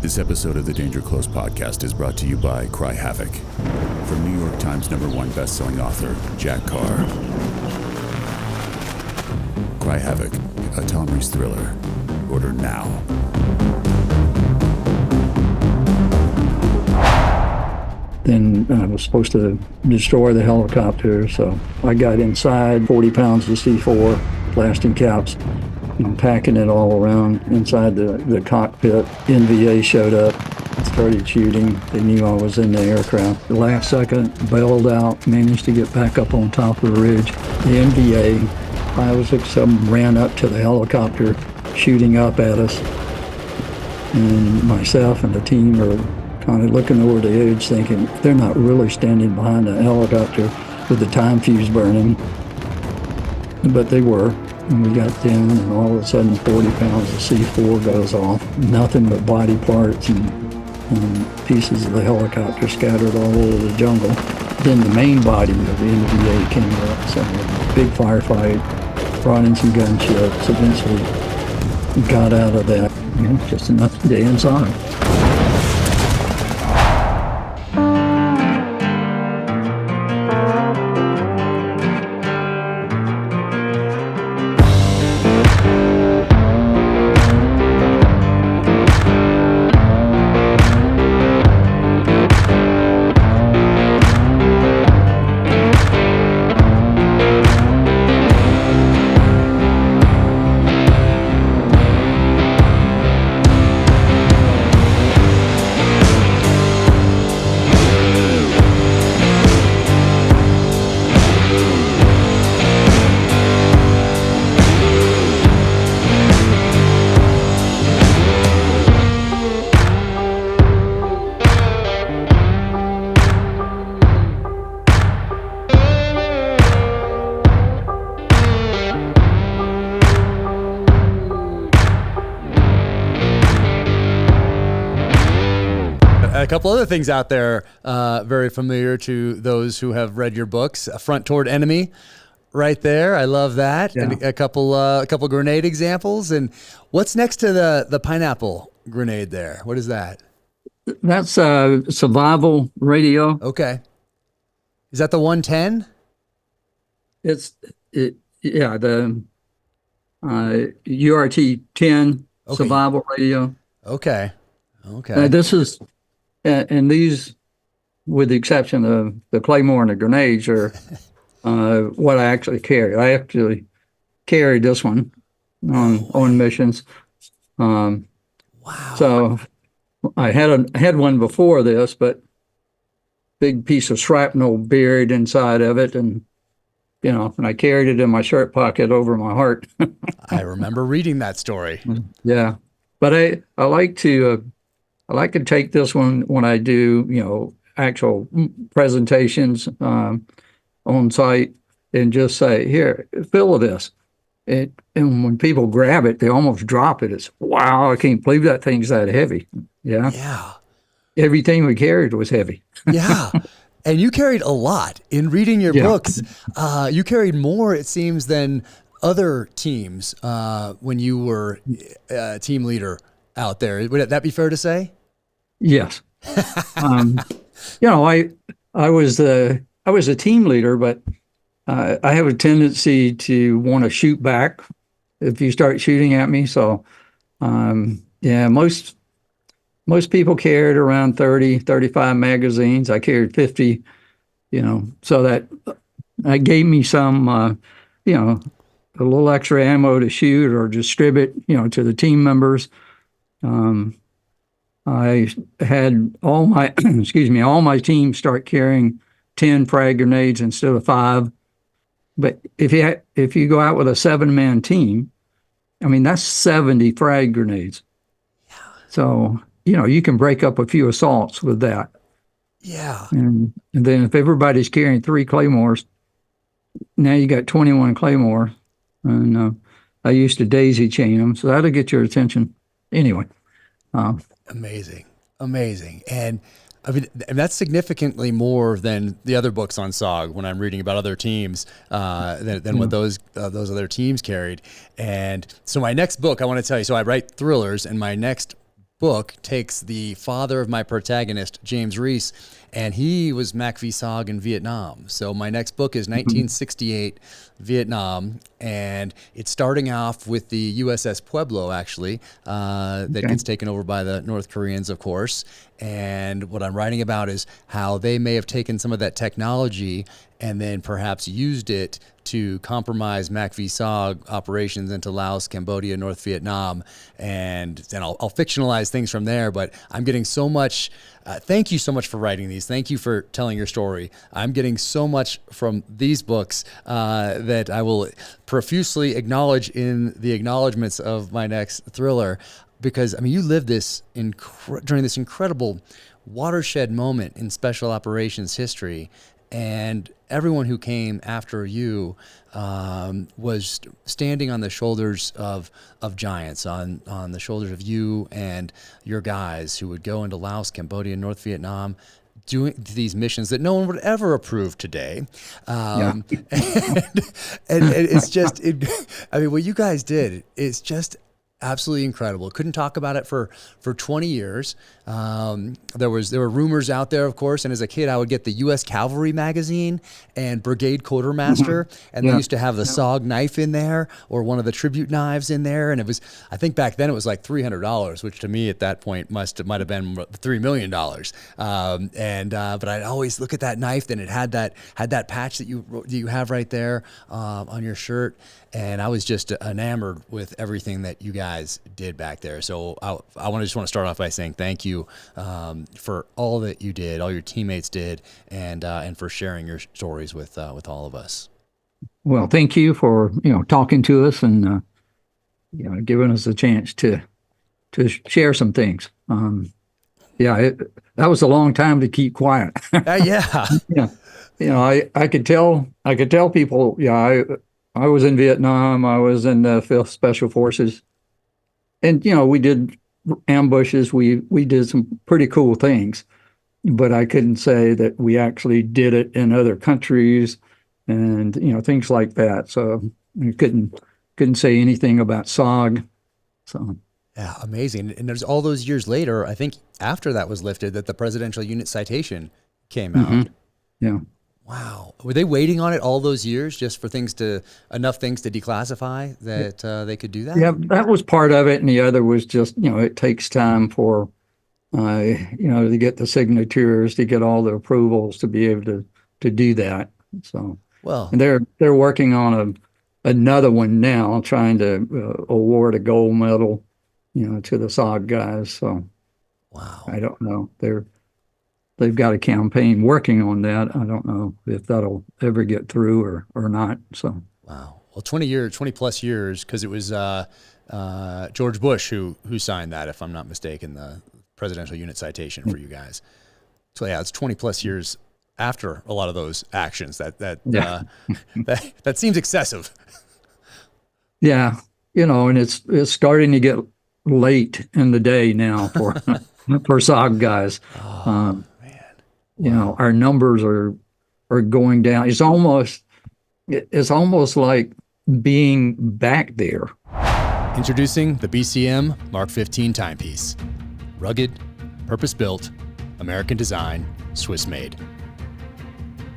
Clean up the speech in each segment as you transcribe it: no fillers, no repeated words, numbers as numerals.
This episode of the Danger Close podcast is brought to you by Cry Havoc. From New York Times #1 best-selling author, Jack Carr. Cry Havoc, a Tom Reese thriller. Order now. Then I was supposed to destroy the helicopter, so I got inside, 40 pounds of C4, blasting caps, and packing it all around inside the cockpit. NVA showed up, started shooting. They knew I was in the aircraft. The last second, bailed out, managed to get back up on top of the ridge. The NVA, 5 or 6 of them ran up to the helicopter, shooting up at us. And myself and the team are kind of looking over the edge thinking, they're not really standing behind the helicopter with the time fuse burning. But they were. And we got down, and all of a sudden 40 pounds of C4 goes off. Nothing but body parts and pieces of the helicopter scattered all over the jungle. Then the main body of the NVA came up, so a big firefight, brought in some gunships, eventually got out of that. Just enough to get inside. A couple other things out there very familiar to those who have read your books. A front toward enemy right there. I love that. Yeah. And a couple grenade examples. And what's next to the pineapple grenade there? What is that? That's survival radio. Okay. Is that the 110? The URT-10 survival radio. Okay. Okay. This is, and these, with the exception of the claymore and the grenades, are what I actually carry. I actually carried this one on missions. Wow. So I had one before this, but big piece of shrapnel buried inside of it, and and I carried it in my shirt pocket over my heart. I remember reading that story. Yeah, but I like to take this one when I do actual presentations on site and just say, here, fill this. And when people grab it, they almost drop it. It's, wow, I can't believe that thing's that heavy. Yeah. Yeah. Everything we carried was heavy. Yeah. And you carried a lot. In reading your books, you carried more, it seems, than other teams when you were team leader out there. Would that be fair to say? Yes. I was a team leader, but I have a tendency to want to shoot back if you start shooting at me. So, most people carried around 30, 35 magazines. I carried 50, so that gave me some, a little extra ammo to shoot or distribute, to the team members. I had all my, all my teams start carrying 10 frag grenades instead of 5. But if you go out with a 7-man team, that's 70 frag grenades. Yeah. So, you can break up a few assaults with that. Yeah. And then if everybody's carrying 3 claymores, now you got 21 claymore. And I used to daisy chain them, so that'll get your attention. Anyway. Amazing. And that's significantly more than the other books on SOG when I'm reading about other teams than what those other teams carried. And so my next book, I want to tell you, so I write thrillers, and my next book takes the father of my protagonist, James Reese, and he was MACV-SOG in Vietnam. So my next book is 1968 Vietnam, and it's starting off with the USS Pueblo, actually, that gets taken over by the North Koreans, of course. And what I'm writing about is how they may have taken some of that technology and then perhaps used it to compromise MACV-SOG operations into Laos, Cambodia, North Vietnam. And then I'll fictionalize things from there, but I'm getting so much. Thank you so much for writing these. Thank you for telling your story. I'm getting so much from these books that I will profusely acknowledge in the acknowledgments of my next thriller, because I mean, you lived this during this incredible watershed moment in special operations history, and everyone who came after you was standing on the shoulders of giants, on the shoulders of you and your guys who would go into Laos, Cambodia, North Vietnam, doing these missions that no one would ever approve today. And it's just, I mean, what you guys did is just absolutely incredible. Couldn't talk about it for 20 years. There were rumors out there, of course. And as a kid, I would get the U.S. Cavalry magazine and Brigade Quartermaster, and they used to have the SOG knife in there, or one of the tribute knives in there. And it was, I think back then it was like $300, which to me at that point might have been $3 million. But I'd always look at that knife, and it had that patch that you have right there on your shirt. And I was just enamored with everything that you guys did back there. So I just want to start off by saying thank you for all that you did, all your teammates did, and for sharing your stories with all of us. Well, thank you for talking to us and giving us a chance to share some things. That was a long time to keep quiet. Yeah. I could tell people. I was in Vietnam. I was in the 5th Special Forces, and we did ambushes. We did some pretty cool things, but I couldn't say that we actually did it in other countries and things like that. So I couldn't say anything about SOG. So yeah, amazing. And there's all those years later, I think after that was lifted, that the Presidential Unit Citation came out. Yeah. Wow. Were they waiting on it all those years just for enough things to declassify that they could do that? Yeah, that was part of it. And the other was just, it takes time for, to get the signatures, to get all the approvals to be able to do that. So, and they're working on another one now, trying to award a gold medal, to the SOG guys. So, wow. I don't know. They've got a campaign working on that. I don't know if that'll ever get through or not. So wow. Well, 20 plus years, because it was George Bush who signed that, if I'm not mistaken, the Presidential Unit Citation for you guys. So yeah, it's 20 plus years after a lot of those actions. That seems excessive. Yeah, and it's starting to get late in the day now for SOG guys. Oh. Our numbers are going down. It's almost like being back there. Introducing the BCM Mark 15 timepiece. Rugged, purpose-built, American design, Swiss made.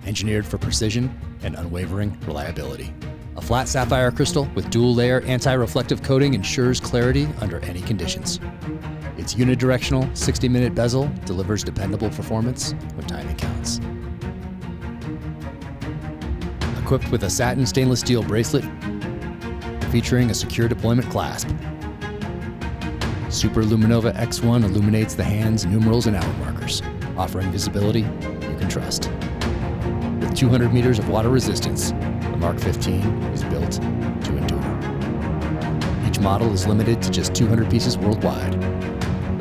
Engineered for precision and unwavering reliability. A flat sapphire crystal with dual-layer anti-reflective coating ensures clarity under any conditions. Its unidirectional 60-minute bezel delivers dependable performance when timing counts. Equipped with a satin stainless steel bracelet featuring a secure deployment clasp. Super Luminova X1 illuminates the hand's numerals and hour markers, offering visibility you can trust. With 200 meters of water resistance, the Mark 15 is built to endure. Each model is limited to just 200 pieces worldwide.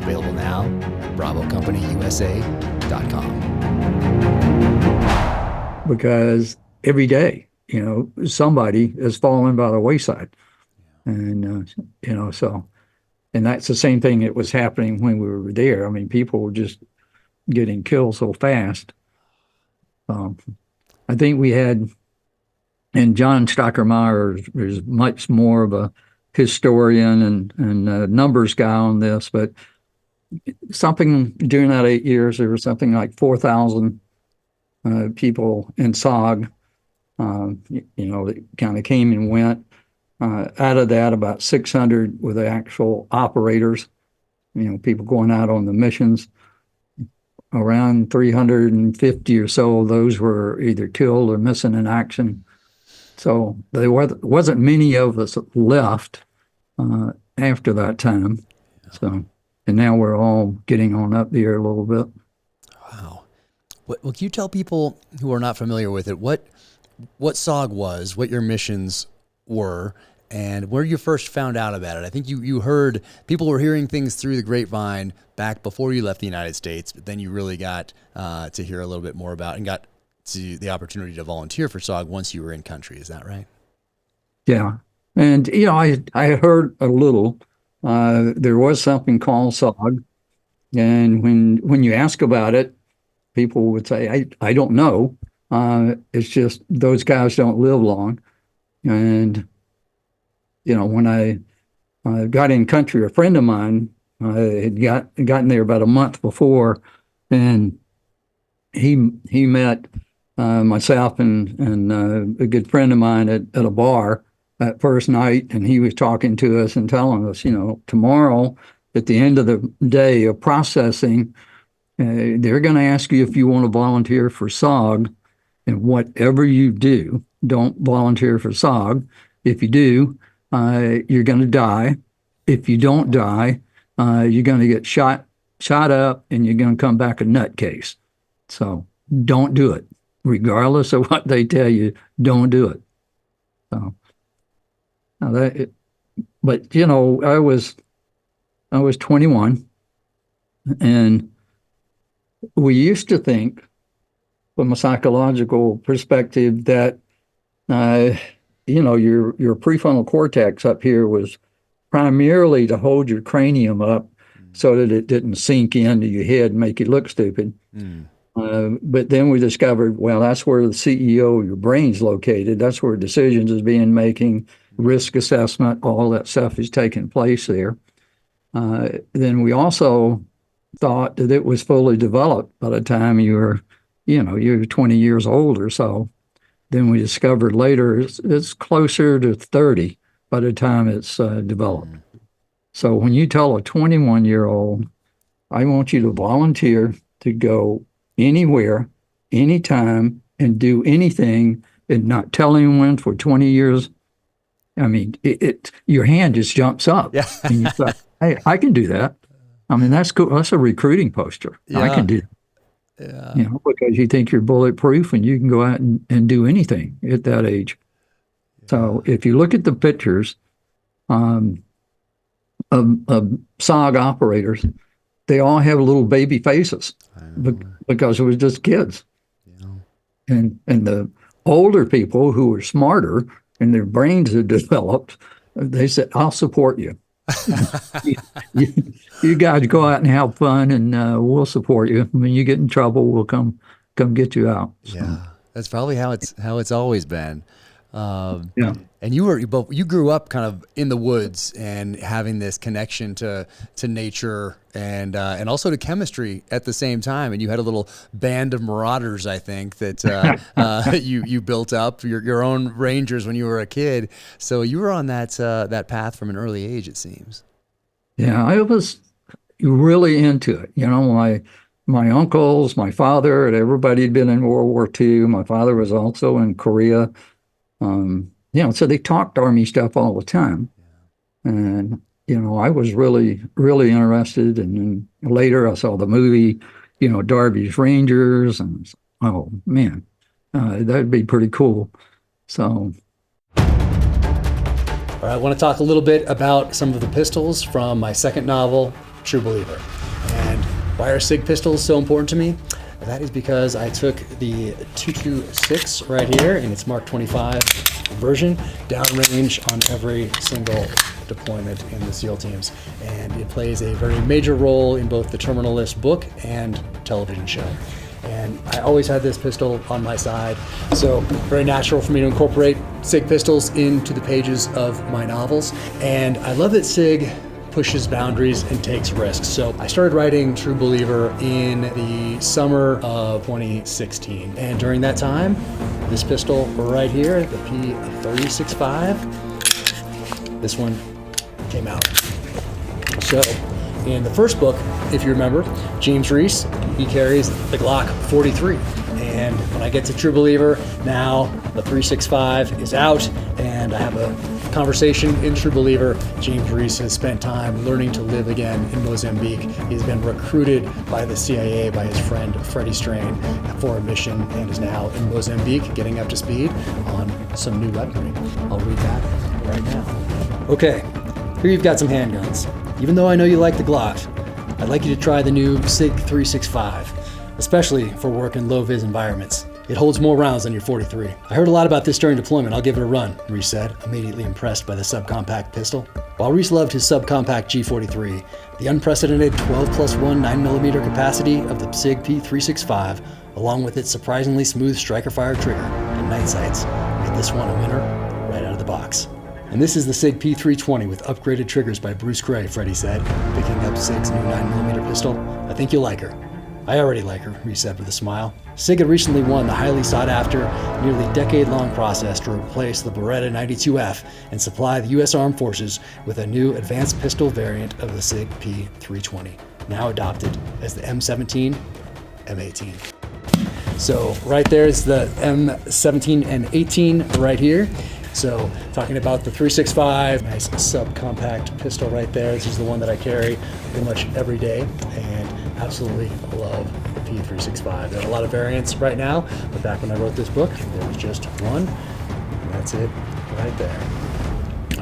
Available now at BravoCompanyUSA.com. Because every day, somebody is falling by the wayside. And, and that's the same thing that was happening when we were there. I mean, people were just getting killed so fast. I think we had, and John Stockermeyer is much more of a historian and numbers guy on this, but something during that 8 years, there was something like 4,000 people in SOG, that kind of came and went. Out of that, about 600 were the actual operators, people going out on the missions. Around 350 or so of those were either killed or missing in action. So there wasn't many of us left after that time. So, and now we're all getting on up there a little bit. Wow. Well, can you tell people who are not familiar with it what SOG was, what your missions were, and where you first found out about it? I think you heard people were hearing things through the grapevine back before you left the United States, but then you really got to hear a little bit more about and got to the opportunity to volunteer for SOG once you were in country. Is that right? Yeah. And, I heard a little. There was something called SOG. And when you ask about it, people would say, I don't know. It's just those guys don't live long. And, when I got in country, a friend of mine had gotten there about a month before, and he met myself and a good friend of mine at a bar that first night, and he was talking to us and telling us, tomorrow at the end of the day of processing, they're going to ask you if you want to volunteer for SOG, and whatever you do, don't volunteer for SOG. If you do, you're going to die. If you don't die, you're going to get shot up, and you're going to come back a nutcase. So don't do it. Regardless of what they tell you, don't do it. So, but I was 21, and we used to think, from a psychological perspective, that your prefrontal cortex up here was primarily to hold your cranium up so that it didn't sink into your head and make you look stupid. But then we discovered, well, that's where the CEO of your brain's located. That's where decisions is being making, risk assessment, all that stuff is taking place there. Then we also thought that it was fully developed by the time you're 20 years old or so. Then we discovered later it's closer to 30 by the time it's developed. So when you tell a 21-year-old, I want you to volunteer to go anywhere, anytime, and do anything, and not tell anyone for 20 years, I mean, your hand just jumps up. Yeah. And you thought, hey, I can do that. I mean, that's cool. That's a recruiting poster. Yeah. I can do that. Yeah. Because you think you're bulletproof and you can go out and do anything at that age. Yeah. So if you look at the pictures of SOG operators, they all have little baby faces because it was just kids. Yeah. And the older people who were smarter and their brains had developed, they said, I'll support you. you guys go out and have fun, and we'll support you. When you get in trouble, we'll come get you out. So. Yeah, that's probably how it's always been. Yeah. And you grew up kind of in the woods and having this connection to nature and also to chemistry at the same time. And you had a little band of marauders, I think, that you built up your own rangers when you were a kid. So you were on that path from an early age, it seems. Yeah, I was really into it. My uncles, my father, and everybody had been in World War II. My father was also in Korea. So they talked Army stuff all the time. And, I was really, really interested. And then later I saw the movie, Darby's Rangers, and oh man, that'd be pretty cool. So. All right, I want to talk a little bit about some of the pistols from my second novel, True Believer. And why are SIG pistols so important to me? That is because I took the 226 right here in its Mark 25 version, downrange on every single deployment in the SEAL teams. And it plays a very major role in both the Terminal List book and television show. And I always had this pistol on my side, so very natural for me to incorporate SIG pistols into the pages of my novels. And I love that SIG pushes boundaries and takes risks. So I started writing True Believer in the summer of 2016. And during that time, this pistol right here, the P365, this one came out. So in the first book, if you remember, James Reese, he carries the Glock 43. And when I get to True Believer, now the 365 is out, and I have a conversation in True Believer. James Reese has spent time learning to live again in Mozambique. He's been recruited by the CIA by his friend Freddie Strain for a mission, and is now in Mozambique getting up to speed on some new weaponry. I'll read that right now. Okay, here you've got some handguns. Even though I know you like the Glock, I'd like you to try the new SIG 365, especially for work in low-vis environments. It holds more rounds than your 43. I heard a lot about this during deployment. I'll give it a run, Reese said, immediately impressed by the subcompact pistol. While Reese loved his subcompact G43, the unprecedented 12+1 9mm capacity of the SIG P365, along with its surprisingly smooth striker-fire trigger and night sights, made this one a winner right out of the box. And this is the SIG P320 with upgraded triggers by Bruce Gray, Freddie said, picking up SIG's new 9mm pistol. I think you'll like her. I already like her, Reese said with a smile. SIG had recently won the highly sought-after, nearly decade-long process to replace the Beretta 92F and supply the U.S. Armed Forces with a new advanced pistol variant of the SIG P320, now adopted as the M17, M18. So right there is the M17 and 18 right here. So talking about the 365, nice subcompact pistol right there. This is the one that I carry pretty much every day, and absolutely love the P365. There are a lot of variants right now, but back when I wrote this book, there was just one, and that's it right there.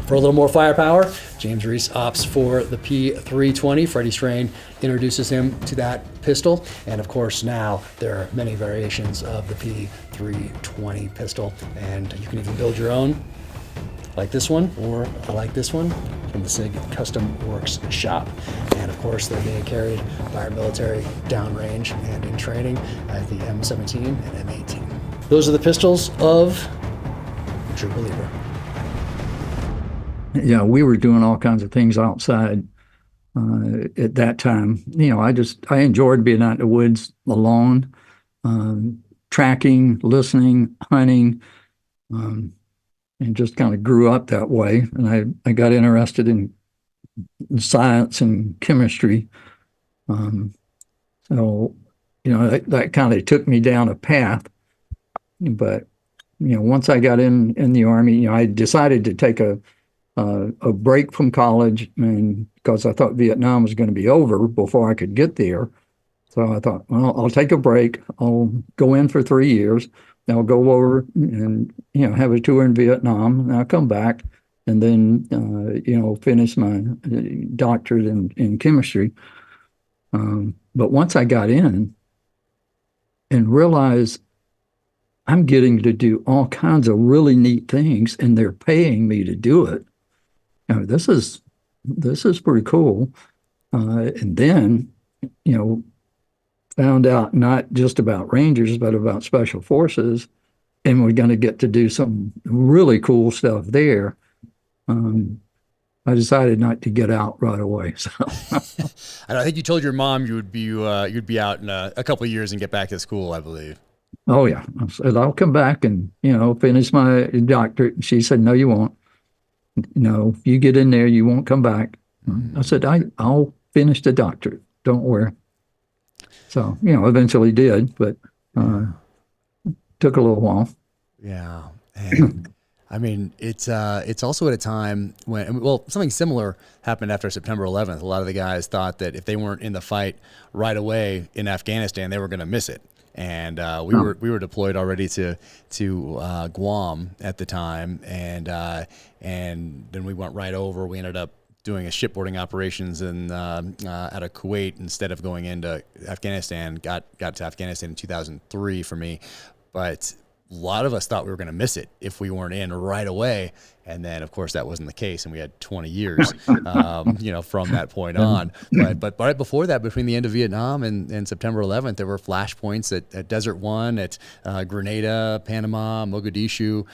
For a little more firepower, James Reese opts for the P320. Freddie Strain introduces him to that pistol, and of course now there are many variations of the P320 pistol, and you can even build your own, like this one, or like this one, from the SIG Custom Works shop. And of course, they're being carried by our military downrange and in training as the M17 and M18. Those are the pistols of True Believer. Yeah, we were doing all kinds of things outside at that time. You know, I enjoyed being out in the woods alone, tracking, listening, hunting, and just kind of grew up that way. And I got interested in science and chemistry. So, you know, that kind of took me down a path. But, you know, once I got in the Army, you know, I decided to take a break from college, and because I thought Vietnam was going to be over before I could get there. So I thought, well, I'll take a break. I'll go in for 3 years. I'll go over and, you know, have a tour in Vietnam, and I'll come back and then, you know, finish my doctorate in chemistry. But once I got in and realized I'm getting to do all kinds of really neat things, and they're paying me to do it. You know, this is pretty cool. And then, you know, found out not just about Rangers, but about Special Forces, and we're going to get to do some really cool stuff there. I decided not to get out right away. So I think you told your mom you'd be out in a couple of years and get back to school, I believe. Oh yeah, I said I'll come back and, you know, finish my doctorate. And she said, no, you won't. No, if you get in there, you won't come back. I said, I'll finish the doctorate. Don't worry. So, you know, eventually did, but took a little while. Yeah. And I mean, it's also at a time when, well, something similar happened after September 11th. A lot of the guys thought that if they weren't in the fight right away in Afghanistan, they were going to miss it. And we were deployed already to Guam at the time, and then we went right over. We ended up doing a shipboarding operations out of Kuwait instead of going into Afghanistan. Got to Afghanistan in 2003 for me, but a lot of us thought we were going to miss it if we weren't in right away. And then, of course, that wasn't the case, and we had 20 years, from that point on. But right before that, between the end of Vietnam and September 11th, there were flashpoints at Desert One, at Grenada, Panama, Mogadishu,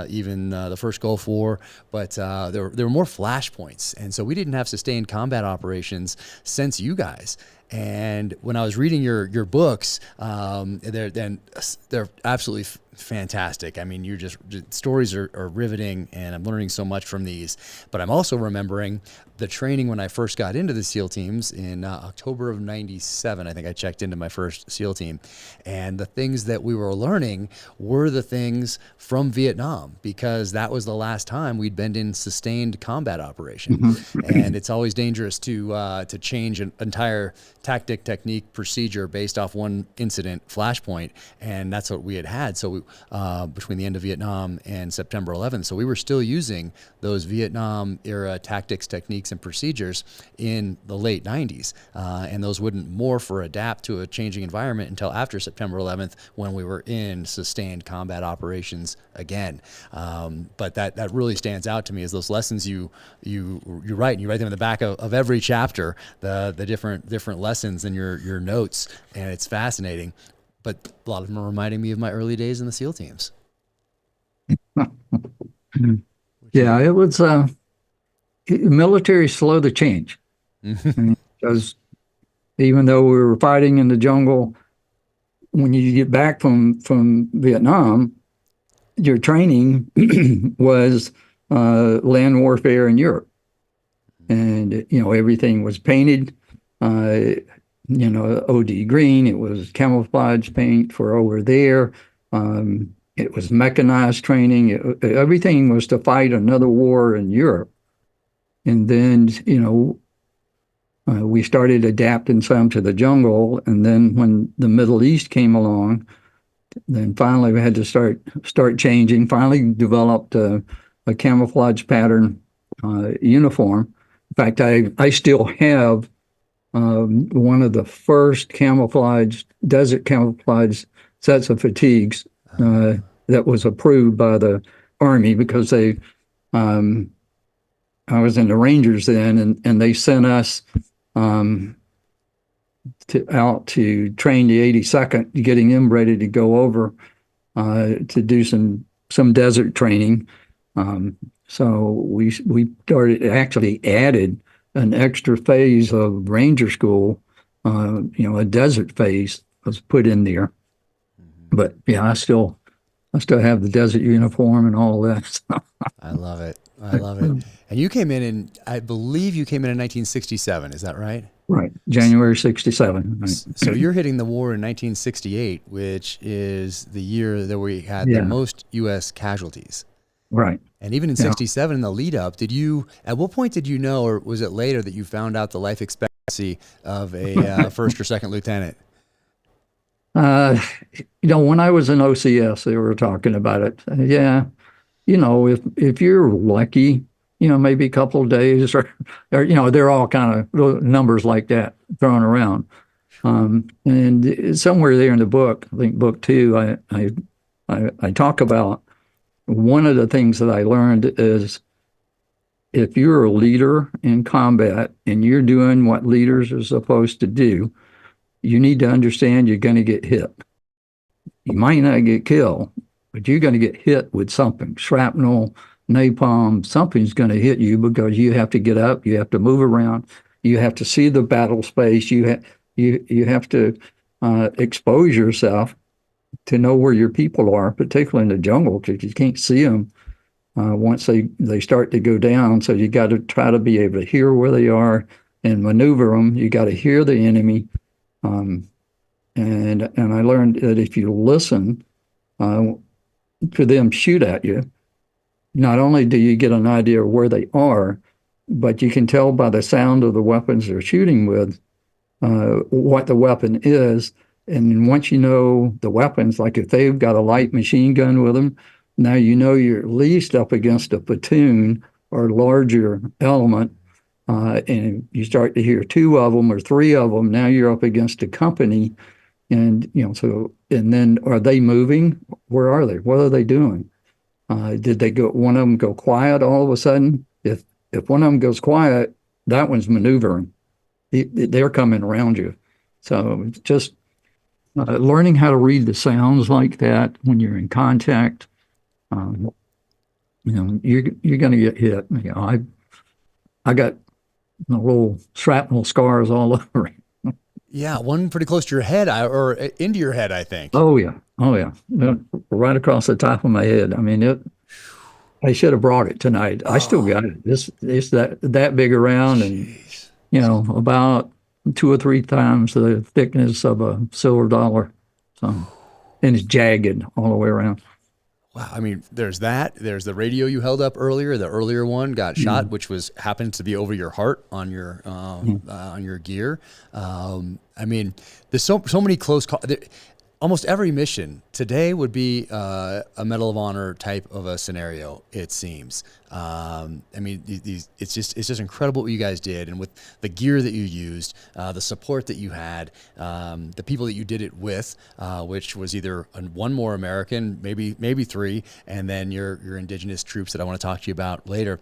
even the first Gulf War. But there were more flashpoints, and so we didn't have sustained combat operations since you guys. And when I was reading your books, they're absolutely fantastic. I mean, stories are riveting, and I'm learning so much from these. But I'm also remembering the training when I first got into the SEAL teams in October of '97. I think I checked into my first SEAL team, and the things that we were learning were the things from Vietnam, because that was the last time we'd been in sustained combat operation. And it's always dangerous to change an entire tactic, technique, procedure based off one incident, flashpoint, and that's what we had. So between the end of Vietnam and September 11th, so we were still using those Vietnam era tactics, techniques, and procedures in the late 90s, and those wouldn't morph or adapt to a changing environment until after September 11th, when we were in sustained combat operations again. But that really stands out to me, as those lessons you write, and you write them in the back of every chapter, the different lessons in your notes, and it's fascinating. But a lot of them are reminding me of my early days in the SEAL teams. Yeah, it was military slow to change. Because even though we were fighting in the jungle, when you get back from Vietnam, your training was land warfare in Europe. And, everything was painted, OD green. It was camouflage paint for over there. It was mechanized training. Everything was to fight another war in Europe. And then, we started adapting some to the jungle. And then when the Middle East came along, then finally we had to start changing, finally developed a camouflage pattern uniform. In fact, I still have one of the first desert camouflage sets of fatigues that was approved by the Army, because I was in the Rangers then, and they sent us out to train the 82nd, getting them ready to go over to do some desert training. So we actually added an extra phase of Ranger School. A desert phase was put in there. But yeah, I still have the desert uniform and all of that. I love it. And you came in, I believe you came in 1967. Is that right? Right. January 67. Right. So you're hitting the war in 1968, which is the year that we had the most U.S. casualties. Right. And even in 67, in the lead up, at what point did you know, or was it later that you found out the life expectancy of a first or second lieutenant? When I was in OCS, they were talking about it. Yeah. If you're lucky, maybe a couple of days or they're all kind of numbers like that thrown around. And somewhere there in the book, I think book 2, I talk about one of the things that I learned is, if you're a leader in combat and you're doing what leaders are supposed to do, you need to understand you're going to get hit. You might not get killed, but you're going to get hit with something, shrapnel, napalm, something's going to hit you, because you have to get up, you have to move around, you have to see the battle space, you have to expose yourself to know where your people are, particularly in the jungle, because you can't see them once they start to go down. So you got to try to be able to hear where they are and maneuver them. You got to hear the enemy. And I learned that if you listen to them shoot at you, not only do you get an idea of where they are, but you can tell by the sound of the weapons they're shooting with what the weapon is. And once you know the weapons, like if they've got a light machine gun with them, now you know you're at least up against a platoon or larger element. And you start to hear 2 of them or 3 of them, now you're up against a company. And, and then are they moving? Where are they? What are they doing? Did one of them go quiet all of a sudden? If one of them goes quiet, that one's maneuvering. They're coming around you. So just learning how to read the sounds like that when you're in contact, you're going to get hit. I got little shrapnel scars all over. Yeah, one pretty close to your head, or into your head, I think. Oh yeah, right across the top of my head. I mean, I should have brought it tonight. I still got it. It's that big around, and about 2 or 3 times the thickness of a silver dollar. So, and it's jagged all the way around. Wow. I mean, there's that. There's the radio you held up earlier. The earlier one got shot, which happened to be over your heart on your gear. I mean, there's so many close calls. Almost every mission today would be a Medal of Honor type of a scenario, it seems. I mean, it's just incredible what you guys did, and with the gear that you used, the support that you had, the people that you did it with, which was either one more American, maybe 3, and then your indigenous troops that I want to talk to you about later.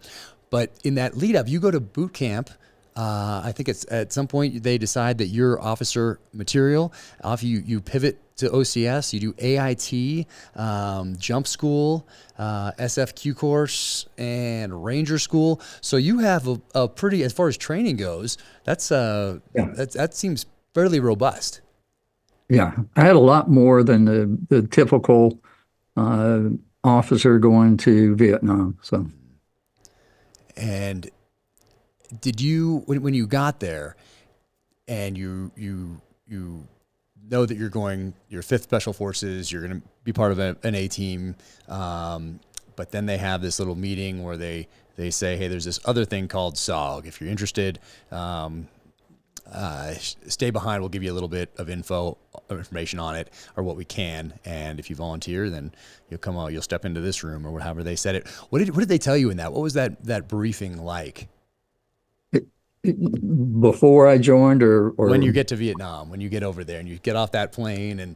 But in that lead up, you go to boot camp. I think it's at some point they decide that you're officer material. You pivot to OCS, you do AIT, jump school, SFQ course, and ranger school. So you have a pretty, as far as training goes, that seems fairly robust. Yeah, I had a lot more than the typical officer going to Vietnam. So, and did you, when you got there, and you know that you're 5th Special Forces, you're going to be part of an A team, but then they have this little meeting where they say, hey, there's this other thing called SOG. If you're interested, stay behind. We'll give you a little bit of information on it, or what we can. And if you volunteer, then you'll step into this room, or however they said it. What did they tell you in that? What was that briefing like? Before I joined, or when you get to Vietnam, when you get over there and you get off that plane and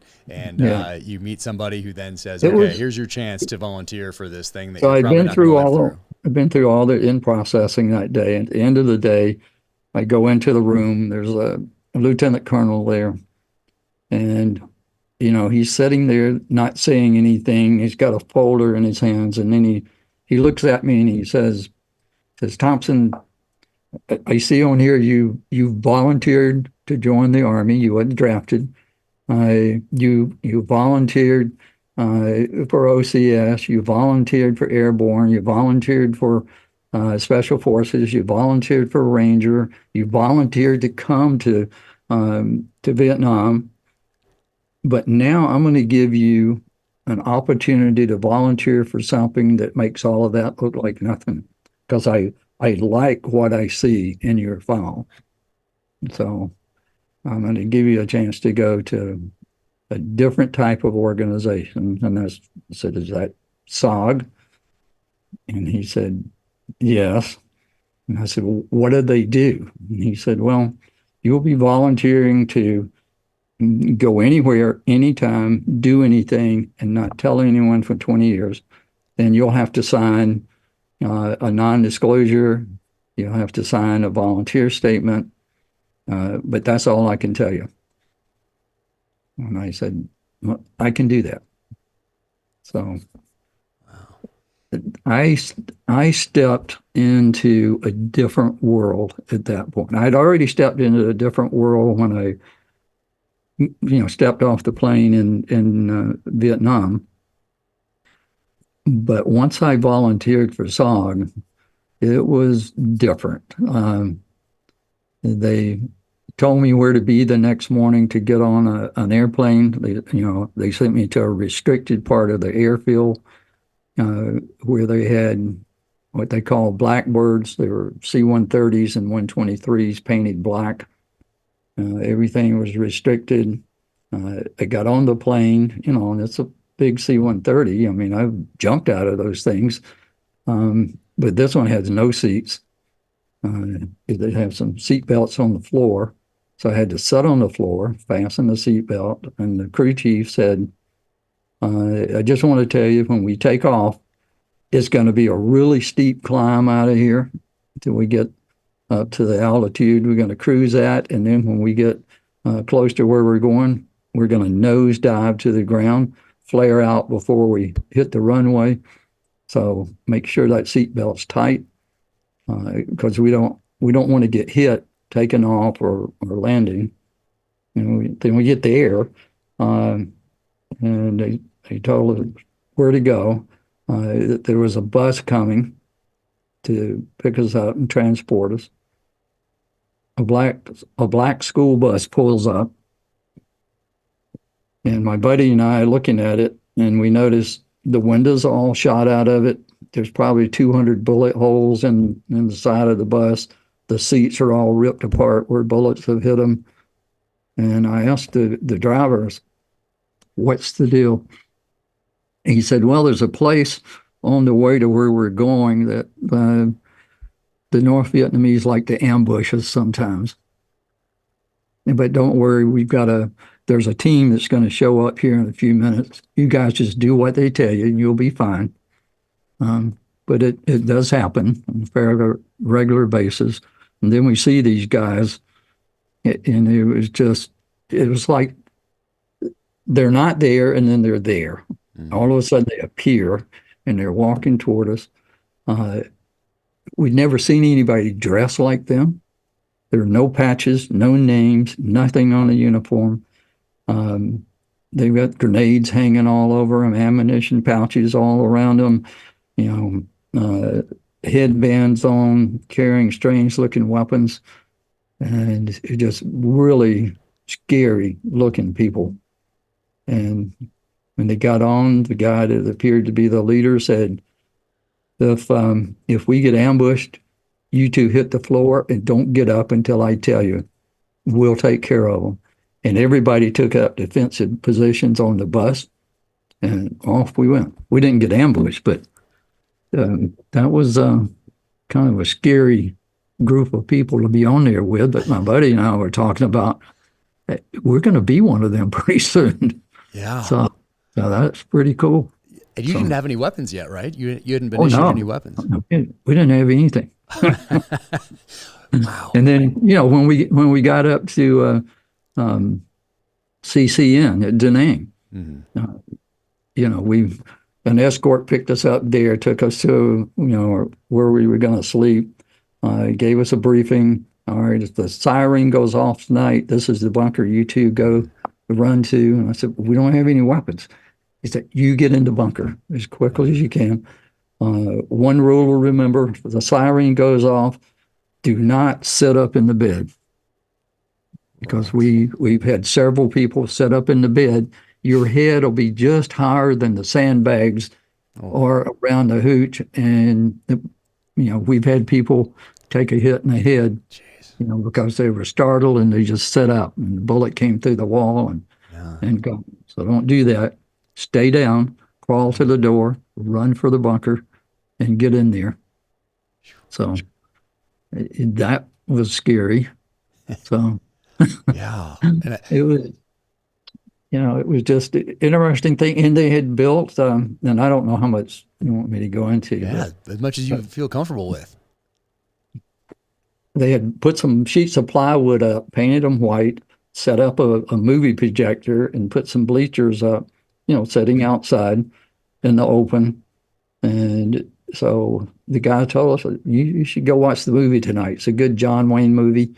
you meet somebody who then says, here's your chance to volunteer for this thing that you're probably not going to live through. I've been through all the in processing that day. And at the end of the day, I go into the room. There's a lieutenant colonel there, and he's sitting there not saying anything. He's got a folder in his hands, and then he looks at me and he says, Thompson, I see on here you volunteered to join the Army. You wasn't drafted. You volunteered for OCS. You volunteered for Airborne. You volunteered for Special Forces. You volunteered for Ranger. You volunteered to come to Vietnam. But now I'm going to give you an opportunity to volunteer for something that makes all of that look like nothing, because I like what I see in your file. So I'm going to give you a chance to go to a different type of organization. And I said, is that SOG? And he said, yes. And I said, well, what do they do? And he said, well, you'll be volunteering to go anywhere, anytime, do anything, and not tell anyone for 20 years. Then you'll have to sign a non-disclosure. You'll have to sign a volunteer statement, but that's all I can tell you. And I said, well, I can do that. So I stepped into a different world at that point. I'd already stepped into a different world when I stepped off the plane in Vietnam. But once I volunteered for SOG, it was different. They told me where to be the next morning to get on an airplane. They sent me to a restricted part of the airfield where they had what they call blackbirds. They were C-130s and 123s painted black. Everything was restricted. I got on the plane, and it's a big C-130. I mean, I've jumped out of those things, but this one has no seats. They have some seat belts on the floor, so I had to sit on the floor, fasten the seat belt, and the crew chief said, I just want to tell you, when we take off, it's going to be a really steep climb out of here until we get up to the altitude we're going to cruise at. And then when we get close to where we're going, we're going to nose dive to the ground, flare out before we hit the runway. So make sure that seatbelt's tight, because we don't want to get hit taking off or landing. Then we get there, and they told us where to go. That there was a bus coming to pick us up and transport us. A black school bus pulls up, and my buddy and I are looking at it, and we notice the windows all shot out of it. There's probably 200 bullet holes in the side of the bus. The seats are all ripped apart where bullets have hit them. And I asked the drivers, what's the deal? He said, well, there's a place on the way to where we're going that the North Vietnamese like to ambush us sometimes. But don't worry, there's a team that's going to show up here in a few minutes. You guys just do what they tell you and you'll be fine. But it does happen on a fairly regular basis. And then we see these guys, and it was like they're not there and then they're there. All of a sudden they appear and they're walking toward us. We'd never seen anybody dressed like them. There are no patches, no names, nothing on the uniform. They've got grenades hanging all over them, ammunition pouches all around them, headbands on, carrying strange-looking weapons, and it just really scary-looking people. And when they got on, the guy that appeared to be the leader said, if we get ambushed, you two hit the floor and don't get up until I tell you. We'll take care of them. And everybody took up defensive positions on the bus, and off we went. We didn't get ambushed, but that was kind of a scary group of people to be on there with. But my buddy and I were talking about, we're going to be one of them pretty soon. Yeah. So that's pretty cool. And you didn't have any weapons yet, right? You hadn't been issued any weapons. We didn't have anything. Wow. And then, when we got up to CCN at Da Nang, an escort picked us up there, took us to, where we were going to sleep, gave us a briefing. All right, if the siren goes off tonight, this is the bunker you two go run to. And I said, we don't have any weapons. He said, you get in the bunker as quickly as you can. One rule to remember, if the siren goes off, do not sit up in the bed. Because we've had several people sit up in the bed. Your head will be just higher than the sandbags or around the hooch. And, we've had people take a hit in the head, because they were startled and they just sat up and the bullet came through the wall and go. So don't do that. Stay down, crawl to the door, run for the bunker, and get in there. So that was scary. So yeah, it was, it was just an interesting thing. And they had built, and I don't know how much you want me to go into. Yeah, as much as you feel comfortable with. They had put some sheets of plywood up, painted them white, set up a movie projector, and put some bleachers up, sitting outside in the open. And so the guy told us, you should go watch the movie tonight. It's a good John Wayne movie.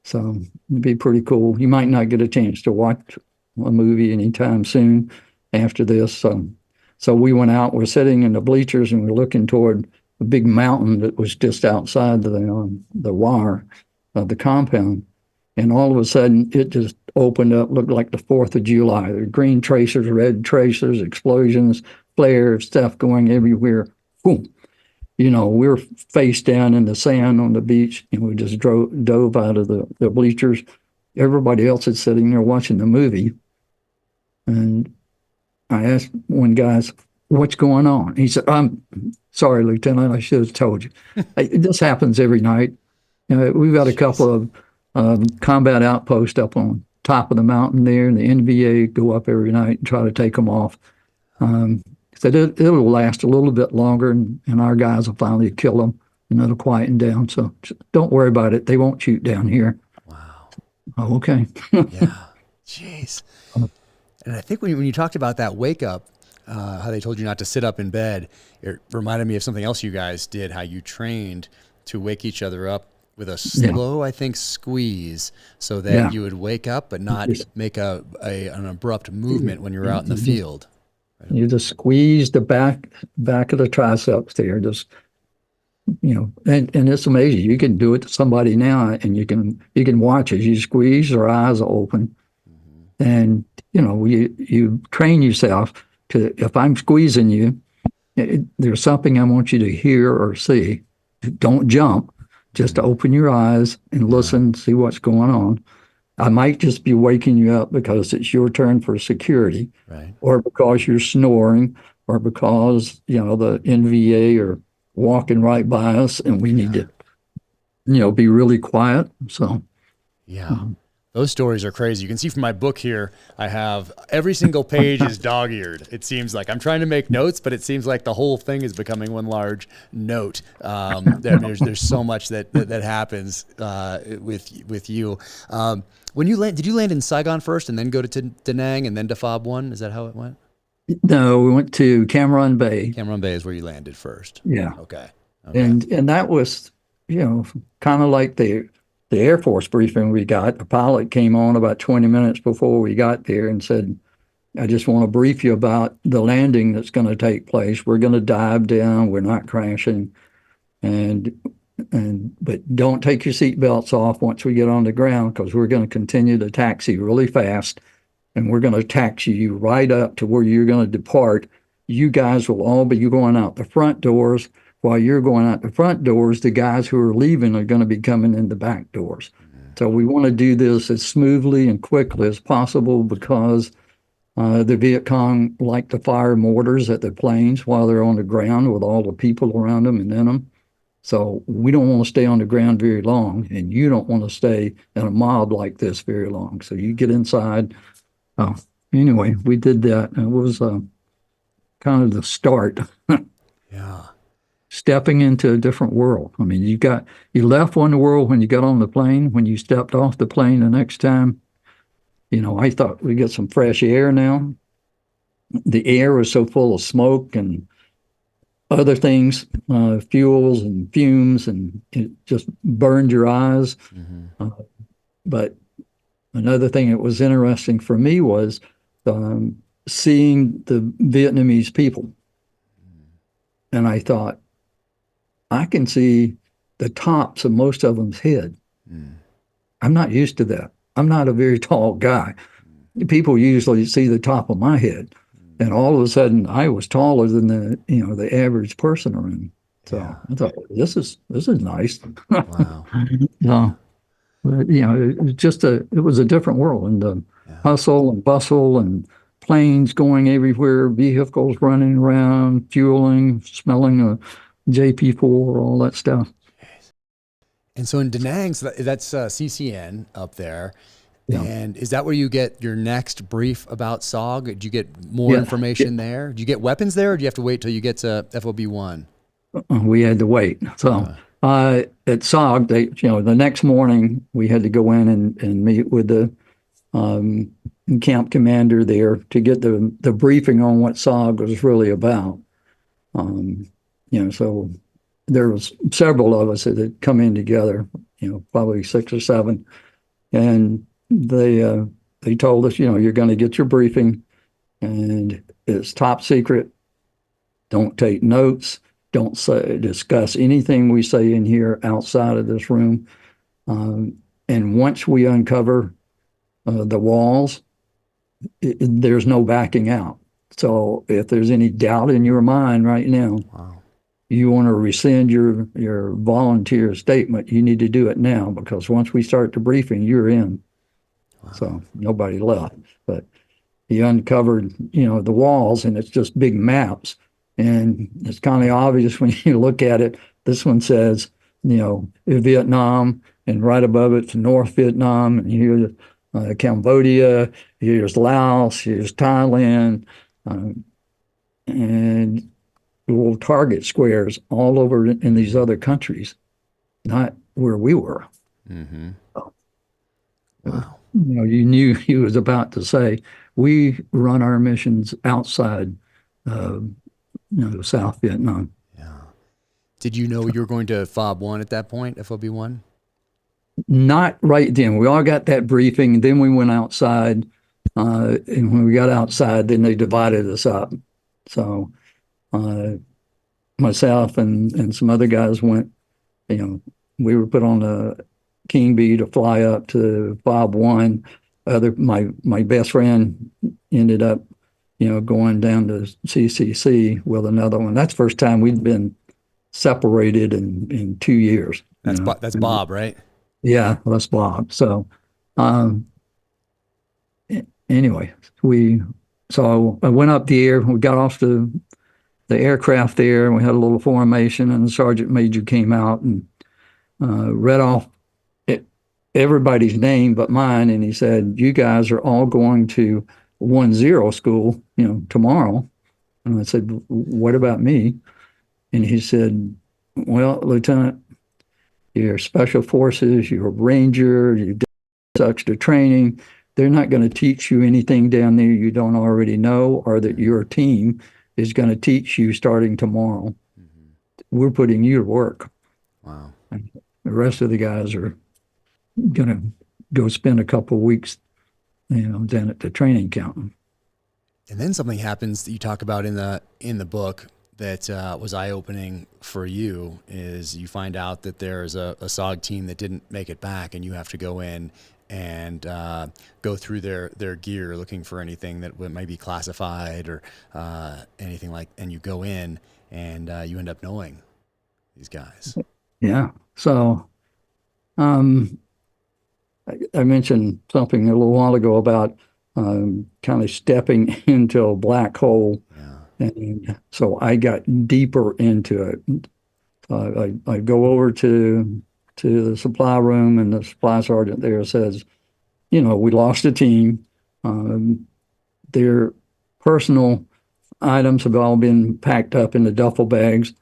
So it'd be pretty cool. You might not get a chance to watch a movie anytime soon after this. So we went out, we're sitting in the bleachers and we're looking toward a big mountain that was just outside the wire of the compound. And all of a sudden it just opened up, looked like the 4th of July. There were green tracers, red tracers, explosions, flares, stuff going everywhere. Boom. We were face down in the sand on the beach, and we just dove out of the bleachers. Everybody else is sitting there watching the movie. And I asked one guy, what's going on? He said, I'm sorry, Lieutenant, I should have told you. This happens every night. We've got a couple of combat outposts up on top of the mountain there, and the NVA go up every night and try to take them off. said it'll last a little bit longer, and our guys will finally kill them, and it'll quieten down. So don't worry about it. They won't shoot down here. Wow. Oh, okay. Yeah. Jeez. And I think when you talked about that wake up, how they told you not to sit up in bed, it reminded me of something else you guys did, how you trained to wake each other up with a slow, I think, squeeze so that you would wake up but not make an abrupt movement when you're out in the field. Right? You just squeeze the back of the triceps there, just, and it's amazing. You can do it to somebody now, and you can watch as you squeeze, their eyes are open. And, you train yourself to, if I'm squeezing you, there's something I want you to hear or see. Don't jump, just to open your eyes and listen, see what's going on. I might just be waking you up because it's your turn for security, right, or because you're snoring, or because, the NVA are walking right by us and we need to, be really quiet. So, those stories are crazy. You can see from my book here, I have every single page is dog-eared. It seems like I'm trying to make notes, but it seems like the whole thing is becoming one large note. There's so much that happens with you. When you did you land in Saigon first and then go to Da Nang and then to Fob 1? Is that how it went? No, we went to Cam Ranh Bay. Cam Ranh Bay is where you landed first. Yeah. Okay. And that was, kind of like the Air Force briefing we got. The pilot came on about 20 minutes before we got there and said, I just want to brief you about the landing that's going to take place. We're going to dive down. We're not crashing. But don't take your seatbelts off once we get on the ground, because we're going to continue to taxi really fast. And we're going to taxi you right up to where you're going to depart. You guys will all be going out the front doors. While you're going out the front doors, the guys who are leaving are going to be coming in the back doors. So we want to do this as smoothly and quickly as possible, because the Viet Cong like to fire mortars at the planes while they're on the ground with all the people around them and in them. So we don't want to stay on the ground very long, and you don't want to stay in a mob like this very long. So you get inside. Anyway, we did that. It was kind of the start. Yeah. Stepping into a different world. I mean, you left one world when you got on the plane. When you stepped off the plane the next time, I thought we'd get some fresh air now. The air was so full of smoke and other things, fuels and fumes, and it just burned your eyes. But another thing that was interesting for me was seeing the Vietnamese people. And I thought, I can see the tops of most of them's head. I'm not used to that. I'm not a very tall guy. People usually see the top of my head, and all of a sudden I was taller than the average person around. So I thought, this is nice. Wow. So, but, it was a different world, and the hustle and bustle and planes going everywhere, vehicles running around, fueling, smelling a JP4, all that stuff. And so in Da Nang, that's CCN up there. Yeah. And is that where you get your next brief about SOG? Do you get more information there? Do you get weapons there, or do you have to wait till you get to FOB 1? We had to wait. So at SOG, the next morning we had to go in and meet with the camp commander there to get the briefing on what SOG was really about. So there was several of us that had come in together, probably 6 or 7, and they told us, you're going to get your briefing, and it's top secret. Don't take notes. Don't discuss anything we say in here outside of this room. And once we uncover the walls, there's no backing out. So if there's any doubt in your mind right now, you want to rescind your volunteer statement, you need to do it now, because once we start the briefing, you're in. So nobody left. But he uncovered, the walls, and it's just big maps. And it's kind of obvious when you look at it. This one says, Vietnam, and right above it's North Vietnam, and here's Cambodia, here's Laos, here's Thailand. and little target squares all over in these other countries, not where we were. Mm-hmm. Wow. You knew he was about to say, we run our missions outside, South Vietnam. Yeah. Did you know you were going to FOB 1 at that point, FOB 1? Not right then. We all got that briefing. Then we went outside. And when we got outside, then they divided us up. So myself and some other guys went, we were put on a King Bee to fly up to FOB 1. My best friend ended up, going down to CCC with another one. That's the first time we'd been separated in 2 years. That's Bob, right? Yeah, that's Bob. So, anyway, so I went up the air. We got off the aircraft there, and we had a little formation, and the sergeant major came out and read off everybody's name but mine, and he said, "You guys are all going to 1-0 school, tomorrow." And I said, "What about me?" And he said, "Well, Lieutenant, you're special forces, you're a ranger, you've done extra training. They're not going to teach you anything down there you don't already know, or that your team is going to teach you starting tomorrow. Mm-hmm. We're putting you to work." Wow. And the rest of the guys are going to go spend a couple of weeks, down at the training camp. And then something happens that you talk about in the book that was eye-opening for you, is you find out that there's a SOG team that didn't make it back, and you have to go in and go through their gear looking for anything that might be classified or anything like, and you go in and you end up knowing these guys. Yeah. So I mentioned something a little while ago about kind of stepping into a black hole. Yeah. And so I got deeper into it. I go over to the supply room, and the supply sergeant there says, we lost a team. Their personal items have all been packed up in the duffel bags,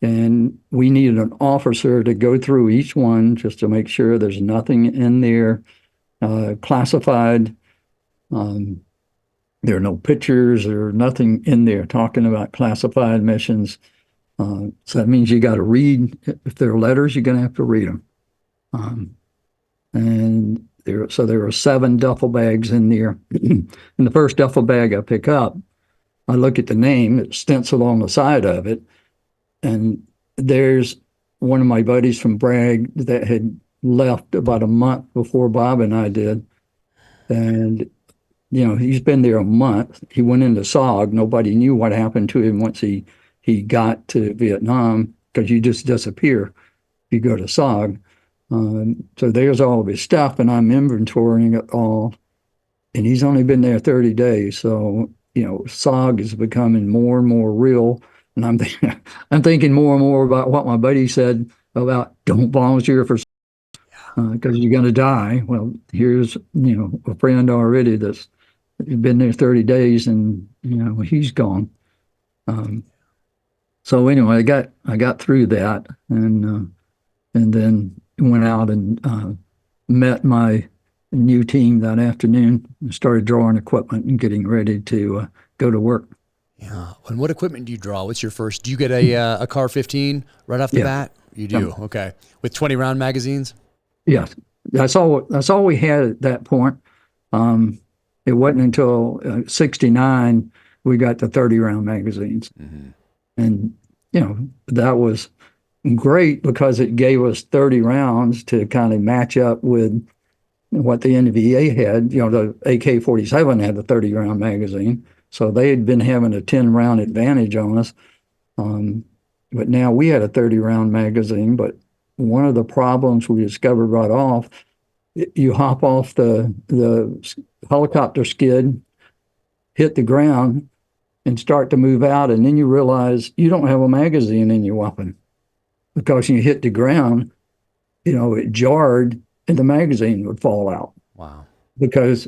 and we needed an officer to go through each one just to make sure there's nothing in there classified. There are no pictures or nothing in there talking about classified missions. So that means you got to read. If there are letters, you're going to have to read them. And there were 7 duffel bags in there. In the first duffel bag I pick up, I look at the name, it's stenciled on the side of it, and there's one of my buddies from Bragg that had left about a month before Bob and I did. And, he's been there a month. He went into SOG. Nobody knew what happened to him once he got to Vietnam, because you just disappear if you go to SOG. So there's all of his stuff, and I'm inventorying it all. And he's only been there 30 days. So, SOG is becoming more and more real. And I'm thinking more and more about what my buddy said about don't volunteer for, because you're going to die. Well, here's, a friend already that's been there 30 days, and, he's gone. So anyway, I got through that, and then went out and met my new team that afternoon and started drawing equipment and getting ready to go to work. Yeah. And what equipment do you draw? What's your first? Do you get a Carr 15 right off the bat? You do. Okay. With 20 round magazines? Yes. That's all we had at that point. It wasn't until 69 we got the 30 round magazines. Mm-hmm. And, that was great because it gave us 30 rounds to kind of match up with what the NVA had. The AK-47 had a 30 round magazine. So they had been having a 10 round advantage on us. But now we had a 30 round magazine. But one of the problems we discovered right off, you hop off the helicopter skid, hit the ground, and start to move out, and then you realize you don't have a magazine in your weapon, because when you hit the ground, it jarred and the magazine would fall out. Wow. Because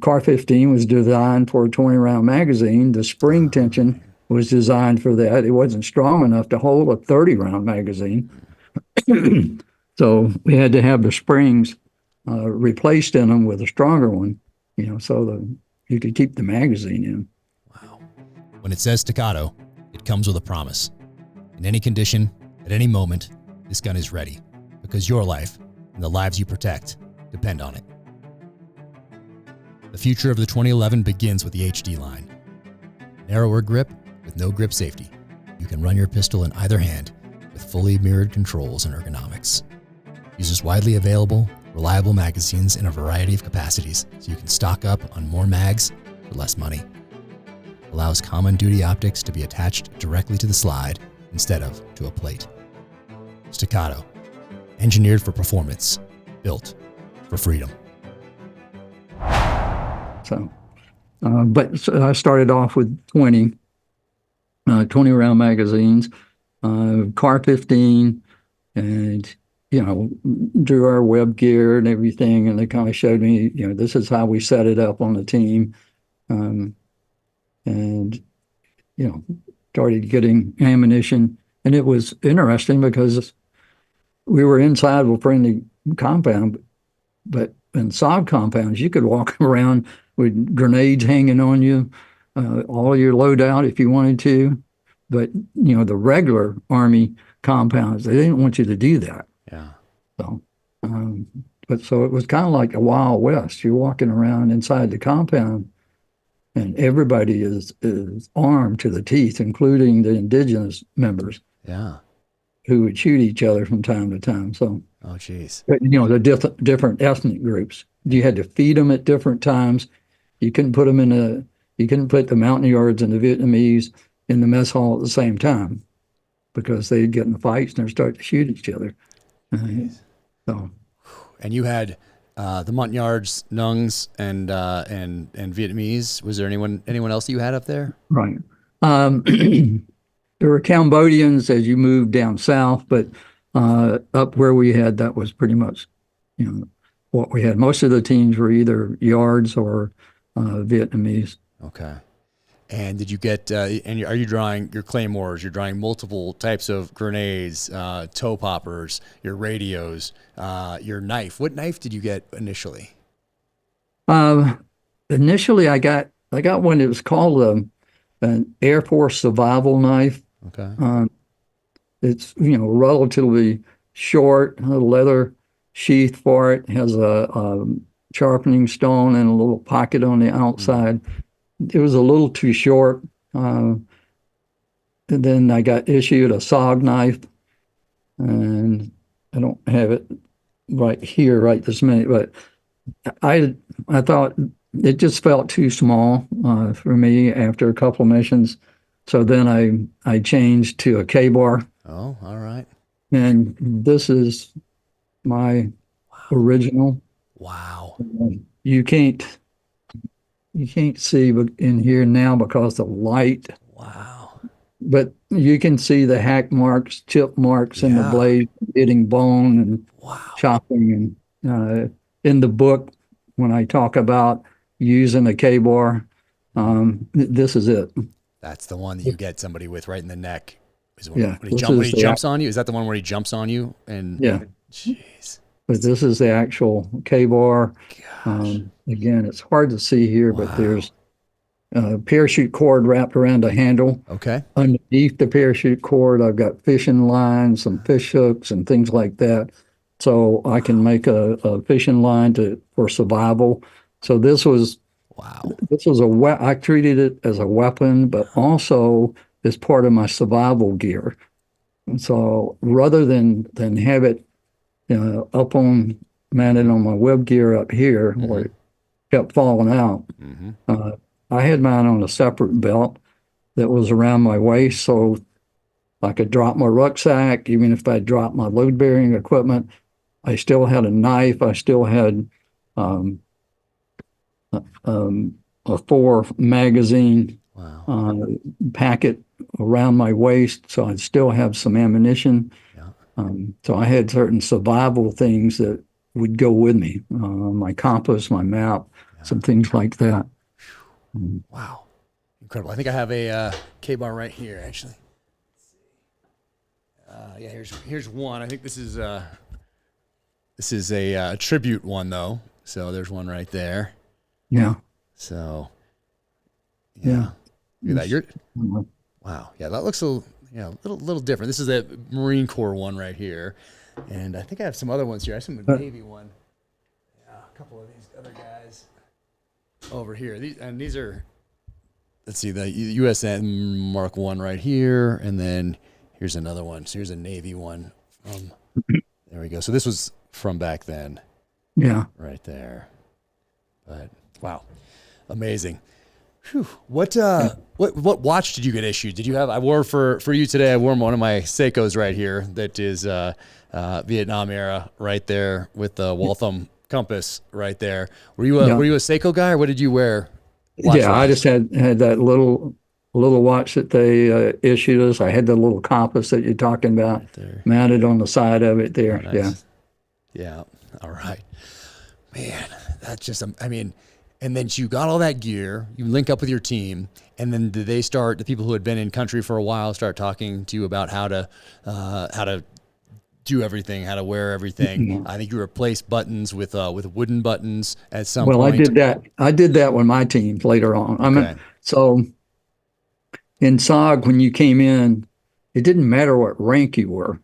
Carr 15 was designed for a 20 round magazine. The spring tension was designed for that. It wasn't strong enough to hold a 30-round magazine. So we had to have the springs replaced in them with a stronger one, so you could keep the magazine in. Wow. When it says staccato, it comes with a promise. In any condition, at any moment, this gun is ready, because your life and the lives you protect depend on it. The future of the 2011 begins with the HD line. Narrower grip with no grip safety. You can run your pistol in either hand with fully mirrored controls and ergonomics. Uses widely available, reliable magazines in a variety of capacities, so you can stock up on more mags for less money. Allows common duty optics to be attached directly to the slide instead of to a plate. Staccato, engineered for performance, built for freedom. But I started off with 20 round magazines, Carr 15, and drew our web gear and everything, and they kind of showed me, this is how we set it up on the team, and started getting ammunition. And it was interesting because we were inside a friendly compound, but in SOG compounds, you could walk around with grenades hanging on you, all your loadout if you wanted to. But, the regular Army compounds, they didn't want you to do that. Yeah. So, so it was kind of like a Wild West. You're walking around inside the compound, and everybody is armed to the teeth, including the indigenous members. Yeah. Who would shoot each other from time to time. So, oh, geez. The different ethnic groups. You had to feed them at different times. You couldn't put them you couldn't put the Montagnards and the Vietnamese in the mess hall at the same time, because they'd get in fights and they'd start to shoot each other. And you had the Montagnards, Nungs, and Vietnamese. Was there anyone else that you had up there? Right. There were Cambodians as you moved down south, but up where we had, that was pretty much, what we had. Most of the teams were either Yards or Vietnamese. Okay. And did you get, are you drawing your claymores? You're drawing multiple types of grenades, toe poppers, your radios, your knife. What knife did you get initially? Initially, I got one that was called an Air Force survival knife. Okay. It's, relatively short, a leather sheath for it, has a sharpening stone and a little pocket on the outside. It was a little too short. And then I got issued a SOG knife, and I don't have it right here right this minute, but I thought it just felt too small for me after a couple of missions. So then I changed to a K-bar. Oh, all right. And this is my original. Wow. You can't see in here now because of light. Wow. But you can see the hack marks, chip marks in the blade, hitting bone and chopping. And in the book, when I talk about using a K-bar, this is it. That's the one that you get somebody with right in the neck. When he jumps on you? Is that the one where he jumps on you? And yeah. Jeez. But this is the actual K-bar. Again, it's hard to see here, but there's a parachute cord wrapped around a handle. Okay. Underneath the parachute cord, I've got fishing lines, some fish hooks, and things like that. So I can make a fishing line for survival. So this was I treated it as a weapon, but also as part of my survival gear. And so rather than have it, mounted on my web gear up here, where it kept falling out, I had mine on a separate belt that was around my waist, so I could drop my rucksack. Even if I dropped my load-bearing equipment, I still had a knife. I still had a 4 magazine packet around my waist, so I'd still have some ammunition. So I had certain survival things that would go with me, my compass, my map, some things like that. Wow. Incredible. I think I have a K-bar right here, actually. Yeah, here's one. I think this is a tribute one, though. So there's one right there. Yeah. So, yeah. Look at that. Wow. Yeah, that looks a little different. This is a Marine Corps one right here. And I think I have some other ones here. I have some Navy one. Yeah, a couple of these other guys over here. These are, let's see, the USN Mark 1 right here. And then here's another one. So here's a Navy one. There we go. So this was from back then. Yeah. Right there. But wow. Amazing. Whew. What watch did you get issued? Did you have? I wore for you today. I wore one of my Seikos right here. That is Vietnam era, right there with the Waltham compass right there. Were you a Seiko guy, or what did you wear? I just had that little watch that they issued us. I had the little compass that you're talking about mounted on the side of it there. Oh, nice. Yeah. All right, man. That's just. I mean. And then you got all that gear, you link up with your team, and then do they start, the people who had been in country for a while start talking to you about how to do everything, how to wear everything? Mm-hmm. I think you replaced buttons with wooden buttons at some point. Well, I did that with my team later on. I mean, so in SOG, when you came in, it didn't matter what rank you were.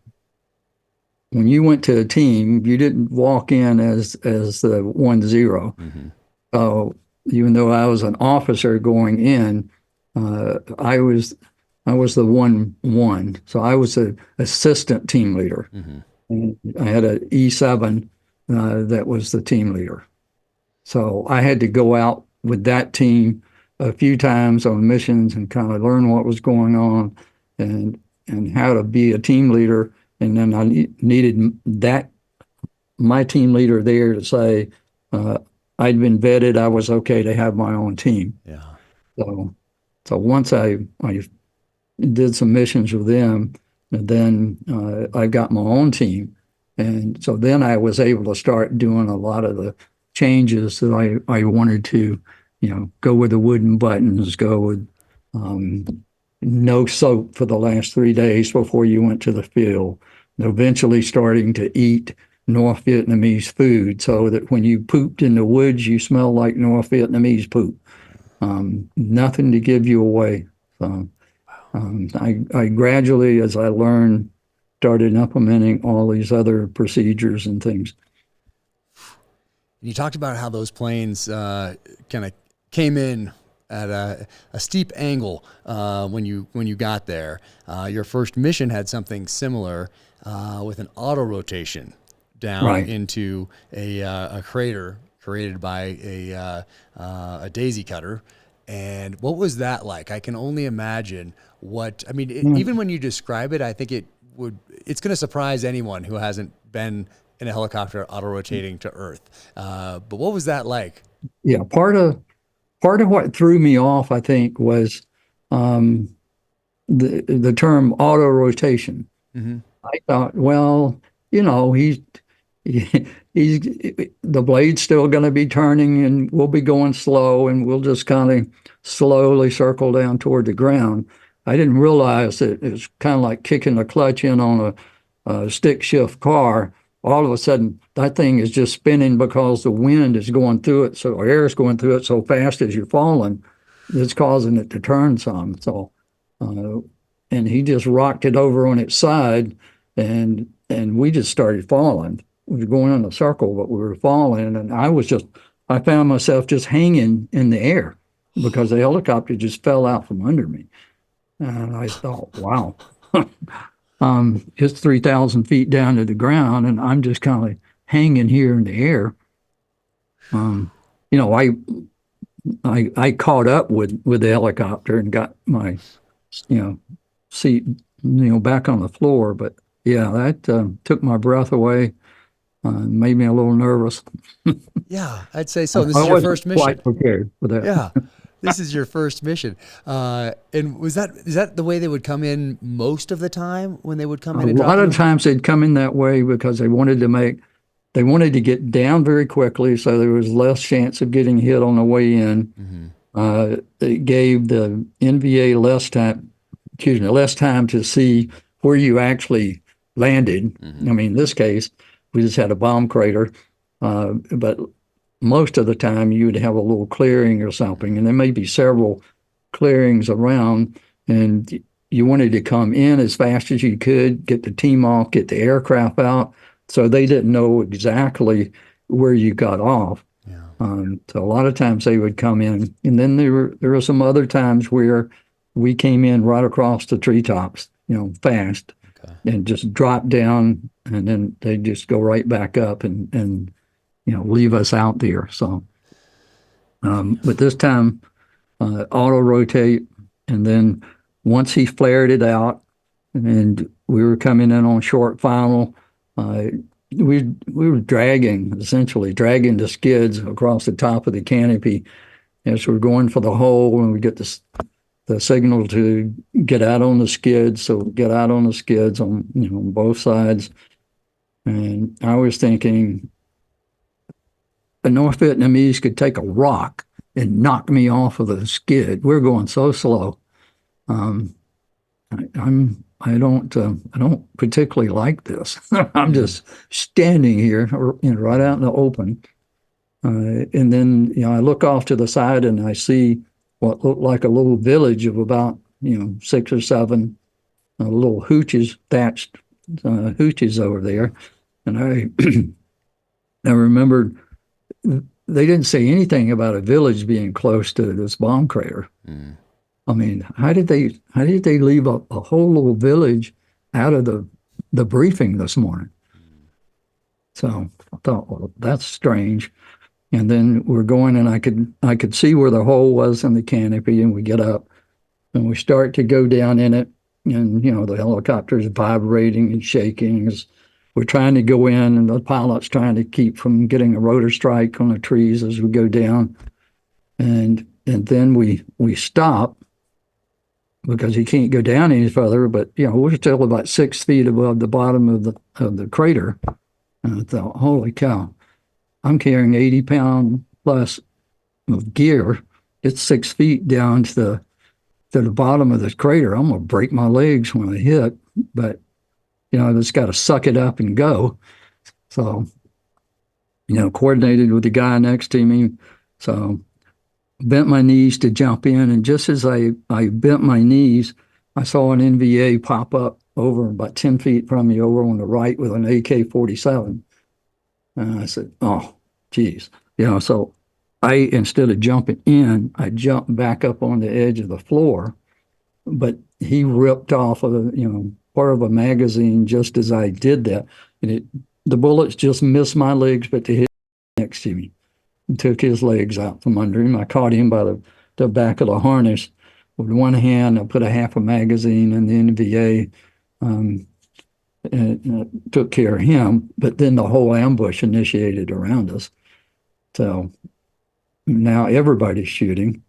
When you went to a team, you didn't walk in as the 1-0. Mm-hmm. Even though I was an officer going in, I was the 1-1. So I was the assistant team leader. Mm-hmm. And I had an E7 that was the team leader. So I had to go out with that team a few times on missions and kind of learn what was going on and how to be a team leader. And then I needed my team leader there to say, I'd been vetted. I was okay to have my own team. Yeah. So once I did some missions with them, and then I got my own team, and so then I was able to start doing a lot of the changes that I wanted to, go with the wooden buttons, go with no soap for the last 3 days before you went to the field, and eventually starting to eat North Vietnamese food so that when you pooped in the woods, you smelled like North Vietnamese poop. Nothing to give you away. So I gradually, as I learned, started implementing all these other procedures and things. You talked about how those planes kind of came in at a steep angle when you got there. Your first mission had something similar with an auto rotation down into a crater created by a daisy cutter. And what was that like? I can only imagine even when you describe it, I think it's going to surprise anyone who hasn't been in a helicopter auto-rotating to Earth. But what was that like? Yeah, part of what threw me off, I think, was the term auto-rotation. Mm-hmm. I thought, well, he's the blade's still going to be turning and we'll be going slow and we'll just kind of slowly circle down toward the ground. I didn't realize that it was kind of like kicking the clutch in on a stick shift car. All of a sudden, that thing is just spinning because the wind is going through it, so air is going through it so fast as you're falling, it's causing it to turn some. So, and he just rocked it over on its side, and we just started falling. We were going in a circle, but we were falling, and I found myself just hanging in the air because the helicopter just fell out from under me. And I thought, wow, it's 3,000 feet down to the ground, and I'm just kind of hanging here in the air. I caught up with the helicopter and got my, seat, back on the floor. But yeah, that took my breath away. Made me a little nervous. Yeah, I'd say so. This is your first mission. Quite prepared for that. Yeah, this is your first mission. And is that the way they would come in most of the time when they would come in? A lot of times they'd come in that way because they wanted to get down very quickly, so there was less chance of getting hit on the way in. Mm-hmm. It gave the NVA less time to see where you actually landed. Mm-hmm. I mean, in this case, we just had a bomb crater, but most of the time you would have a little clearing or something, and there may be several clearings around, and you wanted to come in as fast as you could, get the team off, get the aircraft out, so they didn't know exactly where you got off. Yeah. So a lot of times they would come in, and then there were some other times where we came in right across the treetops, fast, Okay. and just drop down, and then they just go right back up and leave us out there. So, but this time, auto rotate, and then once he flared it out, and we were coming in on short final, we were essentially dragging the skids across the top of the canopy as we're going for the hole, and we get the signal to get out on the skids. So get out on the skids on both sides. And I was thinking a North Vietnamese could take a rock and knock me off of the skid. We're going so slow. I don't particularly like this. I'm just standing here, right out in the open, and then I look off to the side and I see what looked like a little village of about 6 or 7 little hooches, thatched hooches over there, and I remembered they didn't say anything about a village being close to this bomb crater. Mm. I mean, how did they leave a whole little village out of the briefing this morning? So I thought, well, that's strange. And then we're going, and I could see where the hole was in the canopy, and we get up and we start to go down in it, and the helicopter's vibrating and shaking as we're trying to go in, and the pilot's trying to keep from getting a rotor strike on the trees as we go down, and then we stop because he can't go down any further. But we're still about 6 feet above the bottom of the crater, and I thought, holy cow! I'm carrying 80-pound plus of gear. It's 6 feet down to the bottom of this crater. I'm gonna break my legs when I hit, but I just got to suck it up and go. So, coordinated with the guy next to me. So, bent my knees to jump in, and just as I bent my knees, I saw an NVA pop up over about 10 feet from me over on the right with an AK-47. And I said, oh, geez. So instead of jumping in, I jumped back up on the edge of the floor, but he ripped off part of a magazine just as I did that. And the bullets just missed my legs, but they hit next to me and took his legs out from under him. I caught him by the back of the harness with one hand. I put a half a magazine in the NVA, and took care of him, but then the whole ambush initiated around us. So now everybody's shooting.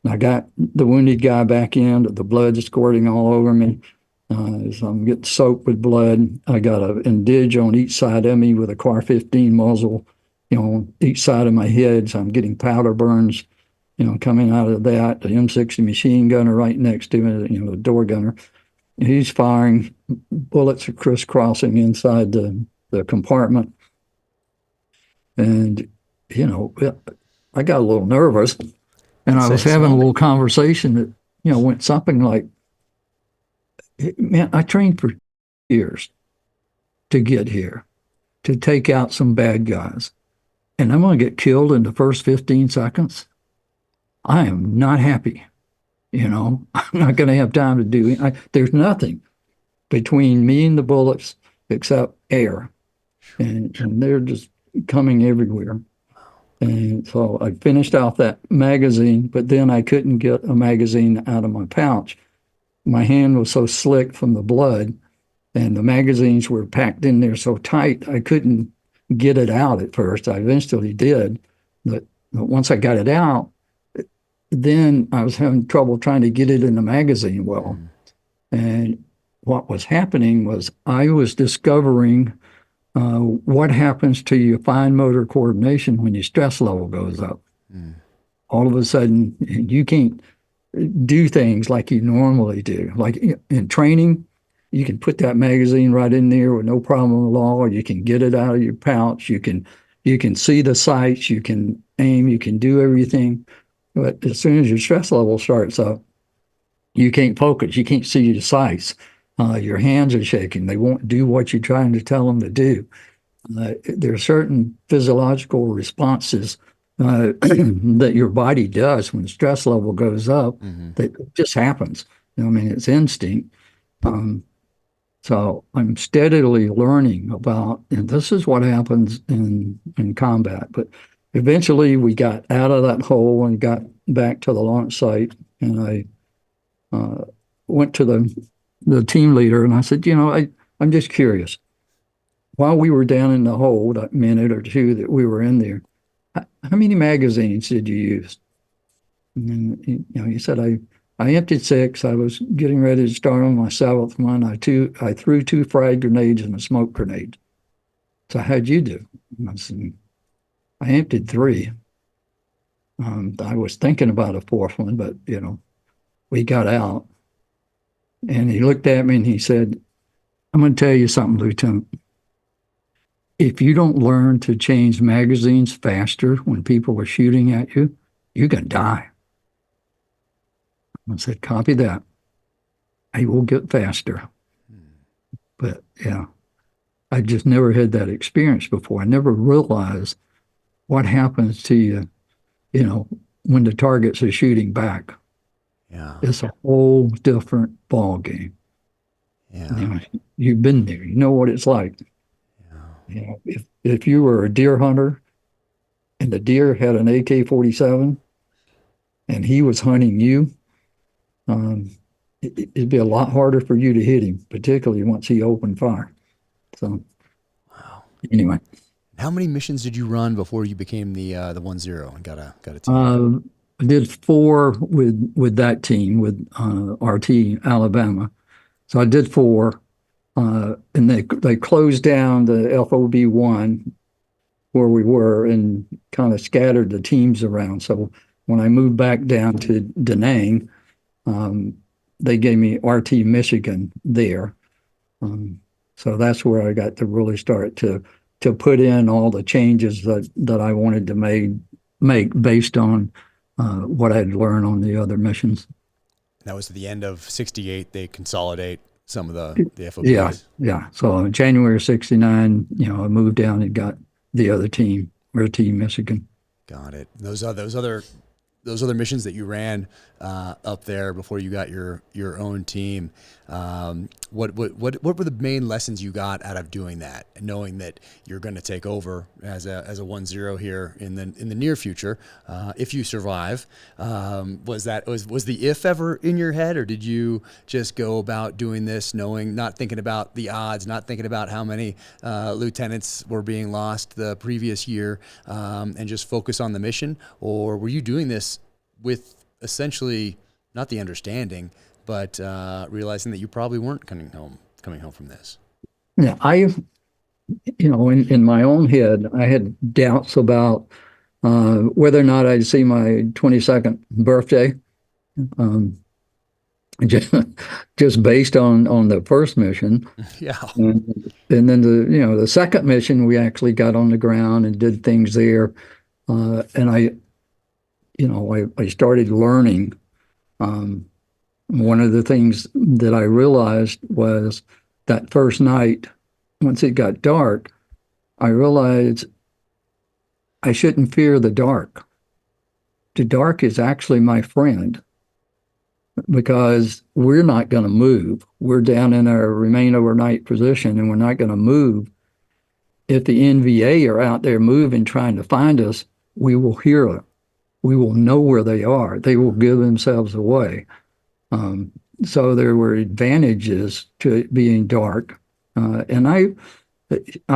I got the wounded guy back in, the blood squirting all over me. So I'm getting soaked with blood. I got an indige on each side of me with a Carr 15 muzzle, on each side of my head. So I'm getting powder burns, coming out of that. The M60 machine gunner right next to me, the door gunner. He's firing. Bullets are crisscrossing inside the compartment. And, I got a little nervous, and I was having a little conversation that, went something like, man, I trained for years to get here, to take out some bad guys, and I'm going to get killed in the first 15 seconds. I am not happy. I'm not going to have time to do it. There's nothing between me and the bullets except air, and they're just coming everywhere. And so I finished off that magazine, but then I couldn't get a magazine out of my pouch. My hand was so slick from the blood, and the magazines were packed in there so tight, I couldn't get it out at first. I eventually did, but once I got it out, then I was having trouble trying to get it in the magazine well. And what was happening was I was discovering what happens to your fine motor coordination when your stress level goes up. all of a sudden you can't do things like you normally do. Like in training, you can put that magazine right in there with no problem at all, or you can get it out of your pouch. You can see the sights, you can aim, you can do everything. But as soon as your stress level starts up, you can't focus. You can't see the sights. Your hands are shaking. They won't do what you're trying to tell them to do. There are certain physiological responses that your body does when the stress level goes up. That just happens. I mean, it's instinct. So I'm steadily learning about, and this is what happens in combat. But eventually we got out of that hole and got back to the launch site, and I went to the team leader and I said, I'm just curious. While we were down in the hole, that minute or two that we were in there, how many magazines did you use? And then, he said, I emptied 6. I was getting ready to start on my 7th one. I threw 2 frag grenades and a smoke grenade. So how'd you do? And I said, I emptied 3. I was thinking about a 4th one, but we got out. And he looked at me and he said, I'm going to tell you something, Lieutenant. If you don't learn to change magazines faster when people are shooting at you, you're going to die. I said, copy that. I will get faster. But yeah, I just never had that experience before. I never realized what happens to you, when the targets are shooting back. Yeah. It's a whole different ball game. Yeah. You've been there. You know what it's like. If you were a deer hunter and the deer had an AK-47 and he was hunting you, it'd be a lot harder for you to hit him, particularly once he opened fire. So, wow. Anyway, how many missions did you run before you became the 1-0 and got a team? I did 4 with that team with RT Alabama. So I did 4. And they closed down the FOB1 where we were and kind of scattered the teams around. So when I moved back down to Da Nang, they gave me RT Michigan there. So that's where I got to really start to put in all the changes that I wanted to make based on what I'd learned on the other missions. That was at the end of 68. They consolidate some of the FOBs. Yeah. So in January of 69, I moved down and got the other team, RT Michigan. Got it. Those other missions that you ran up there before you got your own team. What were the main lessons you got out of doing that, and knowing that you're going to take over as a 1-0 here in the near future, if you survive? Was the if ever in your head, or did you just go about doing this not thinking about the odds, not thinking about how many lieutenants were being lost the previous year, and just focus on the mission? Or were you doing this with essentially not the understanding, but realizing that you probably weren't coming home from this? Yeah, in my own head, I had doubts about whether or not I'd see my 22nd birthday. Just based on the first mission. Yeah. And then the second mission, we actually got on the ground and did things there. And I started learning. One of the things that I realized was that first night, once it got dark, I realized I shouldn't fear the dark. The dark is actually my friend, because we're not going to move. We're down in our remain overnight position, and we're not going to move. If the NVA are out there moving, trying to find us, we will hear them. We will know where they are. They will give themselves away. So there were advantages to it being dark. And I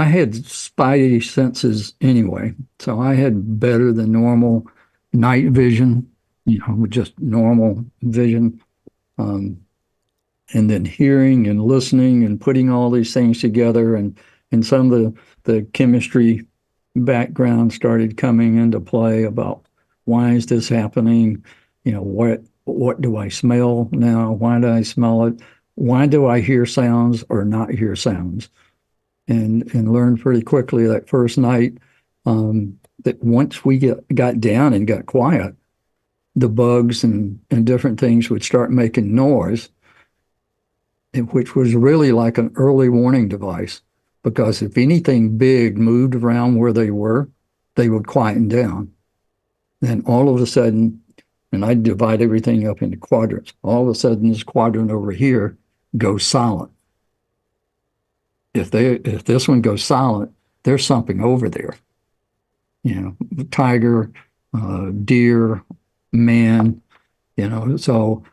had spidey senses anyway. So I had better than normal night vision, with just normal vision. And then hearing and listening and putting all these things together, and some of the chemistry background started coming into play about why is this happening? What do I smell now? Why do I smell it? Why do I hear sounds or not hear sounds? And learned pretty quickly that first night that once we got down and got quiet, the bugs and different things would start making noise, which was really like an early warning device, because if anything big moved around where they were, they would quieten down. Then all of a sudden, and I divide everything up into quadrants, all of a sudden this quadrant over here goes silent. If this one goes silent, there's something over there. Tiger, deer, man, so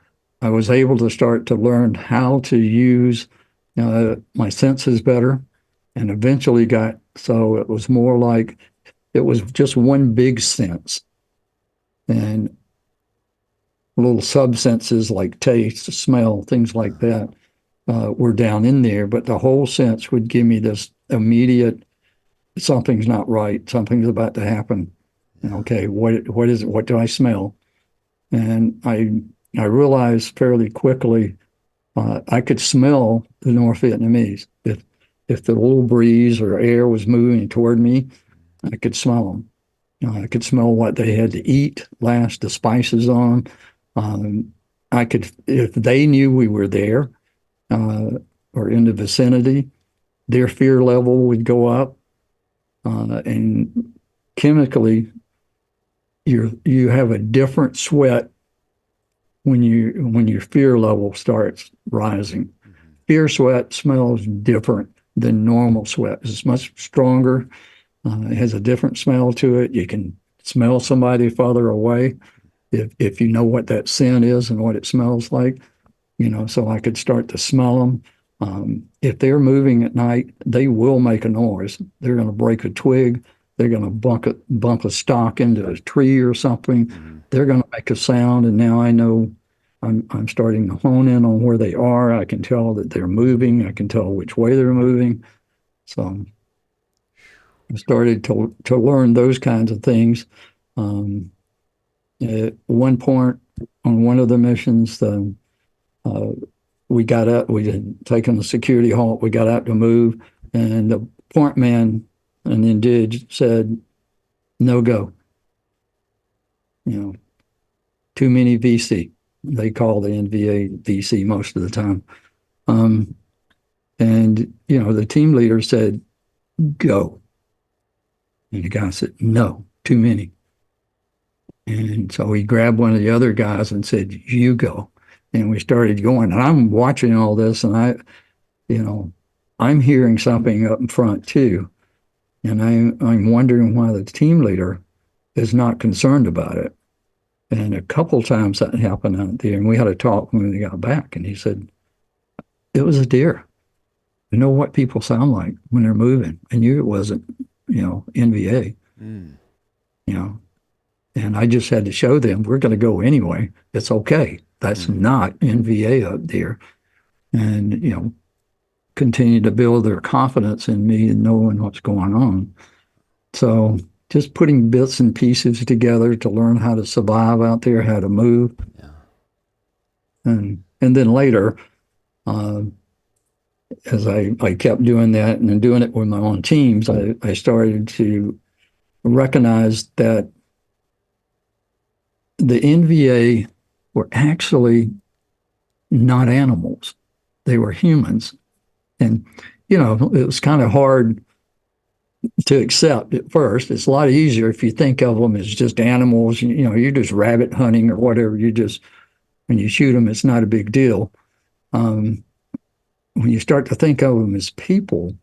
I was able to start to learn how to use my senses better, and eventually so it was more like it was just one big sense, and little sub-senses like taste, smell, things like that were down in there, but the whole sense would give me this immediate, something's not right, something's about to happen. Okay, what is it? What do I smell? And I realized fairly quickly I could smell the North Vietnamese. If the little breeze or air was moving toward me, I could smell them. I could smell what they had to eat, last the spices on. I could, if they knew we were there or in the vicinity, their fear level would go up, and chemically, you have a different sweat when your fear level starts rising. Fear sweat smells different than normal sweat. It's much stronger. It has a different smell to it. You can smell somebody farther away if you know what that scent is and what it smells like. So I could start to smell them. If they're moving at night, they will make a noise. They're going to break a twig. They're going to bump a stalk into a tree or something. Mm-hmm. They're going to make a sound, and now I know I'm starting to hone in on where they are. I can tell that they're moving. I can tell which way they're moving. So I started to learn those kinds of things. At one point on one of the missions, we got up. We had taken the security halt. We got out to move, and the point man and then said, "No go. Too many VC." They call the NVA VC most of the time. And the team leader said, "Go." And the guy said, "No, too many." And so he grabbed one of the other guys and said, "You go." And we started going. And I'm watching all this, and I'm hearing something up in front too. And I'm wondering why the team leader is not concerned about it. And a couple times that happened out there, and we had a talk when we got back, and he said, "It was a deer. You know what people sound like when they're moving." I knew it wasn't, NVA. And I just had to show them, we're going to go anyway. It's okay. That's not NVA up there. And, continue to build their confidence in me and knowing what's going on. So just putting bits and pieces together to learn how to survive out there, how to move. Yeah. And then later, as I kept doing that and doing it with my own teams, I started to recognize that the NVA were actually not animals. They were humans. And, it was kind of hard to accept at first. It's a lot easier if you think of them as just animals. You're just rabbit hunting or whatever. When you shoot them, it's not a big deal. When you start to think of them as people,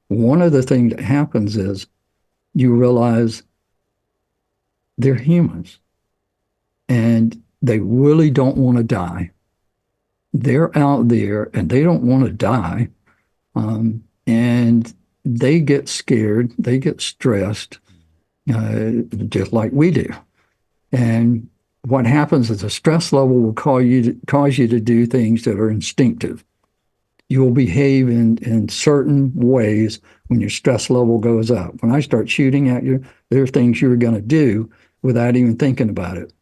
one of the things that happens is you realize they're humans and they really don't want to die. They're out there and they don't want to die. And they get scared, they get stressed, just like we do. And what happens is the stress level will cause you to do things that are instinctive. You will behave in certain ways when your stress level goes up. When I start shooting at you, there are things you're going to do without even thinking about it.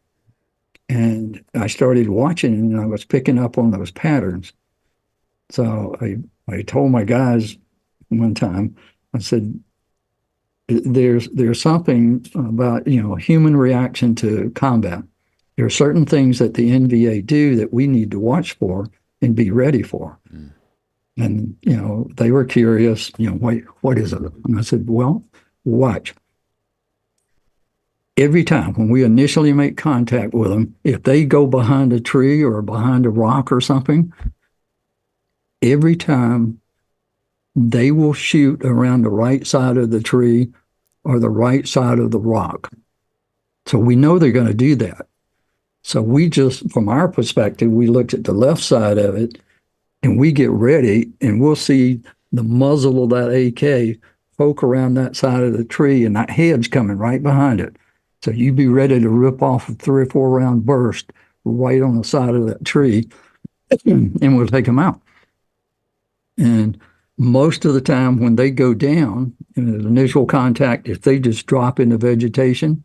And I started watching, and I was picking up on those patterns. So I told my guys one time, I said, there's something about, human reaction to combat. There are certain things that the NVA do that we need to watch for and be ready for. And, they were curious, wait, what is it? And I said, well, watch. Every time when we initially make contact with them, if they go behind a tree or behind a rock or something, every time they will shoot around the right side of the tree or the right side of the rock. So we know they're going to do that. So we just, from our perspective, we looked at the left side of it and we get ready and we'll see the muzzle of that AK poke around that side of the tree and that head's coming right behind it. So you be ready to rip off a 3 or 4 round burst right on the side of that tree and we'll take them out. And most of the time when they go down in the initial contact, if they just drop into vegetation,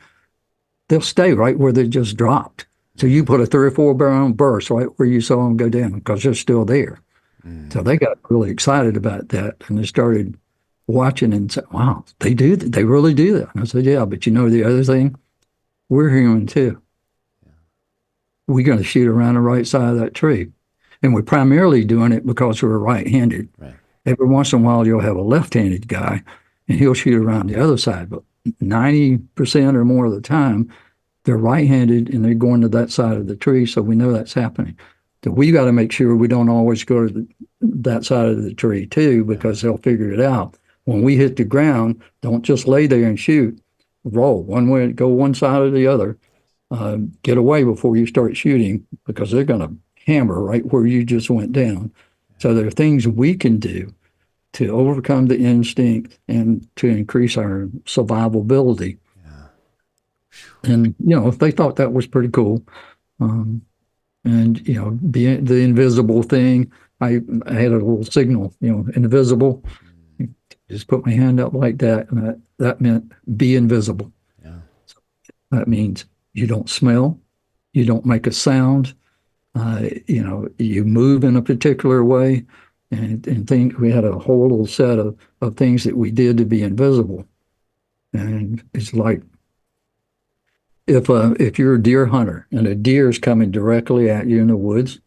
they'll stay right where they just dropped. So you put a 3 or 4 round burst right where you saw them go down because they're still there. So they got really excited about that and they started watching and said, wow, they do that. They really do that. And I said, yeah, but the other thing, we're human too. We're going to shoot around the right side of that tree. And we're primarily doing it because we're right-handed. Right. Every once in a while, you'll have a left-handed guy, and he'll shoot around the other side. But 90% or more of the time, they're right-handed, and they're going to that side of the tree, so we know that's happening. So we got to make sure we don't always go to that side of the tree, too, because they'll figure it out. When we hit the ground, don't just lay there and shoot. Roll one way, go one side or the other. Get away before you start shooting because they're going to hammer right where you just went down. So there are things we can do to overcome the instinct and to increase our survivability. And, they thought that was pretty cool. And, the invisible thing, I had a little signal, invisible. Just put my hand up like that, and that meant be invisible. So that means you don't smell, you don't make a sound, you move in a particular way, and think we had a whole little set of things that we did to be invisible. And it's like if you're a deer hunter and a deer is coming directly at you in the woods,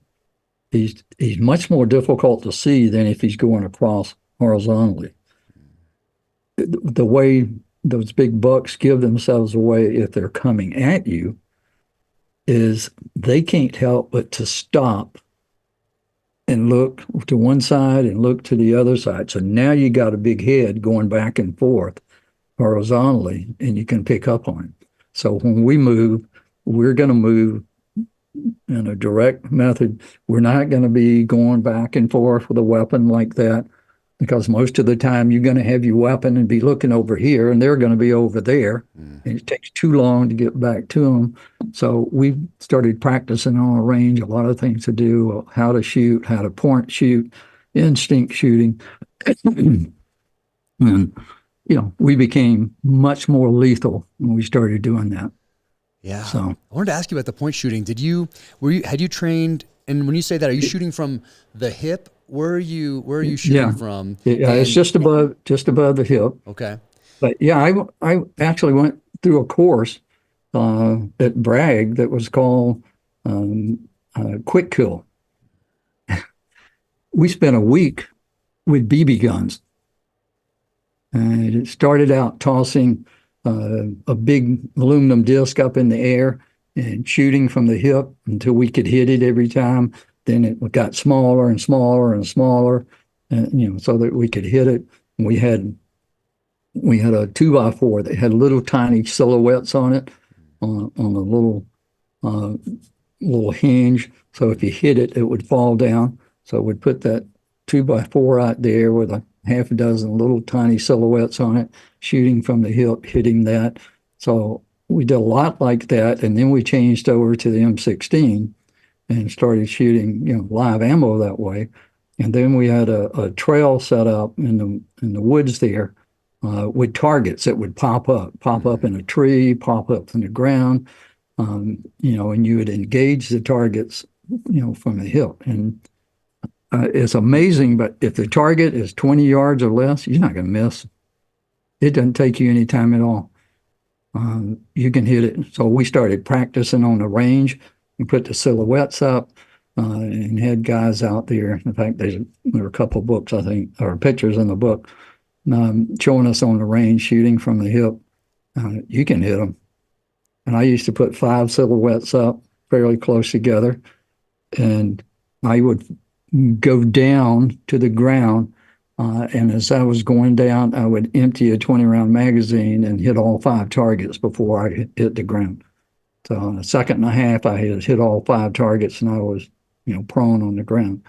he's much more difficult to see than if he's going across horizontally. The way those big bucks give themselves away if they're coming at you is they can't help but to stop and look to one side and look to the other side. So now you got a big head going back and forth horizontally, and you can pick up on it. So when we move, we're going to move in a direct method. We're not going to be going back and forth with a weapon like that, because most of the time you're going to have your weapon and be looking over here and they're going to be over there. And it takes too long to get back to them. So we started practicing on a range, a lot of things to do, how to shoot, how to point shoot, instinct shooting. And, we became much more lethal when we started doing that. Yeah. So I wanted to ask you about the point shooting. Had you trained, and when you say that, are you shooting from the hip? Where are you shooting from? Yeah, it's just above the hip. Okay. But yeah, I actually went through a course at Bragg that was called Quick Kill. We spent a week with BB guns, and it started out tossing a big aluminum disc up in the air and shooting from the hip until we could hit it every time. Then it got smaller and smaller and smaller, so that we could hit it. And we had a 2x4 that had little tiny silhouettes on it, on a little hinge. So if you hit it, it would fall down. So we'd put that 2x4 out there with a half a dozen little tiny silhouettes on it, shooting from the hip, hitting that. So we did a lot like that, and then we changed over to the M16. And started shooting, live ammo that way. And then we had a trail set up in the woods there with targets that would pop up in a tree, pop up in the ground, and you would engage the targets, from the hip. And it's amazing, but if the target is 20 yards or less, you're not going to miss. It doesn't take you any time at all. You can hit it. So we started practicing on the range and put the silhouettes up and had guys out there. In fact, there were a couple of books, I think, or pictures in the book showing us on the range shooting from the hip. You can hit them. And I used to put 5 silhouettes up fairly close together, and I would go down to the ground. And as I was going down, I would empty a 20-round magazine and hit all 5 targets before I hit the ground. So in a second and a half, I had hit all 5 targets, and I was, prone on the ground.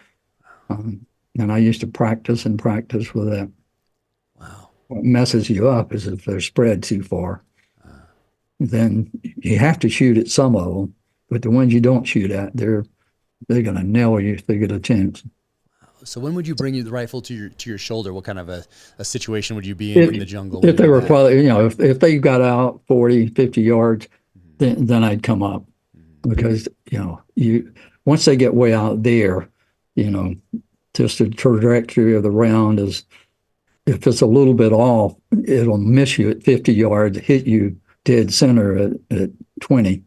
And I used to practice with that. Wow. What messes you up is if they're spread too far. Then you have to shoot at some of them, but the ones you don't shoot at, they're going to nail you if they get a chance. So when would you bring the rifle to your shoulder? What kind of a situation would you be in the jungle? If they were if they got out 40, 50 yards, then I'd come up, because once they get way out there, just the trajectory of the round is, if it's a little bit off, it'll miss you at 50 yards, hit you dead center at 20.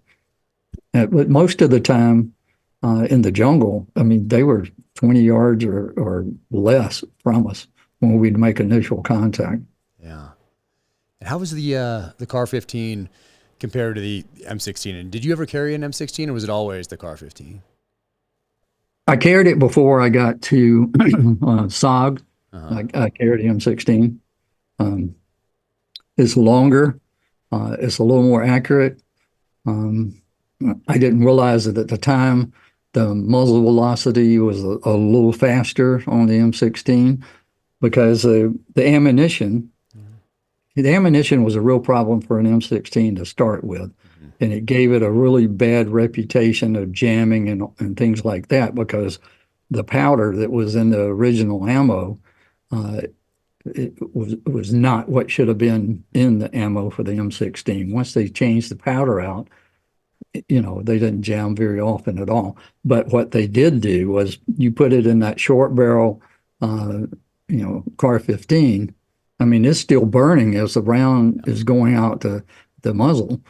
But most of the time in the jungle, they were 20 yards or less from us when we'd make initial contact. Yeah. And how was the Carr 15 compared to the M16? And did you ever carry an M16, or was it always the Carr 15? I carried it before I got to SOG. I carried the M16. It's longer. It's a little more accurate. I didn't realize that at the time the muzzle velocity was a little faster on the M16, because the ammunition was a real problem for an M16 to start with. And it gave it a really bad reputation of jamming and things like that, because the powder that was in the original ammo, it was not what should have been in the ammo for the M16. Once they changed the powder out, they didn't jam very often at all. But what they did do was, you put it in that short barrel, Carr 15. It's still burning as the round is going out the muzzle.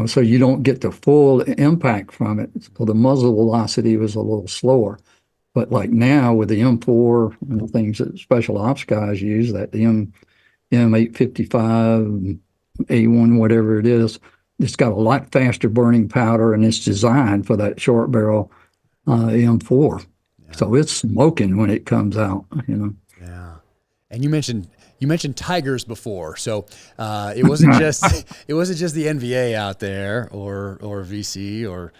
So you don't get the full impact from it. So the muzzle velocity was a little slower. But like now with the M4 and the things that special ops guys use, that the M855, A1, whatever it is, it's got a lot faster burning powder, and it's designed for that short barrel M4. Yeah. So it's smoking when it comes out. Yeah. And you mentioned tigers before, so it wasn't just the NVA out there or VC, or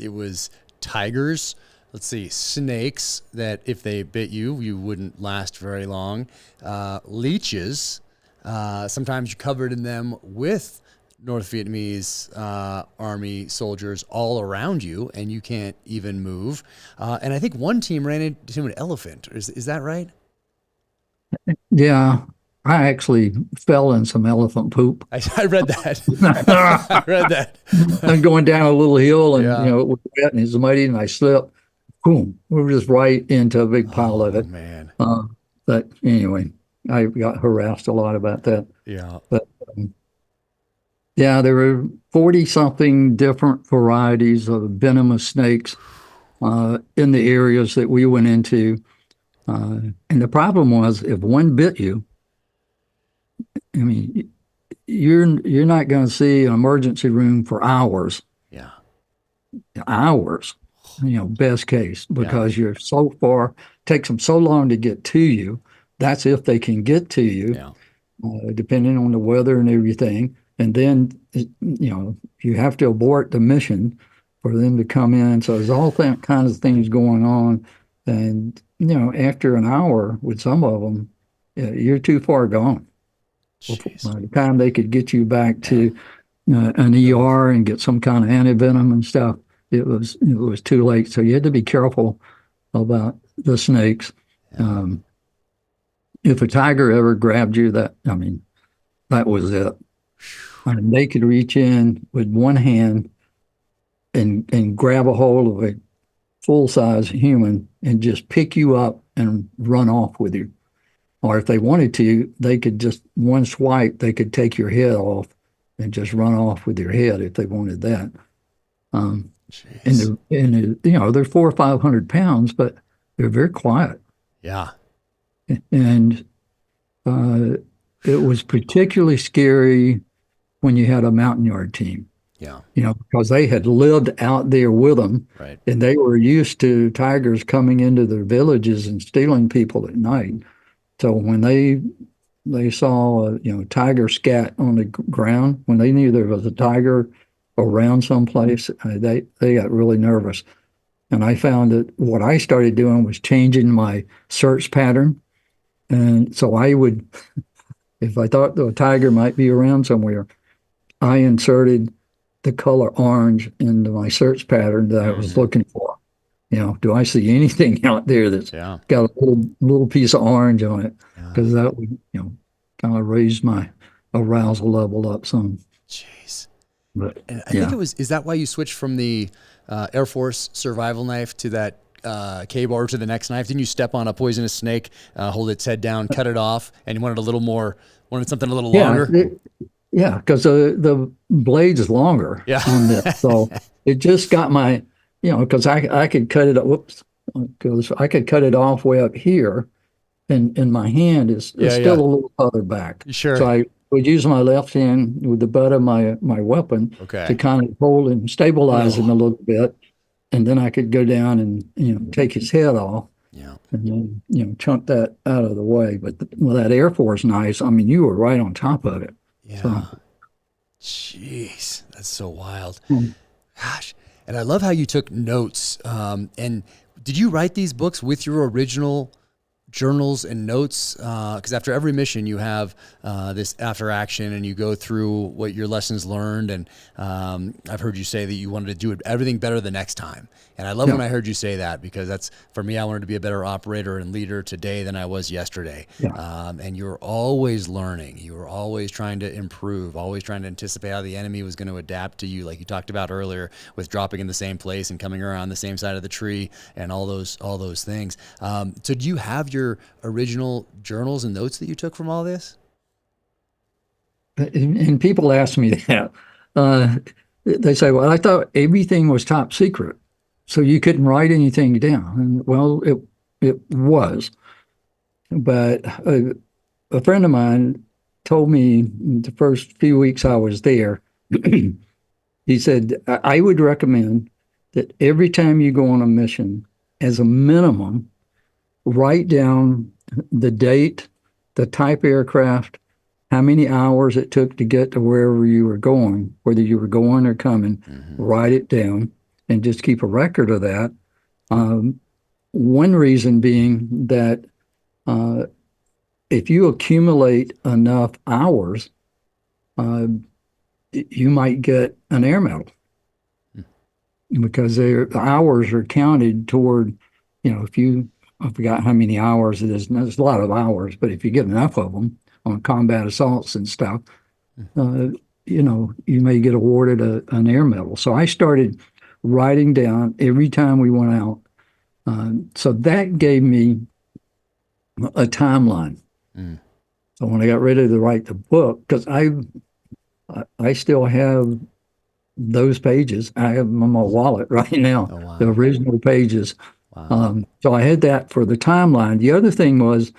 it was tigers. Let's see, snakes that if they bit you, you wouldn't last very long. Leeches, sometimes you're covered in them with North Vietnamese army soldiers all around you, and you can't even move. And I think one team ran into an elephant. Is that right? Yeah, I actually fell in some elephant poop. I read that. I read that. I'm going down a little hill, and it was wet and it's muddy, and I slipped. Boom! We were just right into a big pile of it. Man. But anyway, I got harassed a lot about that. Yeah. But yeah, there were 40-something different varieties of venomous snakes in the areas that we went into. And the problem was, if one bit you, you're not going to see an emergency room for hours. Yeah. Hours, best case, because you're so far, takes them so long to get to you. That's if they can get to you, depending on the weather and everything. And then, you have to abort the mission for them to come in. So there's all kinds of things going on. And, after an hour with some of them, you're too far gone. By the time they could get you back to an ER and get some kind of antivenom and stuff, it was too late. So you had to be careful about the snakes. if a tiger ever grabbed you, that was it. I mean, they could reach in with one hand and grab a hold of a full-size human and just pick you up and run off with you. Or if they wanted to, they could just one swipe, they could take your head off and just run off with your head if they wanted that. They're 400 or 500 pounds, but they're very quiet. Yeah. And it was particularly scary when you had a mountain yard team. Yeah. Because they had lived out there with them, right, and they were used to tigers coming into their villages and stealing people at night. So when they saw a tiger scat on the ground, when they knew there was a tiger around someplace, they got really nervous. And I found that what I started doing was changing my search pattern. And so I would, if I thought the tiger might be around somewhere, I inserted the color orange into my search pattern that I was looking for. Do I see anything out there that's got a little piece of orange on it? Because that would, kind of raise my arousal level up some. Jeez. But and I think is that why you switched from the Air Force survival knife to that K-bar to the next knife? Didn't you step on a poisonous snake, hold its head down, cut it off, and you wanted something a little longer? Yeah, because the blade's longer on this. So it just got my, because I could cut it, because I could cut it off way up here, and my hand is still a little further back. Sure. So I would use my left hand with the butt of my weapon to kind of hold and stabilize him a little bit, and then I could go down and take his head off. Yeah. And then, chunk that out of the way. But with that Air Force knife, you were right on top of it. Yeah. So. Jeez, that's so wild. Gosh. And I love how you took notes. And did you write these books with your original journals and notes? Because after every mission, you have this after action, and you go through what your lessons learned. And I've heard you say that you wanted to do everything better the next time. And I love when I heard you say that, because that's, for me, I wanted to be a better operator and leader today than I was yesterday. Yeah. And you're always learning. You were always trying to improve, always trying to anticipate how the enemy was going to adapt to you, like you talked about earlier, with dropping in the same place and coming around the same side of the tree and all those things. So do you have your original journals and notes that you took from all this? And people ask me that. They say, well, I thought everything was top secret, so you couldn't write anything down. And, well, it was. But a friend of mine told me the first few weeks I was there, he said, I would recommend that every time you go on a mission, as a minimum, write down the date, the type aircraft, how many hours it took to get to wherever you were going, whether you were going or coming, write it down and just keep a record of that. One reason being that if you accumulate enough hours, you might get an air medal, because the hours are counted toward, I forgot how many hours it is. There's a lot of hours, but if you get enough of them on combat assaults and stuff, you may get awarded an air medal. So I started writing down every time we went out. So that gave me a timeline. So when I got ready to write the book, because I still have those pages. I have them in my wallet right now, the original pages. Wow. So I had that for the timeline. The other thing was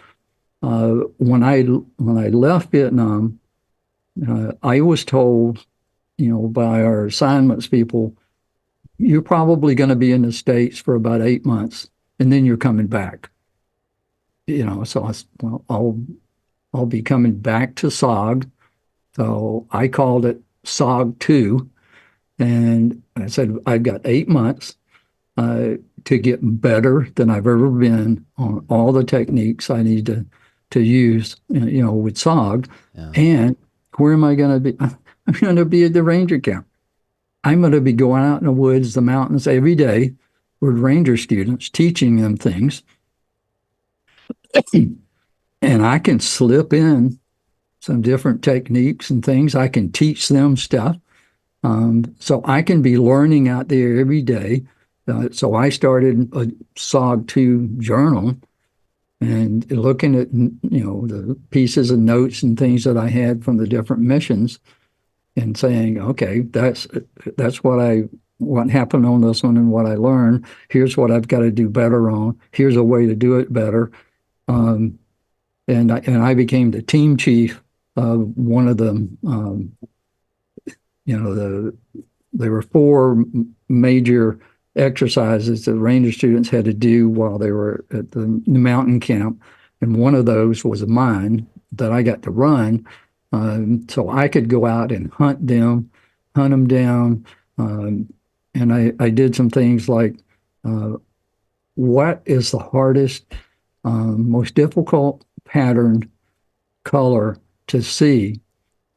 when I left Vietnam, I was told, by our assignments people, you're probably going to be in the States for about 8 months, and then you're coming back. So I said, well, I'll be coming back to SOG. So I called it SOG 2, and I said I've got 8 months to get better than I've ever been on all the techniques I need to use, with SOG. Yeah. And where am I going to be? I'm going to be at the ranger camp. I'm going to be going out in the woods, the mountains every day with ranger students, teaching them things. And I can slip in some different techniques and things. I can teach them stuff. So I can be learning out there every day. So I started a SOG 2 journal and looking at, the pieces and notes and things that I had from the different missions and saying, okay, that's what happened on this one and what I learned. Here's what I've got to do better on. Here's a way to do it better. And I became the team chief of one of the, there were four major exercises that Ranger students had to do while they were at the mountain camp. And one of those was a mine that I got to run. So I could go out and hunt them down. And I did some things like, what is the hardest, most difficult pattern color to see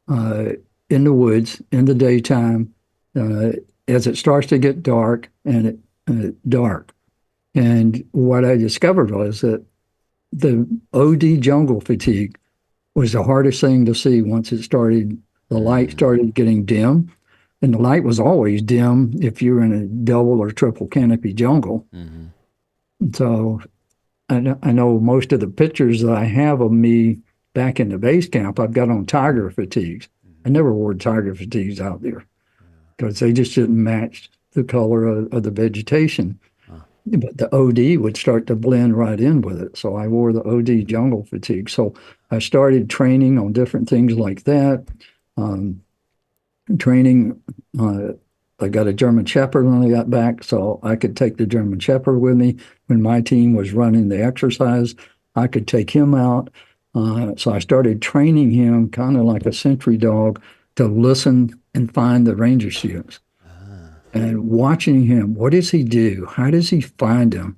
in the woods in the daytime as it starts to get dark and dark. And what I discovered was that the OD jungle fatigue was the hardest thing to see once the light started getting dim. And the light was always dim if you were in a double or triple canopy jungle. Mm-hmm. So I know most of the pictures that I have of me back in the base camp, I've got on tiger fatigues. I never wore tiger fatigues out there because they just didn't match the color of the vegetation. But the OD would start to blend right in with it. So I wore the OD jungle fatigue. So I started training on different things like that. I got a German Shepherd when I got back, so I could take the German Shepherd with me. When my team was running the exercise, I could take him out. So I started training him kind of like a sentry dog to listen and find the ranger students. And watching him, what does he do? How does he find them?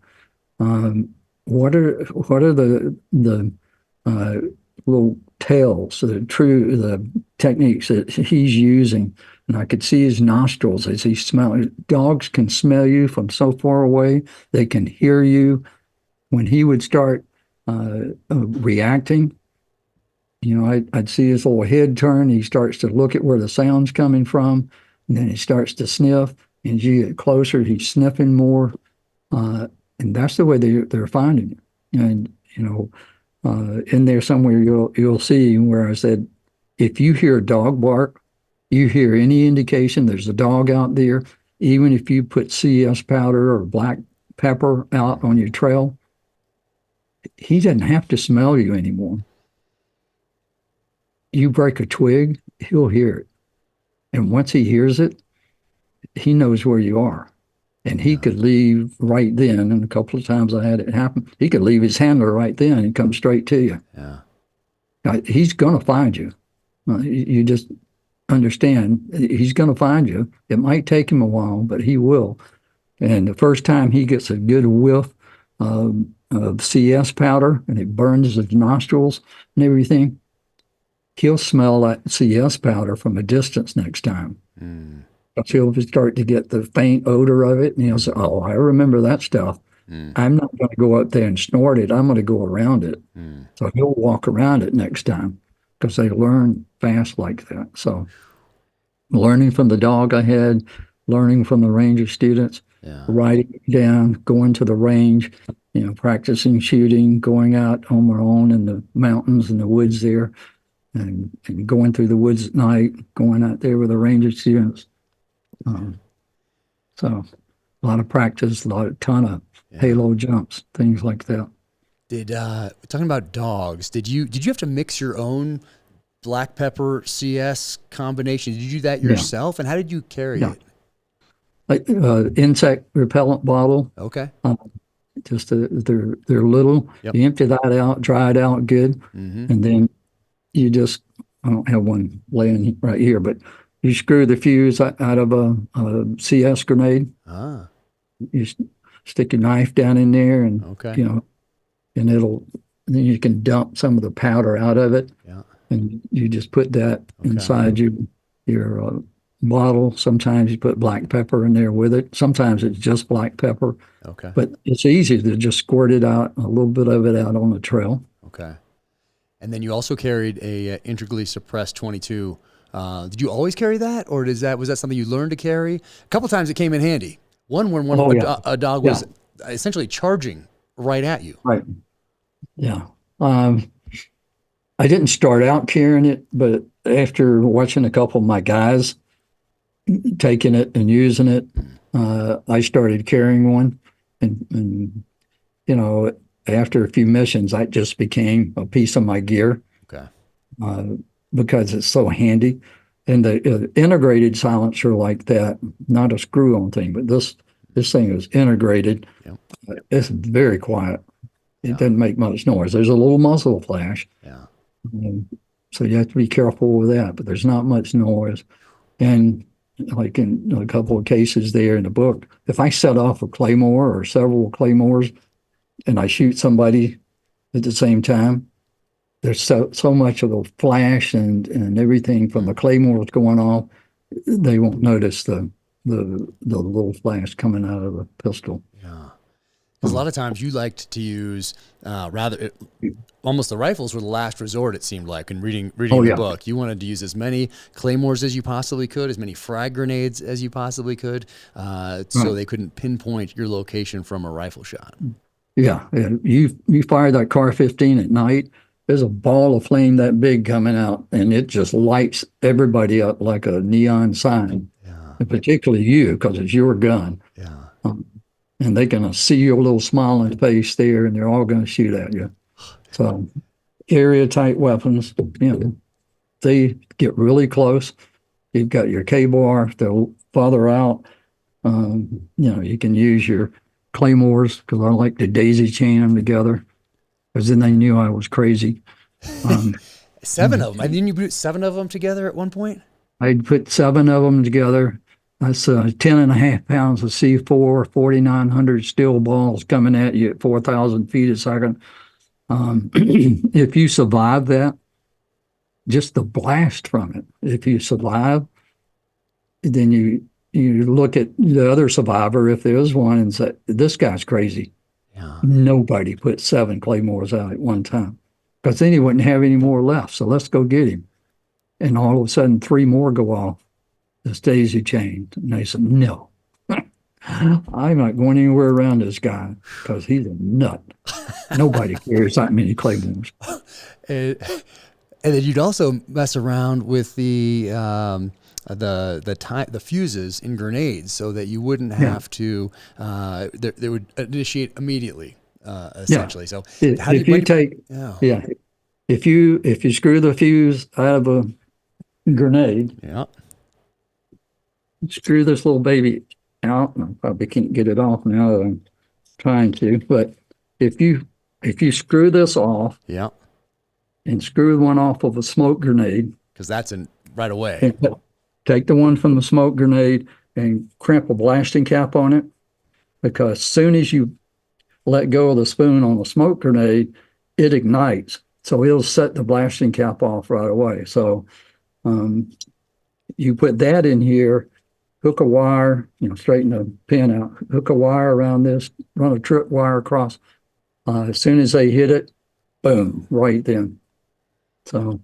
What are the little tales, the techniques that he's using? And I could see his nostrils as he smells. Dogs can smell you from so far away. They can hear you. When he would start reacting, I'd see his little head turn. He starts to look at where the sound's coming from, and then he starts to sniff. And as you get closer, he's sniffing more. And that's the way they're finding you. And, in there somewhere you'll see where I said, if you hear a dog bark, you hear any indication there's a dog out there, even if you put CS powder or black pepper out on your trail, he doesn't have to smell you anymore. You break a twig, he'll hear it. And once he hears it, he knows where you are. And he could leave right then. And a couple of times I had it happen. He could leave his handler right then and come straight to you. Yeah. He's going to find you. You just understand he's going to find you. It might take him a while, but he will. And the first time he gets a good whiff of CS powder and it burns his nostrils and everything, he'll smell that CS powder from a distance next time. He'll start to get the faint odor of it, and he'll say, oh, I remember that stuff. I'm not going to go up there and snort it. I'm going to go around it. So he'll walk around it next time because they learn fast like that. So learning from the dog I had, learning from the ranger students, writing it down, going to the range, practicing shooting, going out on my own in the mountains and the woods there, and going through the woods at night, going out there with the ranger students. So a lot of practice, ton of halo jumps, things like that. Talking about dogs, did you have to mix your own Blackpepper CS combination? Did you do that yourself? And how did you carry it? Like insect repellent bottle. Okay. Just they're little. Yep. You empty that out, dry it out good, and then you just, I don't have one laying right here, but you screw the fuse out of a CS grenade. You stick your knife down in there, and and then you can dump some of the powder out of it. And you just put that inside your bottle. Sometimes you put black pepper in there with it. Sometimes it's just black pepper. But it's easy to just squirt it out, a little bit of it out on the trail. And then you also carried a integrally suppressed 22. Did you always carry that, or was that something you learned to carry? A couple times it came in handy. When a dog was essentially charging right at you. Right. Yeah. I didn't start out carrying it, but after watching a couple of my guys taking it and using it, I started carrying one, and after a few missions, that just became a piece of my gear. Okay. Because it's so handy. And the integrated silencer like that, not a screw-on thing, but this thing is integrated. Yep. It's very quiet. It doesn't make much noise. There's a little muzzle flash. Yeah. So you have to be careful with that, but there's not much noise. And like in a couple of cases there in the book, if I set off a claymore or several claymores and I shoot somebody at the same time, there's so much of the flash and everything from the claymores going off, they won't notice the little flash coming out of the pistol. Yeah. Because a lot of times you liked to use almost the rifles were the last resort, it seemed like, in reading the book. You wanted to use as many claymores as you possibly could, as many frag grenades as you possibly could, so they couldn't pinpoint your location from a rifle shot. Yeah. You fire that Carr 15 at night, there's a ball of flame that big coming out, and it just lights everybody up like a neon sign, and particularly you, because it's your gun. Yeah. And they're going to see your little smiling face there, and they're all going to shoot at you. So area-tight weapons, they get really close. You've got your K-bar, they're farther out. You can use your claymores, because I like to daisy chain them together, because then they knew I was crazy. 7 of them. I didn't you put 7 of them together at one point? I'd put 7 of them together. That's 10.5 pounds of C4, 4,900 steel balls coming at you at 4,000 feet a second. If you survive that, just the blast from it, if you survive, then you look at the other survivor, if there is one, and say, this guy's crazy. Yeah. Nobody put 7 claymores out at one time, because then he wouldn't have any more left. So let's go get him. And all of a sudden, 3 more go off. This daisy chain. And they said, no, I'm not going anywhere around this guy, because he's a nut. Nobody carries that many claymores. And then you'd also mess around with the fuses in grenades, so that you wouldn't have to. They would initiate immediately, essentially. So if you screw the fuse out of a grenade, screw this little baby out. I probably can't get it off now that I'm trying to, but if you screw this off, and screw one off of a smoke grenade, because that's right away. Take the one from the smoke grenade and crimp a blasting cap on it, because as soon as you let go of the spoon on the smoke grenade, it ignites. So it'll set the blasting cap off right away. So you put that in here, hook a wire, straighten the pin out, hook a wire around this, run a trip wire across. As soon as they hit it, boom, right then. So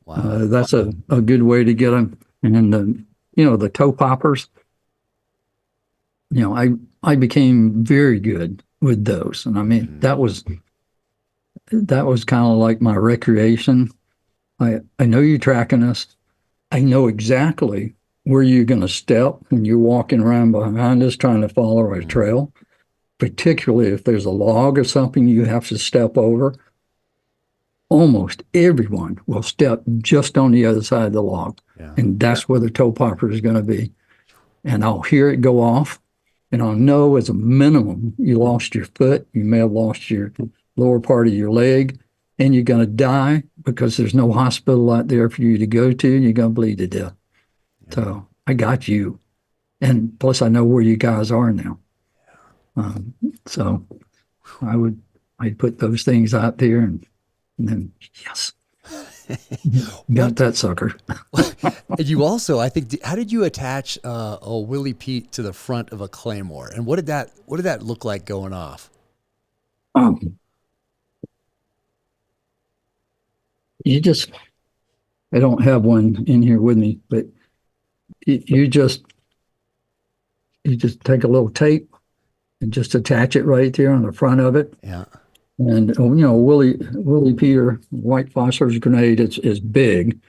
that's a good way to get them. And the toe poppers, I became very good with those. And I mean, that was kind of like my recreation. I know you're tracking us. I know exactly where you're going to step when you're walking around behind us trying to follow a trail, particularly if there's a log or something you have to step over. Almost everyone will step just on the other side of the log, and that's where the toe popper is going to be. And I'll hear it go off, and I'll know as a minimum you lost your foot, you may have lost your lower part of your leg, and you're going to die, because there's no hospital out there for you to go to, and you're going to bleed to death. So I got you. And plus I know where you guys are now. So I'd put those things out there, and then, yes, got that sucker. And you also, I think, how did you attach a Willy Pete to the front of a claymore? And what did that look like going off? you just, I don't have one in here with me, but you just take a little tape and just attach it right there on the front of it. Yeah. And Willy Pete white phosphorus grenade is big,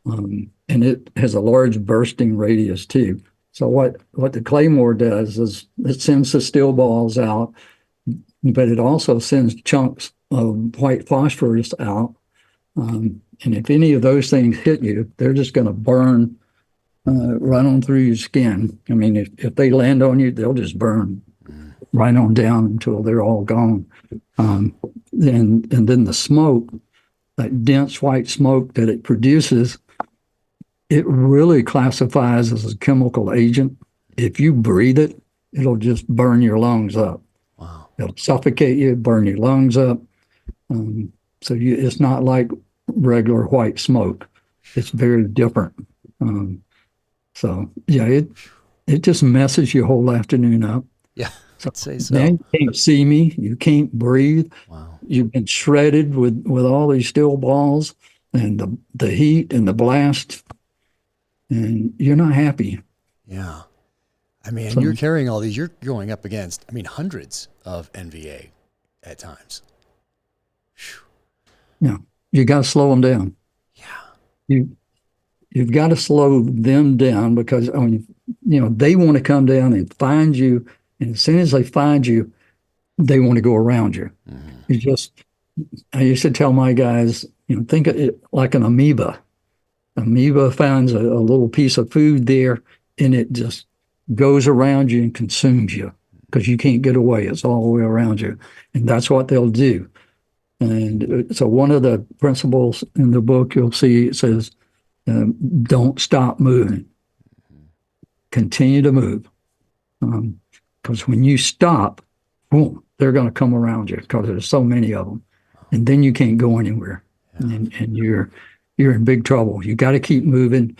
and it has a large bursting radius too. So what the claymore does is it sends the steel balls out, but it also sends chunks of white phosphorus out. And if any of those things hit you, they're just going to burn right on through your skin. I mean, if they land on you, they'll just burn right on down until they're all gone. And then the smoke, that dense white smoke that it produces, it really classifies as a chemical agent. If you breathe it, it'll just burn your lungs up. Wow. It'll suffocate you, burn your lungs up. It's not like regular white smoke. It's very different. It just messes your whole afternoon up. Yeah, I'd say so. Now you can't see me. You can't breathe. Wow. You've been shredded with all these steel balls and the heat and the blast, and you're not happy. Yeah. I mean, and you're carrying all these, you're going up against, hundreds of NVA at times. Whew. Yeah. You got to slow them down. Yeah. You've got to slow them down because, they want to come down and find you. And as soon as they find you, they want to go around you. Mm-hmm. I used to tell my guys, think of it like an amoeba. Amoeba finds a little piece of food there, and it just goes around you and consumes you because you can't get away. It's all the way around you. And that's what they'll do. And so one of the principles in the book, you'll see it says, don't stop moving. Continue to move. Because when you stop, boom, they're going to come around you because there's so many of them. And then you can't go anywhere. Yeah. And you're in big trouble. You got to keep moving.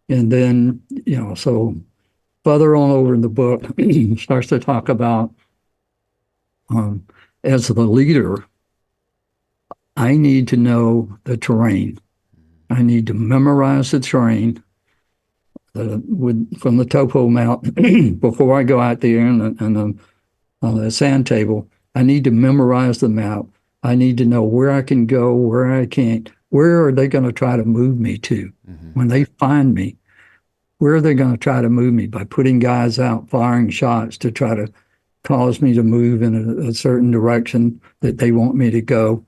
And then, so further on over in the book, starts to talk about, as the leader, I need to know the terrain. I need to memorize the terrain from the topo map before I go out there on the sand table. I need to memorize the map. I need to know where I can go, where I can't. Where are they going to try to move me to? Mm-hmm. When they find me, where are they going to try to move me? By putting guys out firing shots to try to cause me to move in a certain direction that they want me to go.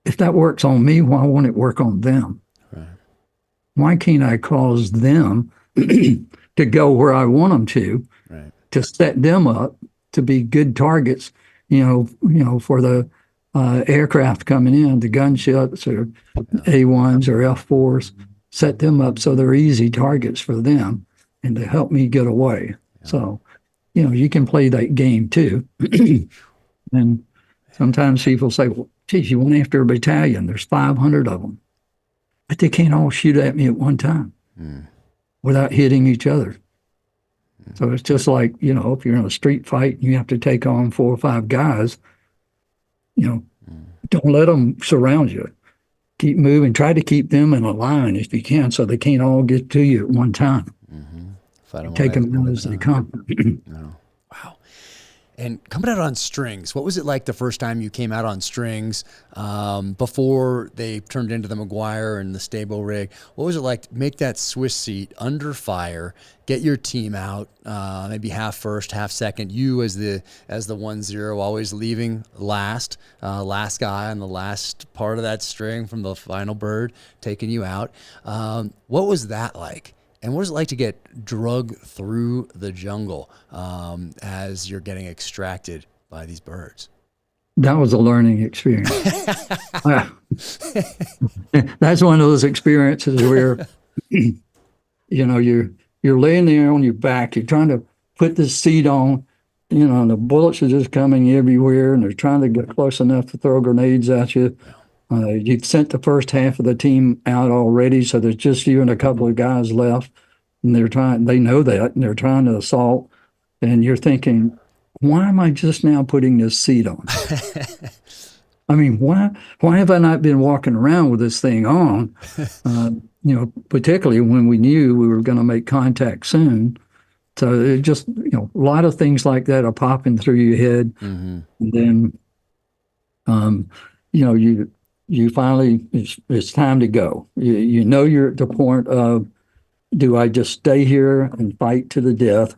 If that works on me, why won't it work on them? Right. Why can't I cause them to go where I want them to, right, to set them up to be good targets, for the aircraft coming in, the gunships or A1s or F4s, set them up so they're easy targets for them and to help me get away. Yeah. So, you can play that game too. And sometimes people say, well, geez, you went after a battalion. There's 500 of them. But they can't all shoot at me at one time without hitting each other. So it's just like, if you're in a street fight and you have to take on 4 or 5 guys, don't let them surround you. Keep moving. Try to keep them in a line if you can so they can't all get to you at one time. Mm-hmm. Take them out as they come. No. Wow. And coming out on strings, what was it like the first time you came out on strings before they turned into the McGuire and the stable rig? What was it like to make that Swiss seat under fire, get your team out, maybe half first, half second, you as the 1-0, always leaving last guy on the last part of that string from the final bird, taking you out. What was that like? And what is it like to get drugged through the jungle as you're getting extracted by these birds? That was a learning experience. That's one of those experiences where, you're laying there on your back. You're trying to put this seat on, and the bullets are just coming everywhere, and they're trying to get close enough to throw grenades at you. You've sent the first half of the team out already, so there's just you and a couple of guys left, and they know that, and they're trying to assault, and you're thinking, why am I just now putting this seat on? I mean, why have I not been walking around with this thing on? Particularly when we knew we were going to make contact soon. So it just, a lot of things like that are popping through your head. Mm-hmm. And then, you finally, it's time to go. You're at the point of, do I just stay here and fight to the death?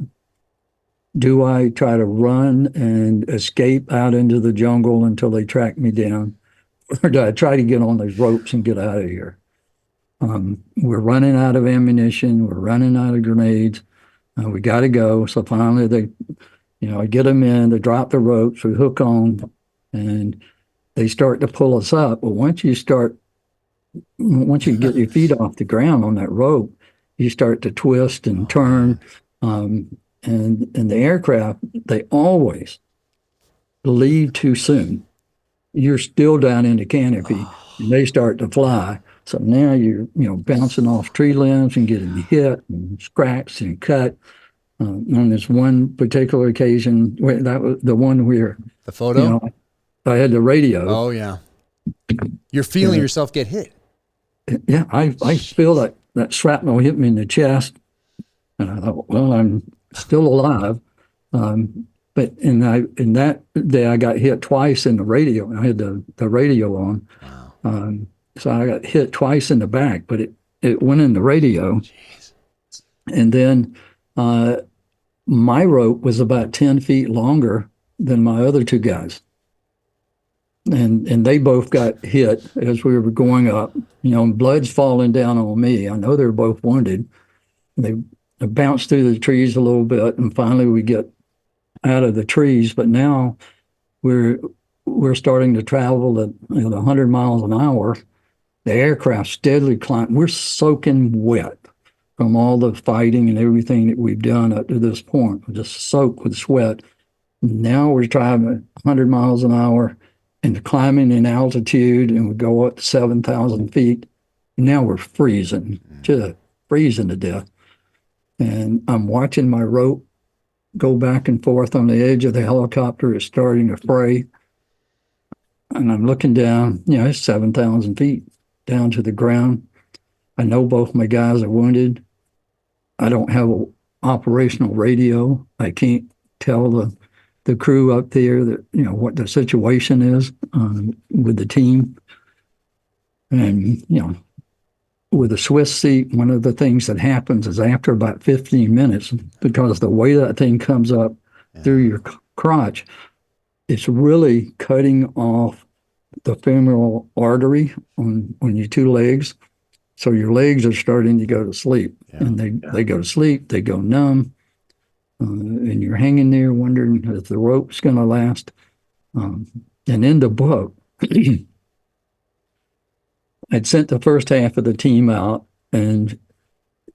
Do I try to run and escape out into the jungle until they track me down? Or do I try to get on those ropes and get out of here? We're running out of ammunition. We're running out of grenades. We got to go. So finally I get them in, they drop the ropes, we hook on, and they start to pull us up. But once you get your feet off the ground on that rope, you start to twist and turn. And the aircraft, they always leave too soon. You're still down in the canopy, and they start to fly. So now you're, bouncing off tree limbs and getting hit and scratched and cut. On this one particular occasion, that was the one where the photo. I had the radio. Oh yeah, you're feeling yourself get hit. Yeah, I feel that shrapnel hit me in the chest, and I thought, well, I'm still alive. But in that day, I got hit twice in the radio. I had the radio on. Wow. So I got hit twice in the back, but it went in the radio. Jeez. And then my rope was about 10 feet longer than my other two guys. And they both got hit as we were going up. Blood's falling down on me. I know they're both wounded. They bounced through the trees a little bit, and finally we get out of the trees. But now we're starting to travel at 100 miles an hour. The aircraft steadily climbing. We're soaking wet from all the fighting and everything that we've done up to this point. We're just soaked with sweat. Now we're driving at 100 miles an hour and climbing in altitude, and we go up to 7,000 feet. And now we're freezing, just freezing to death. And I'm watching my rope go back and forth on the edge of the helicopter. It's starting to fray. And I'm looking down, it's 7,000 feet down to the ground. I know both my guys are wounded. I don't have an operational radio. I can't tell the crew up there that, what the situation is with the team. And, with a Swiss seat, one of the things that happens is after about 15 minutes, because the way that thing comes up through your crotch, it's really cutting off the femoral artery on your two legs. So your legs are starting to go to sleep. And they go to sleep, they go numb, and you're hanging there wondering if the rope's going to last. And in the book, I'd sent the first half of the team out, and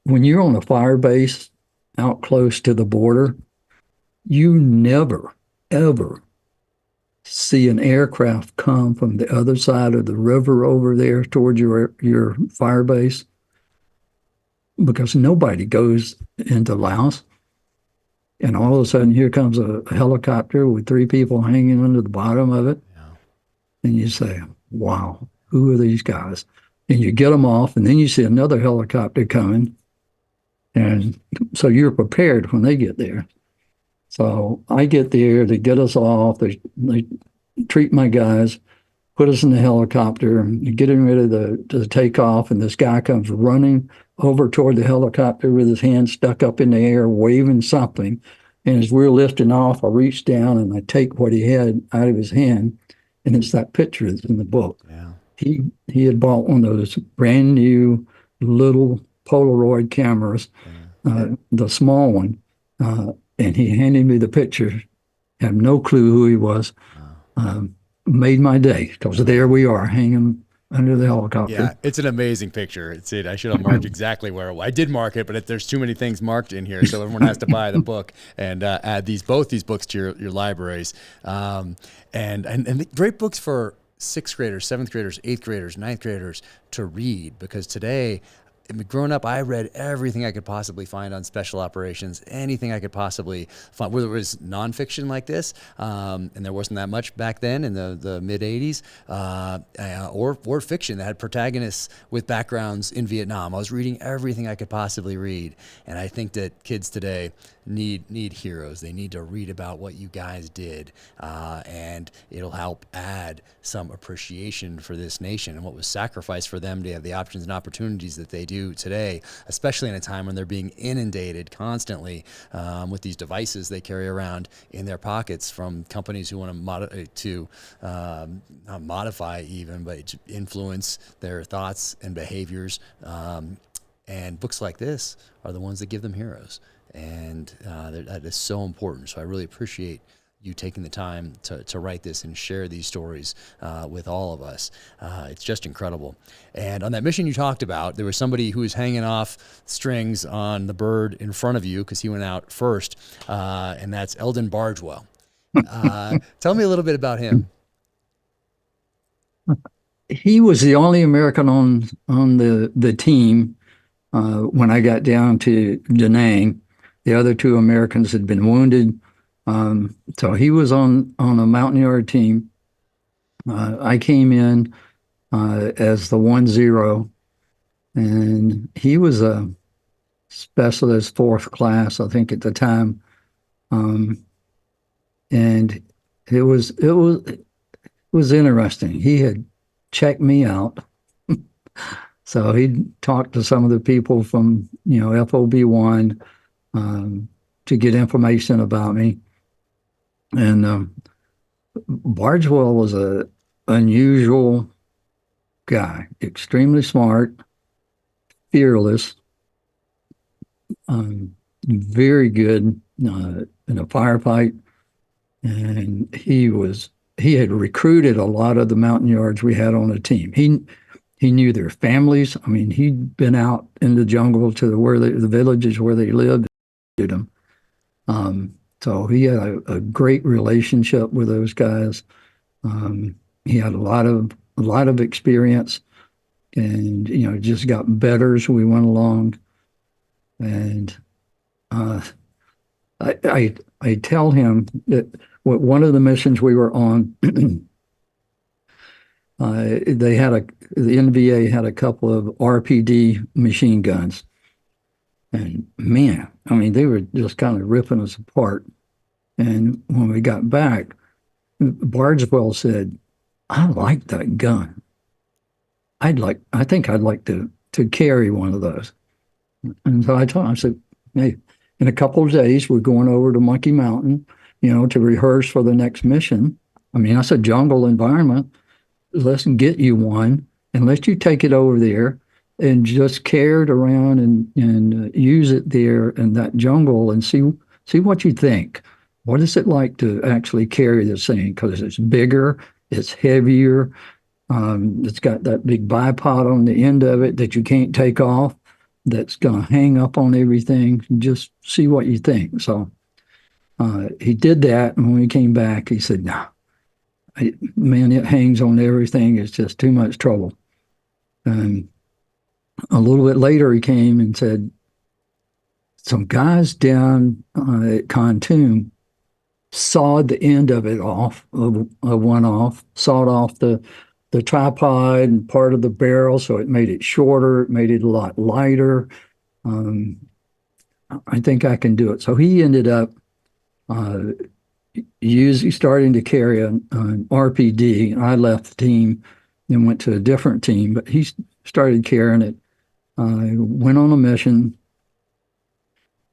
when you're on a fire base out close to the border, you never, ever see an aircraft come from the other side of the river over there towards your fire base, because nobody goes into Laos. And all of a sudden, here comes a helicopter with 3 people hanging under the bottom of it. Yeah. And you say, wow, who are these guys? And you get them off, and then you see another helicopter coming. And so you're prepared when they get there. So I get there, they get us off, they treat my guys, put us in the helicopter, and getting ready to take off, and this guy comes running over toward the helicopter with his hand stuck up in the air, waving something. And as we're lifting off, I reach down and I take what he had out of his hand, and it's that picture that's in the book. Yeah. He had bought one of those brand new little Polaroid cameras, the small one, and he handed me the picture. Have no clue who he was. Made my day, because there we are hanging under the helicopter. Yeah, it's an amazing picture. I should have marked exactly where it was. I did mark it, but there's too many things marked in here, so everyone has to buy the book and add both these books to your libraries. And great books for 6th graders, 7th graders, 8th graders, 9th graders to read, because today growing up, I read everything I could possibly find on special operations, anything I could possibly find, whether it was nonfiction like this, and there wasn't that much back then in the mid 80s, or fiction that had protagonists with backgrounds in Vietnam. I was reading everything I could possibly read, and I think that kids today need heroes. They need to read about what you guys did, and it'll help add some appreciation for this nation and what was sacrificed for them to have the options and opportunities that they do today, especially in a time when they're being inundated constantly with these devices they carry around in their pockets from companies who want to not modify even, but influence their thoughts and behaviors. And books like this are the ones that give them heroes. And that is so important. So I really appreciate you taking the time to write this and share these stories with all of us. It's just incredible. And on that mission you talked about, there was somebody who was hanging off strings on the bird in front of you because he went out first, and that's Eldon Bargewell. Tell me a little bit about him. He was the only American on the team when I got down to Da Nang. The other two Americans had been wounded. So he was on a Mountain Yard team. I came in as the 1-0, and he was a specialist 4th class, I think, at the time. And it was interesting. He had checked me out. So he talked to some of the people from, FOB1 to get information about me. And Bargewell was a unusual guy, extremely smart, fearless, very good in a firefight. And he had recruited a lot of the Mountain Yards we had on the team. He knew their families. I mean, he'd been out in the jungle to the villages where they lived, did them. So he had a great relationship with those guys. He had a lot of experience, and just got better as we went along. And I tell him that one of the missions we were on, the NVA had a couple of RPD machine guns. And man, I mean, they were just kind of ripping us apart. And when we got back, Bargewell said, "I like that gun. I think I'd like to carry one of those." And so I told him, I said, "Hey, in a couple of days, we're going over to Monkey Mountain, to rehearse for the next mission. I mean, that's a jungle environment. Let's get you one and let you take it over there and just carry it around and use it there in that jungle and see what you think. What is it like to actually carry this thing? Because it's bigger, it's heavier, it's got that big bipod on the end of it that you can't take off, that's going to hang up on everything. Just see what you think." So he did that, and when we came back, he said, "No, man, it hangs on everything. It's just too much trouble." And a little bit later, he came and said, "Some guys down at Khartoum sawed the end of it off, sawed off the tripod and part of the barrel, so it made it shorter, it made it a lot lighter. I think I can do it." So he ended up starting to carry an RPD. I left the team and went to a different team, but he started carrying it. Went on a mission,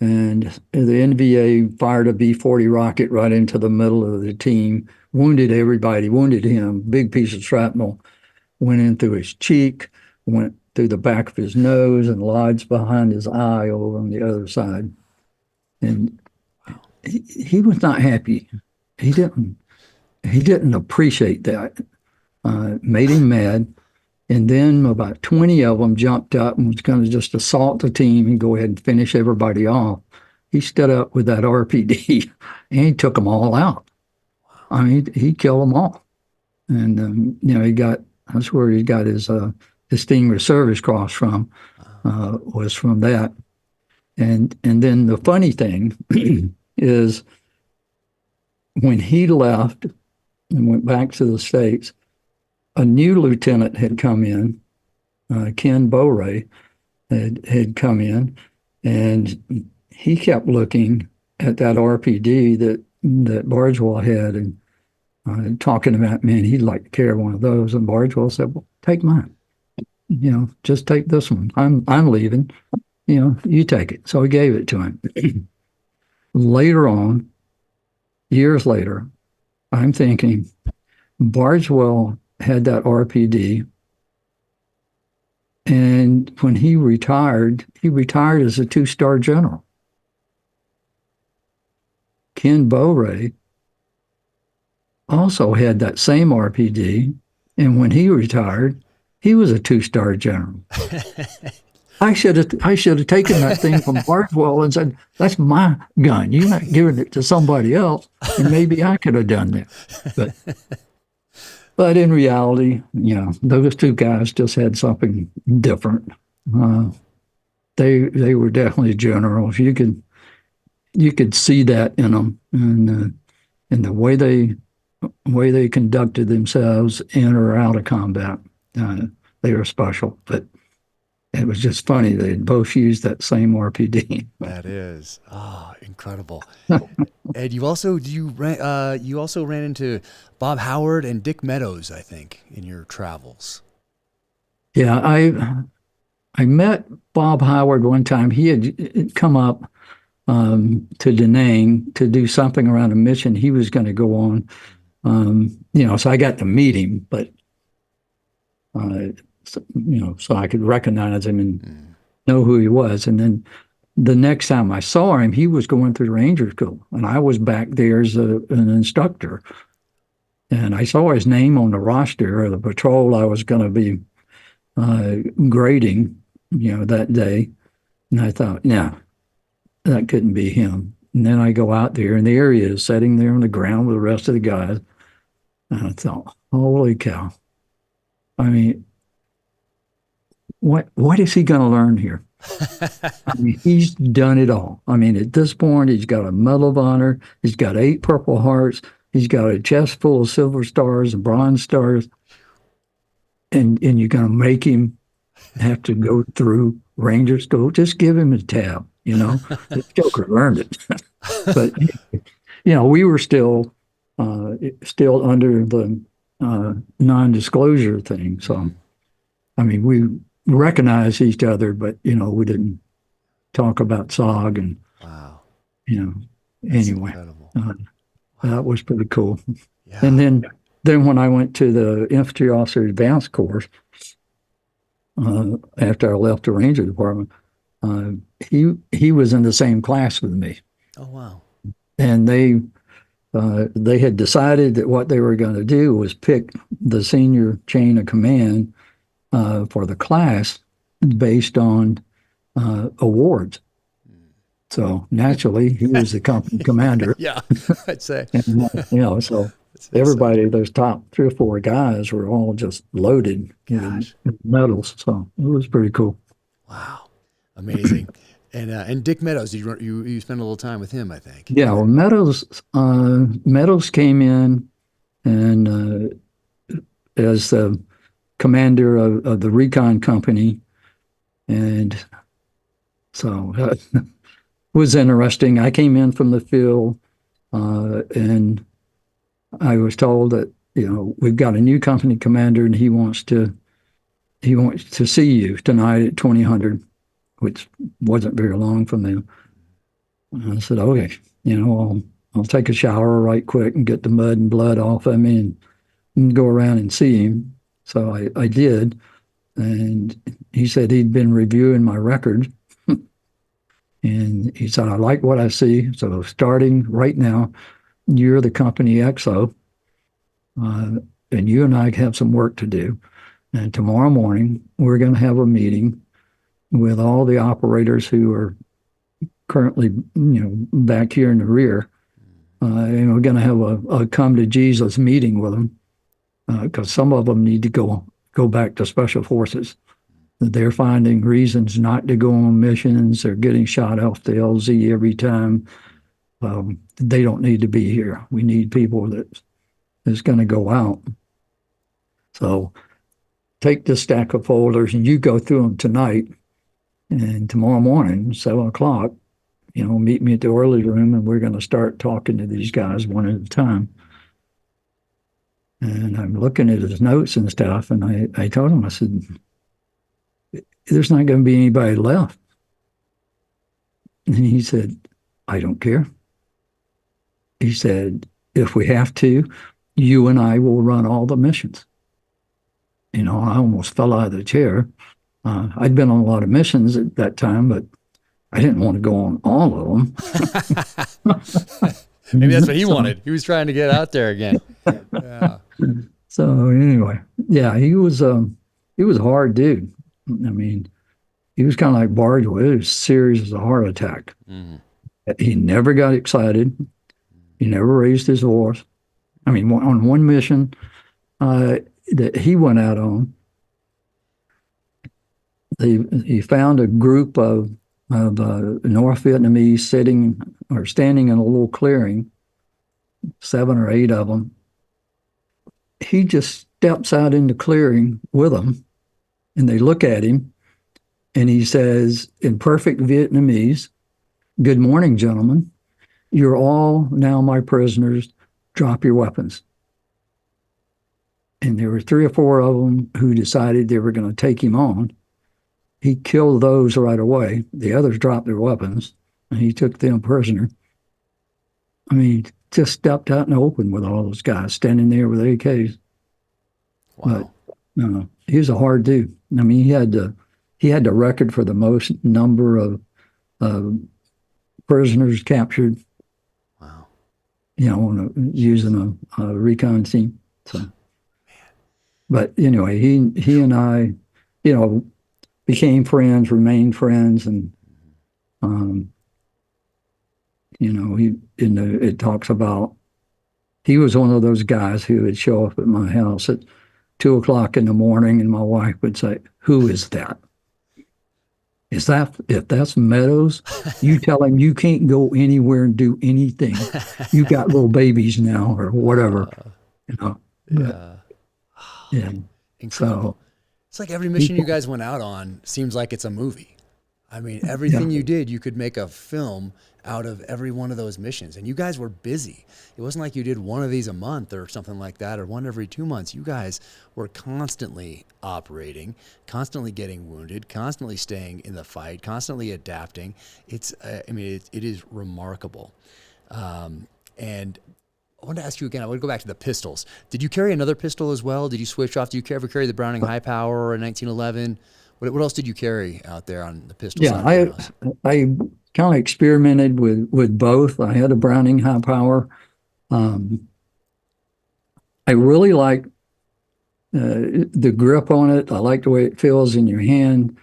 and the NVA fired a B-40 rocket right into the middle of the team, wounded everybody, wounded him, big piece of shrapnel, went in through his cheek, went through the back of his nose, and lodged behind his eye over on the other side. And he was not happy. He didn't appreciate that. Made him mad. And then about 20 of them jumped up and was going to just assault the team and go ahead and finish everybody off. He stood up with that RPD and he took them all out. I mean, he killed them all. And, that's where he got his Distinguished Service Cross from, was from that. And then the funny thing is when he left and went back to the States, a new lieutenant had come in, Ken Bowray had come in, and he kept looking at that RPD that Bargewell had and talking about, man, he'd like to carry one of those. And Bargewell said, well, take mine. Just take this one. I'm leaving. You take it. So he gave it to him. Later on, years later, I'm thinking Bargewell had that RPD, and when he retired as a 2-star general. Ken Bowray also had that same RPD, and when he retired, he was a 2-star general. I should have taken that thing from Bargewell and said, that's my gun. You're not giving it to somebody else, and maybe I could have done that. But in reality, those two guys just had something different. They were definitely generals. You could see that in them, and the way they conducted themselves in or out of combat. They were special, but it was just funny. They both used that same RPD. That is incredible. Ed, you also ran into Bob Howard and Dick Meadows, I think, in your travels. Yeah, I met Bob Howard one time. He had come up to Da Nang to do something around a mission he was going to go on. So I got to meet him, but so I could recognize him and know who he was. And then the next time I saw him, he was going through the Ranger School, and I was back there as an instructor. And I saw his name on the roster of the patrol I was going to be grading, that day. And I thought, no, that couldn't be him. And then I go out there, and there he is, sitting there on the ground with the rest of the guys. And I thought, holy cow. I mean, what is he going to learn here? I mean, he's done it all. I mean, at this point, he's got a Medal of Honor. He's got 8 Purple Hearts. He's got a chest full of silver stars and bronze stars. And you're going to make him have to go through Ranger School? Just give him a tab, The Joker learned it. But, we were still under the non-disclosure thing. So, I mean, we recognized each other, but, we didn't talk about SOG and, wow. Anyway, that was pretty cool. Yeah. And then when I went to the Infantry Officer Advanced course, after I left the Ranger Department, he was in the same class with me. Oh, wow. And they had decided that what they were going to do was pick the senior chain of command for the class based on awards. So naturally, he was the company commander. Yeah, I'd say. And, so everybody, those top 3 or 4 guys were all just loaded with medals. So it was pretty cool. Wow, amazing. And Dick Meadows, you spent a little time with him, I think. Yeah, well, Meadows came in and as the commander of the recon company, and so it was interesting. I came in from the field, and I was told that we've got a new company commander, and he wants to see you tonight at 2000. Which wasn't very long from them. And I said, okay, I'll take a shower right quick and get the mud and blood off of me and go around and see him. So I did. And he said he'd been reviewing my record. And he said, I like what I see. So starting right now, you're the company XO. And you and I have some work to do. And tomorrow morning, we're going to have a meeting with all the operators who are currently, back here in the rear. And we're going to have a come to Jesus meeting with them because some of them need to go go back to Special Forces. They're finding reasons not to go on missions. They're getting shot off the LZ every time. They don't need to be here. We need people that's going to go out. So take this stack of folders and you go through them tonight. And tomorrow morning, 7 o'clock, meet me at the early room and we're going to start talking to these guys one at a time. And I'm looking at his notes and stuff. And I told him, I said, there's not going to be anybody left. And he said, I don't care. He said, if we have to, you and I will run all the missions. I almost fell out of the chair. I'd been on a lot of missions at that time, but I didn't want to go on all of them. Maybe that's what he wanted. He was trying to get out there again. Yeah. So anyway, yeah, he was a hard dude. I mean, he was kind of like Bargewell. It was serious as a heart attack. Mm-hmm. He never got excited. He never raised his voice. I mean, on one mission that he went out on, he found a group of North Vietnamese standing in a little clearing, 7 or 8 of them. He just steps out in the clearing with them, and they look at him, and he says in perfect Vietnamese, "Good morning, gentlemen. You're all now my prisoners. Drop your weapons." And there were 3 or 4 of them who decided they were going to take him on. He killed those right away. The others dropped their weapons, and he took them prisoner. I mean, just stepped out in the open with all those guys standing there with AKs. Wow. But he was a hard dude. I mean, he had the record for the most number of prisoners captured. Wow. Using a recon team. So, but anyway, he and I, became friends, remained friends, and it talks about he was one of those guys who would show up at my house at 2 o'clock in the morning, and my wife would say, "Who is that? If that's Meadows, you tell him you can't go anywhere and do anything. You got little babies now," or whatever. Yeah. Yeah. Incredible. It's like every mission you guys went out on seems like it's a movie. I mean, everything you did, you could make a film out of every one of those missions. And you guys were busy. It wasn't like you did one of these a month or something like that, or one every 2 months. You guys were constantly operating, constantly getting wounded, constantly staying in the fight, constantly adapting. It is remarkable. And I wanted to ask you again, I want to go back to the pistols. Did you carry another pistol as well? Did you switch off? Did you ever carry the Browning High Power in 1911? What else did you carry out there on the pistol side? I kind of experimented with both. I had a Browning High Power. I really like the grip on it. I like the way it feels in your hand,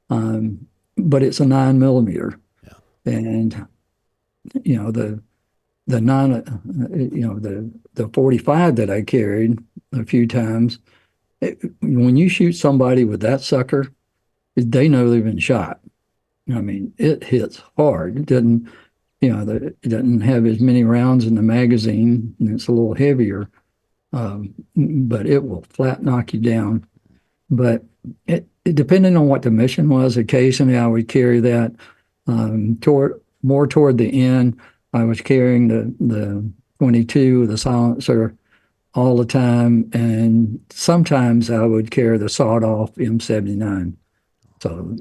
but it's a 9mm. Yeah. And the 45 that I carried a few times, when you shoot somebody with that sucker, they know they've been shot. I mean, it hits hard. It doesn't, it doesn't have as many rounds in the magazine, and it's a little heavier, but it will flat knock you down. But it depending on what the mission was, occasionally I would carry that. Toward the end, I was carrying the 22, the silencer, all the time, and sometimes I would carry the sawed-off M79. So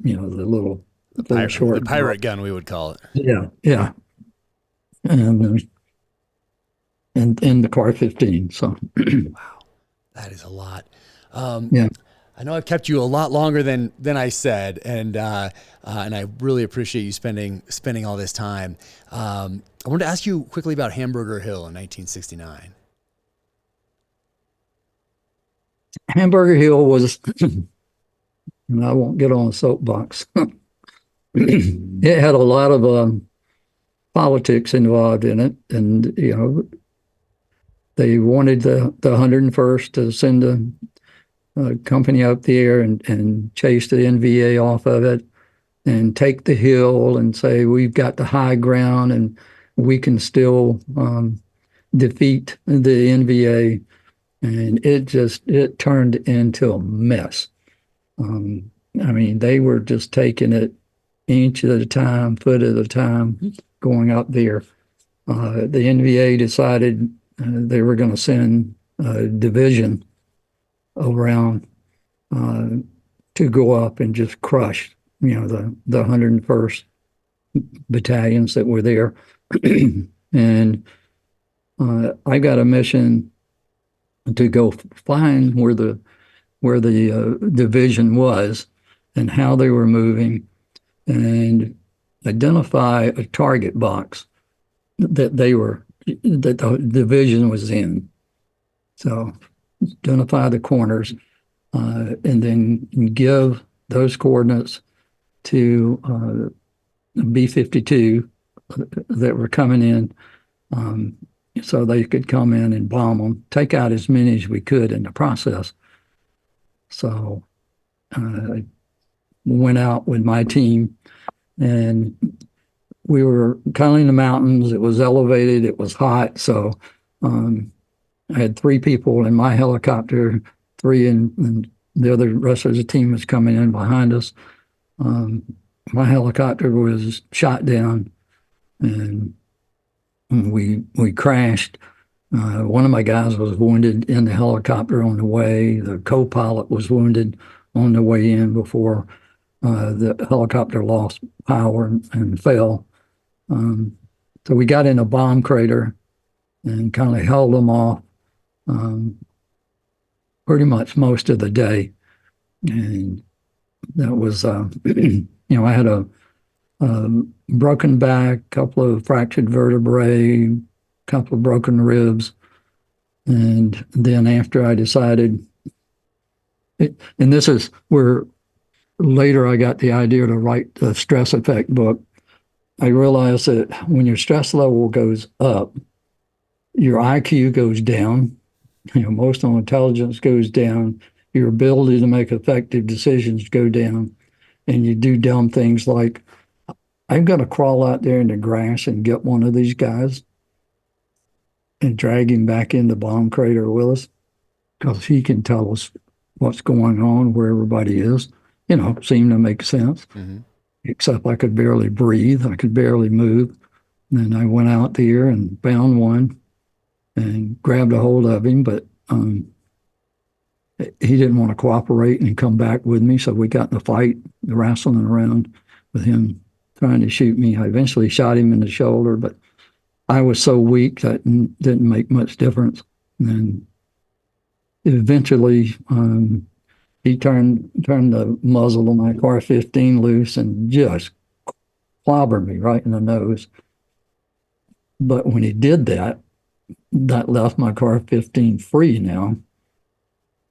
the pirate gun, we would call it. Yeah, and the Carr 15. So wow, that is a lot. Yeah. I know I've kept you a lot longer than I said, and I really appreciate you spending all this time. I wanted to ask you quickly about Hamburger Hill in 1969. Hamburger Hill was, and I won't get on a soapbox. It had a lot of politics involved in it, and they wanted the 101st to send company up there and chase the NVA off of it and take the hill and say, we've got the high ground and we can still defeat the NVA. And it turned into a mess. I mean, they were just taking it inch at a time, foot at a time, going up there. The NVA decided they were going to send a division around to go up and just crush, the 101st battalions that were there. And I got a mission to go find where the division was and how they were moving, and identify a target box that the division was in. So identify the corners, and then give those coordinates to B-52 that were coming in, so they could come in and bomb them, take out as many as we could in the process. So I went out with my team, and we were kind of in the mountains. It was elevated. It was hot. So I had 3 people in my helicopter, 3 and the other rest of the team was coming in behind us. My helicopter was shot down, and we crashed. One of my guys was wounded in the helicopter on the way. The co-pilot was wounded on the way in before the helicopter lost power and fell. So we got in a bomb crater and kind of held them off pretty much most of the day. And that was, I had a broken back, couple of fractured vertebrae, couple of broken ribs. And then after I decided, and this is where later I got the idea to write the stress effect book. I realized that when your stress level goes up, your IQ goes down, emotional intelligence goes down, your ability to make effective decisions go down, and you do dumb things like, I've got to crawl out there in the grass and get one of these guys and drag him back in the bomb crater with us, because he can tell us what's going on, where everybody is. Seemed to make sense. Mm-hmm. Except I could barely breathe. I could barely move. And then I went out there and found one and grabbed a hold of him, but he didn't want to cooperate and come back with me. So we got in a fight, wrestling around with him trying to shoot me. I eventually shot him in the shoulder, but I was so weak that didn't make much difference. And eventually, he turned the muzzle of my Carr 15 loose and just clobbered me right in the nose. But when he did that, that left my Carr 15 free now.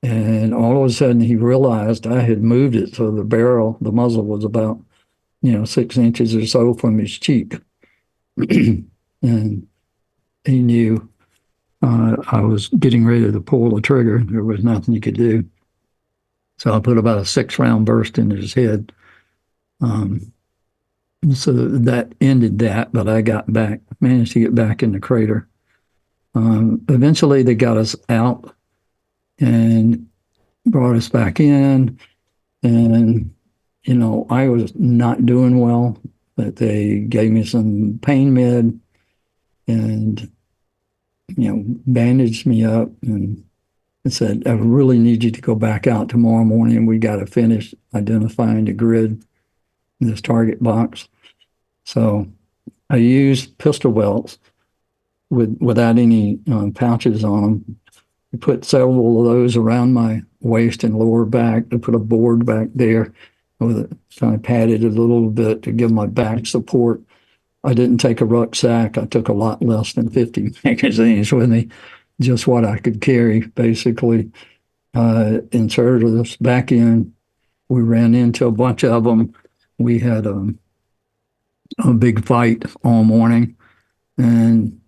And all of a sudden he realized I had moved it so the muzzle was about, 6 inches or so from his cheek. And he knew I was getting ready to pull the trigger. There was nothing he could do. So I put about a 6-round burst into his head. So that ended that, but I managed to get back in the crater. Eventually they got us out and brought us back in. And, I was not doing well, but they gave me some pain med and, bandaged me up and said, I really need you to go back out tomorrow morning. We got to finish identifying the grid in this target box. So I used pistol belts without any pouches on them. I put several of those around my waist and lower back. I put a board back there with it, kind of padded it a little bit to give my back support. I didn't take a rucksack. I took a lot less than 50 magazines with me, just what I could carry, basically. Inserted us back in. We ran into a bunch of them. We had a big fight all morning. And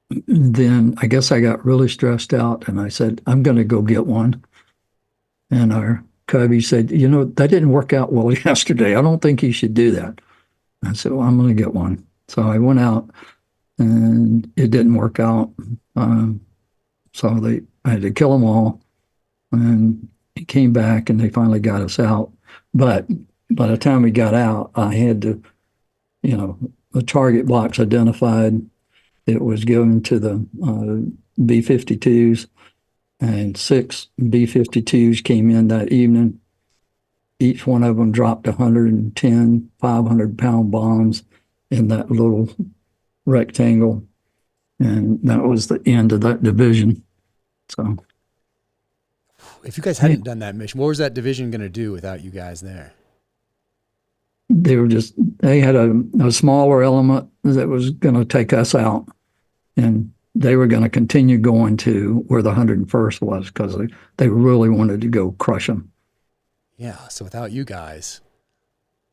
then I guess I got really stressed out, and I said, I'm going to go get one. And our Cubby said, that didn't work out well yesterday. I don't think you should do that. I said, well, I'm going to get one. So I went out and it didn't work out. So I had to kill them all. And he came back and they finally got us out. But by the time we got out, I had to, the target box identified. It was given to the B-52s, and 6 B-52s came in that evening. Each one of them dropped 110 500-pound bombs in that little rectangle. And that was the end of that division. So, if you guys hadn't done that mission, what was that division going to do without you guys there? They had a smaller element that was going to take us out, and they were going to continue going to where the 101st was, because they really wanted to go crush them. Yeah, so without you guys.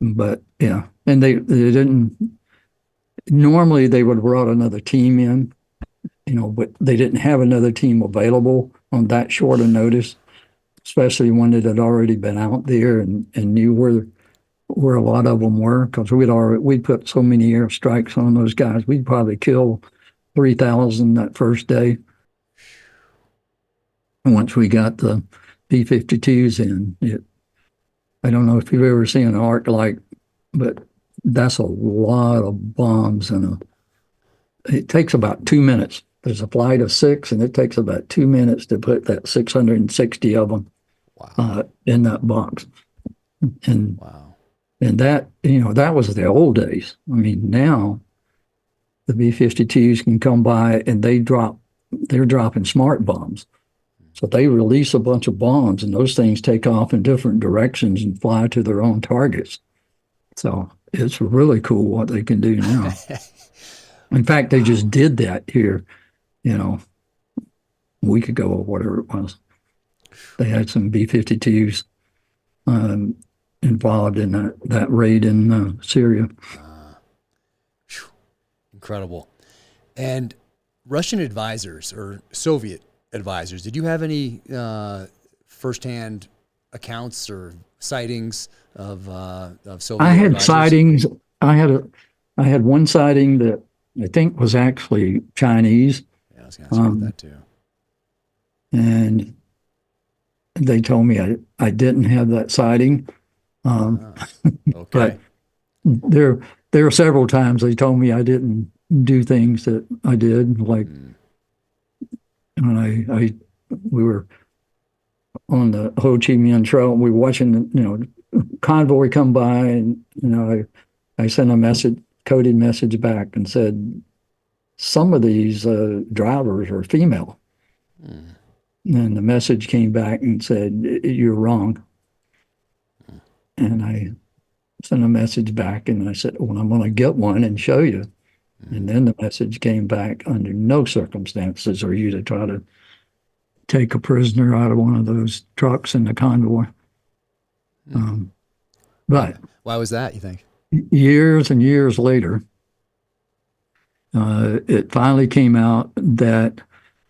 But yeah, and they didn't, normally they would have brought another team in, but they didn't have another team available on that short a notice, especially when it had already been out there and knew where a lot of them were, because we'd put so many airstrikes on those guys. We'd probably kill 3,000 that first day. And once we got the B-52s in, I don't know if you've ever seen an arc light, but that's a lot of bombs, and it takes about 2 minutes. There's a flight of 6, and it takes about 2 minutes to put that 660 of them in that box. And and that that was the old days. I mean, now the B-52s can come by and they're dropping smart bombs. So they release a bunch of bombs, and those things take off in different directions and fly to their own targets. So it's really cool what they can do now. In fact, they just did that here, a week ago or whatever it was. They had some B-52s involved in that raid in Syria. Incredible. And Russian advisors or Soviet advisors, did you have any firsthand accounts or sightings of Soviet I had advisors? sightings. I had one sighting that I think was actually Chinese. Yeah, I was going to ask about that too. And they told me I didn't have that sighting. Okay. But there were several times they told me I didn't do things that I did, like when we were on the Ho Chi Minh Trail, and we were watching the convoy come by, and I sent a coded message back and said, some of these drivers are female. And the message came back and said, you're wrong. And I sent a message back and I said, well, I'm going to get one and show you. And then the message came back, under no circumstances are you to try to take a prisoner out of one of those trucks in the convoy. But why was that, you think? Years and years later, it finally came out that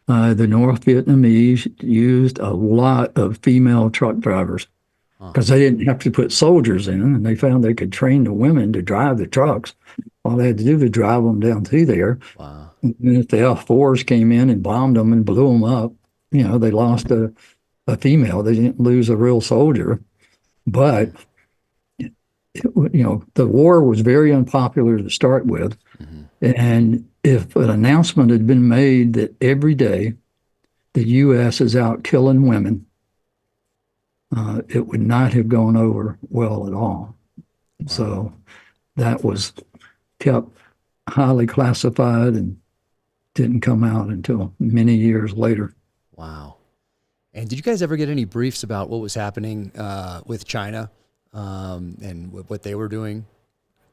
the North Vietnamese used a lot of female truck drivers because they didn't have to put soldiers in, and they found they could train the women to drive the trucks. All they had to do was drive them down through there. Wow. And if the F-4s came in and bombed them and blew them up, they lost a female. They didn't lose a real soldier. But, the war was very unpopular to start with. And if an announcement had been made that every day the U.S. is out killing women, it would not have gone over well at all. Wow. So that was kept highly classified and didn't come out until many years later. Wow. And did you guys ever get any briefs about what was happening with China and what they were doing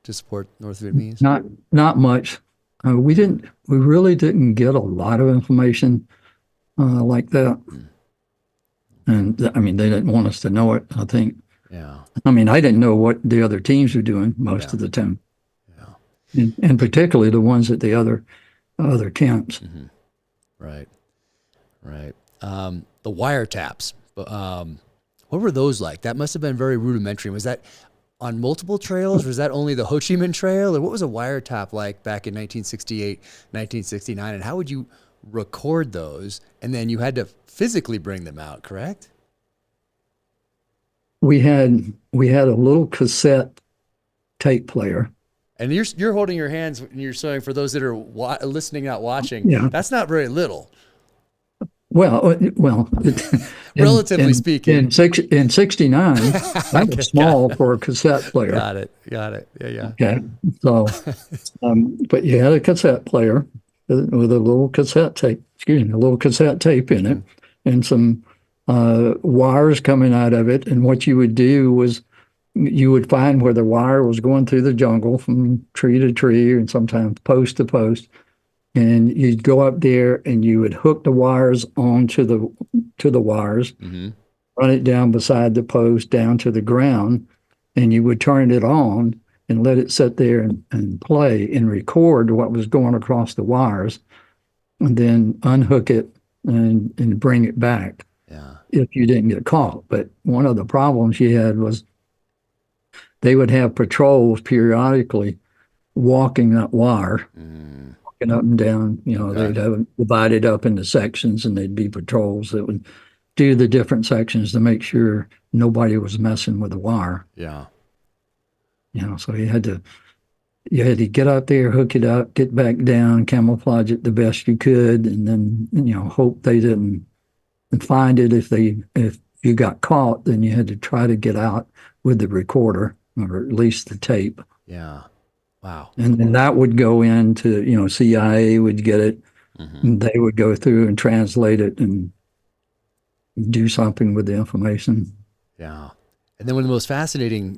to support North Vietnamese? Not much. We really didn't get a lot of information like that. And they didn't want us to know it, I think. Yeah. I didn't know what the other teams were doing most of the time. Yeah. And particularly the ones at the other camps. Right. The wiretaps. What were those like? That must have been very rudimentary. Was that on multiple trails? Was that only the Ho Chi Minh Trail? Or what was a wiretap like back in 1968, 1969? And how would you record those? And then you had to physically bring them out, correct? We had a little cassette tape player. And you're holding your hands and you're showing, for those that are listening, not watching, Yeah. that's not very little. Well, Relatively speaking. In 69, that was small for a cassette player. Got it. Yeah. Okay. So, but you had a cassette player with a little cassette tape, a little cassette tape in it, and some wires coming out of it. And what you would do was you would find where the wire was going through the jungle from tree to tree and sometimes post to post. And you'd go up there and you would hook the wires onto the wires, run it down beside the post down to the ground, and you would turn it on and let it sit there and play and record what was going across the wires, and then unhook it and bring it back if you didn't get caught. But one of the problems you had was they would have patrols periodically walking that wire. Up and down, they'd have it divided up into sections, and there'd be patrols that would do the different sections to make sure nobody was messing with the wire. Yeah. So you had to get out there, hook it up, get back down, camouflage it the best you could, and then hope they didn't find it. If you got caught, then you had to try to get out with the recorder or at least the tape. Yeah. Wow. And then that would go into, CIA would get it, and they would go through and translate it and do something with the information. Yeah. And then one of the most fascinating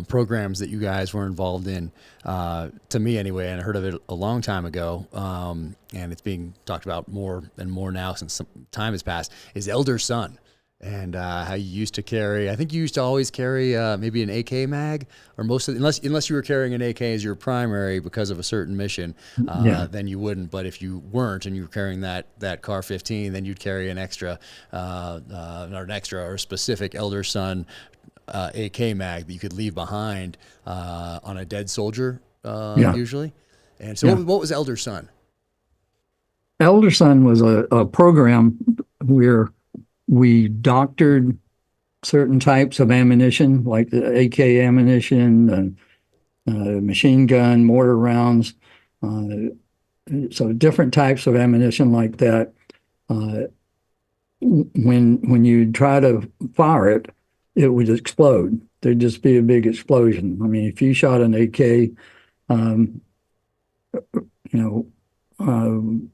programs that you guys were involved in, to me anyway, and I heard of it a long time ago, and it's being talked about more and more now since some time has passed, is Elder Son. And how you used to carry, I think you used to always carry maybe an AK mag, or unless you were carrying an AK as your primary because of a certain mission, then you wouldn't. But if you weren't and you were carrying that Carr 15, then you'd carry an extra, or a specific Elder Son AK mag that you could leave behind on a dead soldier usually. And so what was Elder Son? Elder Son was a program where we doctored certain types of ammunition, like the AK ammunition, machine gun, mortar rounds. So different types of ammunition like that. When you try to fire it, it would explode. There'd just be a big explosion. I mean, if you shot an AK,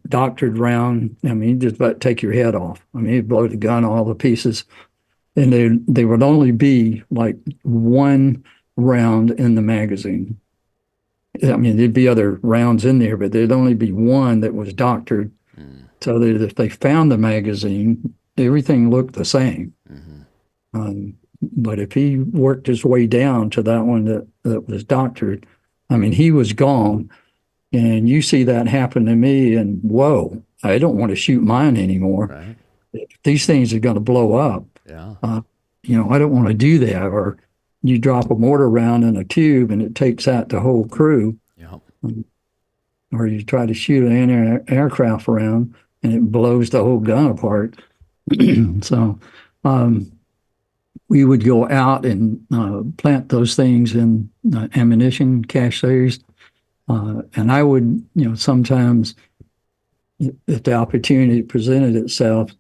doctored round, I mean, just about take your head off. I mean, it'd blow the gun all to pieces. And they would only be like one round in the magazine. I mean, there'd be other rounds in there, but there'd only be one that was doctored. So that if they found the magazine, everything looked the same. But if he worked his way down to that one that was doctored, I mean, he was gone. And you see that happen to me, and whoa, I don't want to shoot mine anymore. Right. If these things are going to blow up, I don't want to do that. Or you drop a mortar round in a tube and it takes out the whole crew. Or you try to shoot an anti-aircraft round and it blows the whole gun apart. So we would go out and plant those things in ammunition caches. And I would, sometimes if the opportunity presented itself,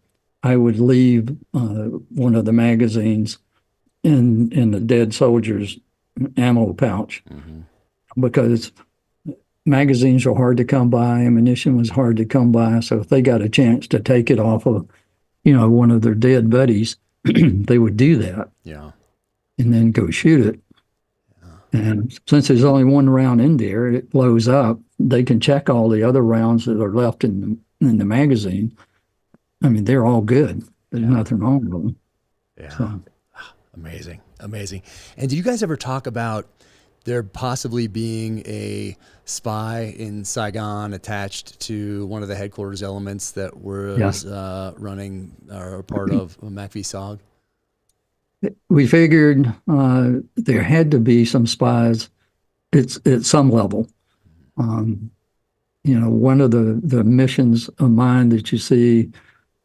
I would leave one of the magazines in the dead soldier's ammo pouch because magazines are hard to come by, ammunition was hard to come by. So if they got a chance to take it off of, one of their dead buddies, they would do that. And then go shoot it. And since there's only one round in there, it blows up. They can check all the other rounds that are left in the magazine. I mean, they're all good. There's nothing wrong with them. So. Amazing. And did you guys ever talk about there possibly being a spy in Saigon attached to one of the headquarters elements that was running or part of MACV-SOG? We figured there had to be some spies at some level. One of the missions of mine that you see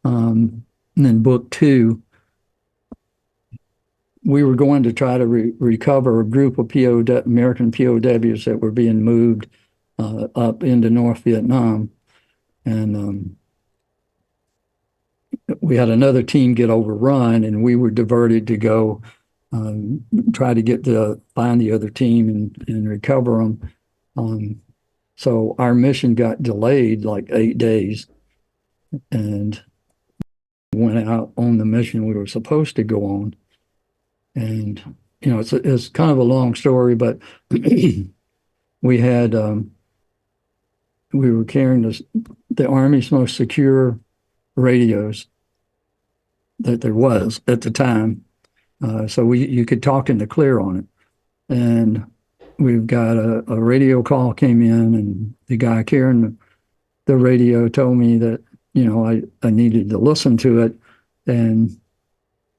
in book 2, we were going to try to recover a group of American POWs that were being moved up into North Vietnam. And we had another team get overrun, and we were diverted to go try to find the other team and recover them. So our mission got delayed like 8 days, and went out on the mission we were supposed to go on. And it's kind of a long story, but we were carrying the Army's most secure radios that there was at the time. So you could talk in the clear on it. And we've got a radio call came in, and the guy carrying the radio told me that, I needed to listen to it. And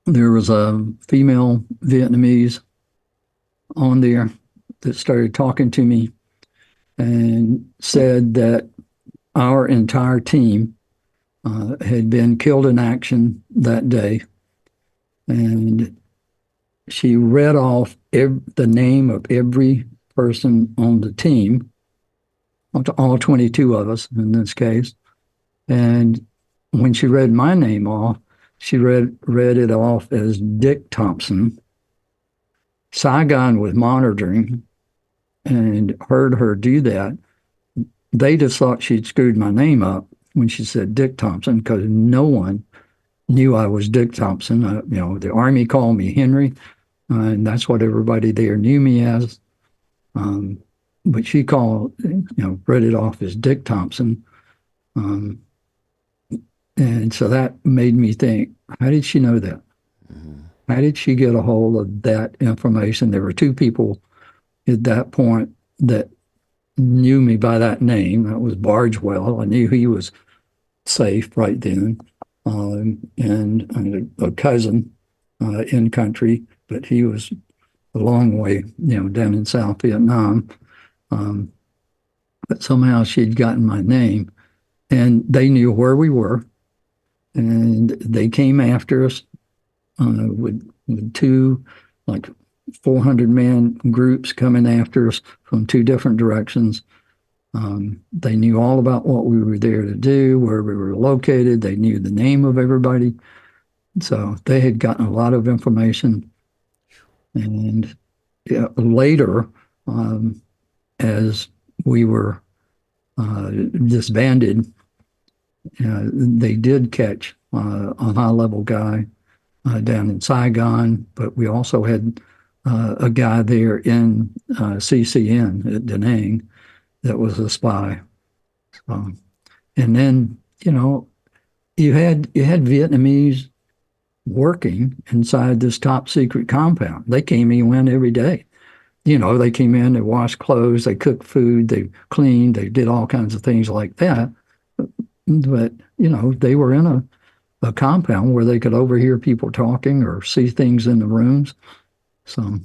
there was a female Vietnamese on there that started talking to me and said that our entire team had been killed in action that day. And she read off the name of every person on the team, all 22 of us in this case. And when she read my name off, she read it off as Dick Thompson. Saigon was monitoring and heard her do that. They just thought she'd screwed my name up when she said Dick Thompson, because no one knew I was Dick Thompson. The Army called me Henry, and that's what everybody there knew me as. But she read it off as Dick Thompson. And so that made me think, how did she know that? Mm-hmm. How did she get a hold of that information? There were 2 people at that point that knew me by that name. That was Bargewell. I knew he was safe right then. And a cousin in country, but he was a long way, down in South Vietnam. But somehow she'd gotten my name, and they knew where we were. And they came after us with 2 400-man groups coming after us from 2 different directions. They knew all about what we were there to do, where we were located. They knew the name of everybody. So they had gotten a lot of information. And later, as we were disbanded, they did catch a high-level guy down in Saigon, but we also had a guy there in CCN at Da Nang that was a spy. And then, you had Vietnamese working inside this top-secret compound. They came and went every day. They came in, they washed clothes, they cooked food, they cleaned, they did all kinds of things like that. But, they were in a compound where they could overhear people talking or see things in the rooms. So,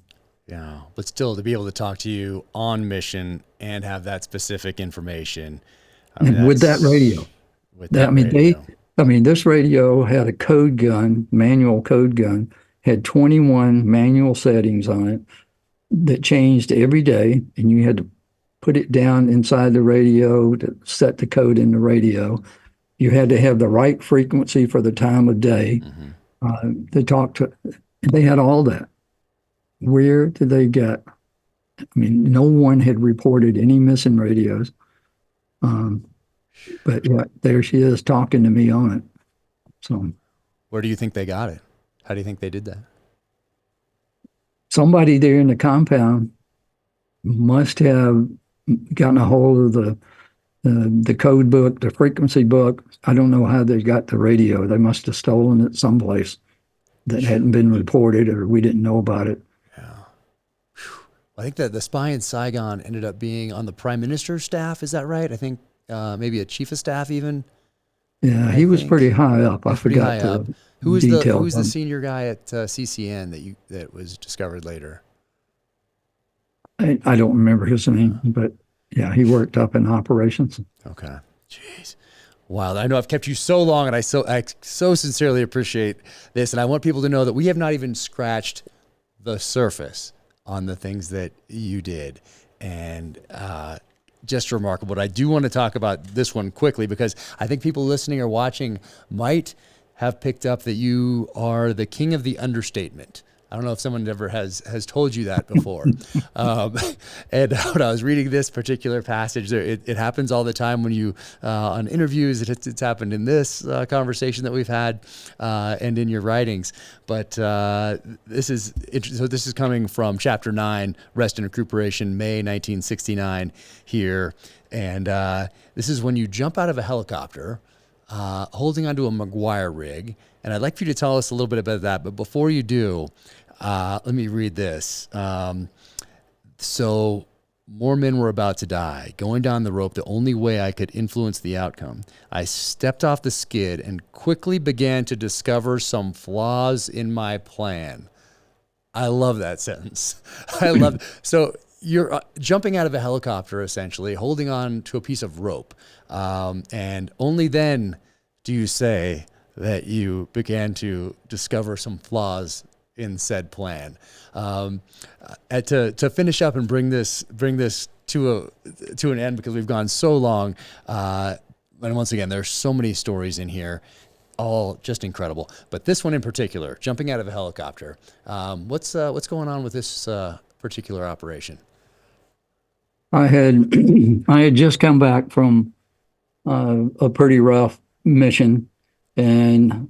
yeah, but still to be able to talk to you on mission and have that specific information. With that radio. This radio had a code gun, manual code gun, had 21 manual settings on it that changed every day, and you had to put it down inside the radio to set the code in the radio. You had to have the right frequency for the time of day. Mm-hmm. They had all that. Where did they get? No one had reported any missing radios. But yeah, there she is talking to me on it. So, where do you think they got it? How do you think they did that? Somebody there in the compound must have gotten a hold of the code book, the frequency book. I don't know how they got the radio. They must have stolen it someplace that hadn't been reported, or we didn't know about it. Yeah. I think that the spy in Saigon ended up being on the prime minister's staff. Is that right? I think maybe a chief of staff even. Yeah, he was pretty high up. I forgot. detailed. Who's the senior guy at CCN that was discovered later? I don't remember his name, but yeah, he worked up in operations. Okay. Jeez. Wow. I know I've kept you so long, and I so sincerely appreciate this. And I want people to know that we have not even scratched the surface on the things that you did. And just remarkable. But I do want to talk about this one quickly, because I think people listening or watching might have picked up that you are the king of the understatement. I don't know if someone ever has told you that before. And when I was reading this particular passage, it happens all the time when you, on interviews, it's happened in this conversation that we've had and in your writings. But this is coming from chapter 9, Rest and Recuperation, May 1969 here. And this is when you jump out of a helicopter, holding onto a McGuire rig. And I'd like for you to tell us a little bit about that. But before you do, let me read this. So more men were about to die. Going down the rope, the only way I could influence the outcome. I stepped off the skid and quickly began to discover some flaws in my plan. I love that sentence. So you're jumping out of a helicopter, essentially, holding on to a piece of rope. And only then do you say that you began to discover some flaws in said plan. To finish up and bring this to an end, because we've gone so long. And once again, there's so many stories in here, all just incredible. But this one in particular, jumping out of a helicopter. What's going on with this particular operation? I had just come back from a pretty rough mission, and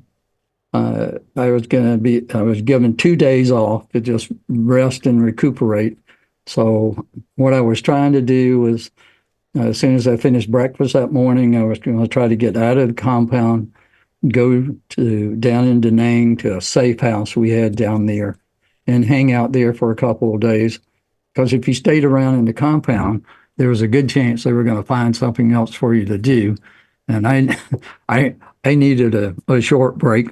I was given 2 days off to just rest and recuperate. So what I was trying to do was, as soon as I finished breakfast that morning, I was going to try to get out of the compound, go down in Da Nang to a safe house we had down there, and hang out there for a couple of days. Because if you stayed around in the compound, there was a good chance they were going to find something else for you to do. And I needed a short break.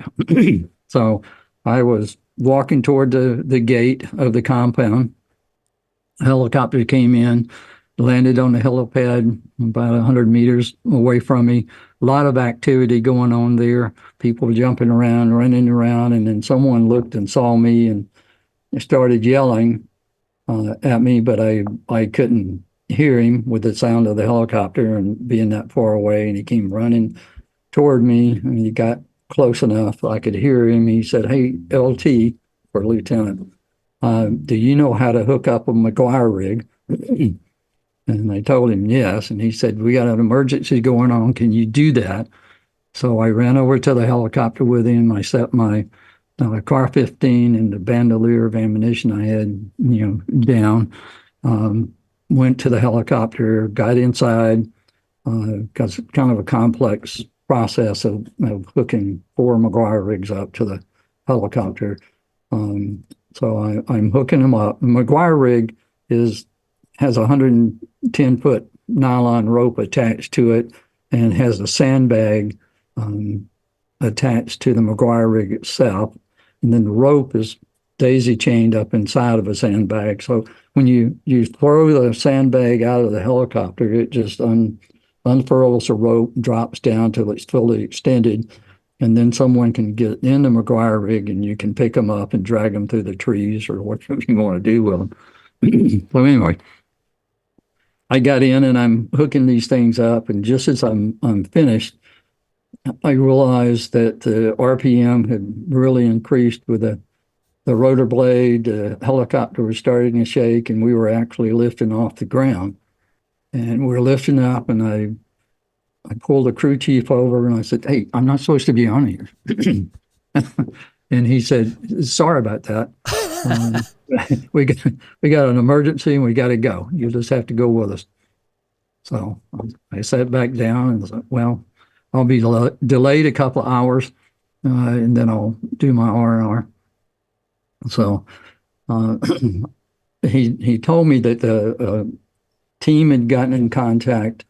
So I was walking toward the gate of the compound. A helicopter came in, landed on the helipad about 100 meters away from me. A lot of activity going on there, people jumping around, running around, and then someone looked and saw me and started yelling at me, but I couldn't hear him with the sound of the helicopter and being that far away, and he came running toward me, and he got close enough I could hear him. He said, "Hey, LT," for Lieutenant, "do you know how to hook up a McGuire rig?" And I told him yes, and he said, "We got an emergency going on. Can you do that?" So I ran over to the helicopter with him. I set my Carr 15 and the bandolier of ammunition I had, down. Went to the helicopter, got inside, because it's kind of a complex process of hooking 4 McGuire rigs up to the helicopter. So I'm hooking them up. The McGuire rig has a 110-foot nylon rope attached to it and has a sandbag attached to the McGuire rig itself. And then the rope is daisy chained up inside of a sandbag. So when you throw the sandbag out of the helicopter, it just unfurls the rope, drops down till it's fully extended, and then someone can get in the McGuire rig and you can pick them up and drag them through the trees or whatever you want to do with them. So anyway, I got in and I'm hooking these things up, and just as I'm finished, I realized that the RPM had really increased with the rotor blade. The helicopter was starting to shake, and we were actually lifting off the ground. And we're lifting up, and I pulled the crew chief over, and I said, "Hey, I'm not supposed to be on here." And he said, "Sorry about that. We got an emergency, and we got to go. You just have to go with us." So I sat back down and said, "Well, I'll be delayed a couple of hours, and then I'll do my R&R." So he told me that the team had gotten in contact,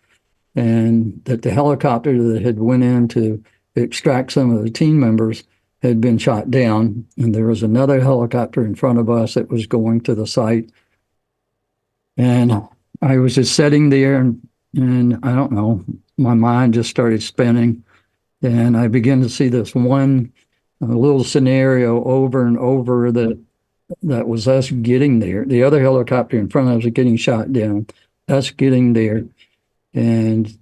and that the helicopter that had went in to extract some of the team members had been shot down, and there was another helicopter in front of us that was going to the site. And I was just sitting there, and I don't know, my mind just started spinning, and I began to see this one little scenario over and over that was us getting there. The other helicopter in front of us was getting shot down, us getting there, and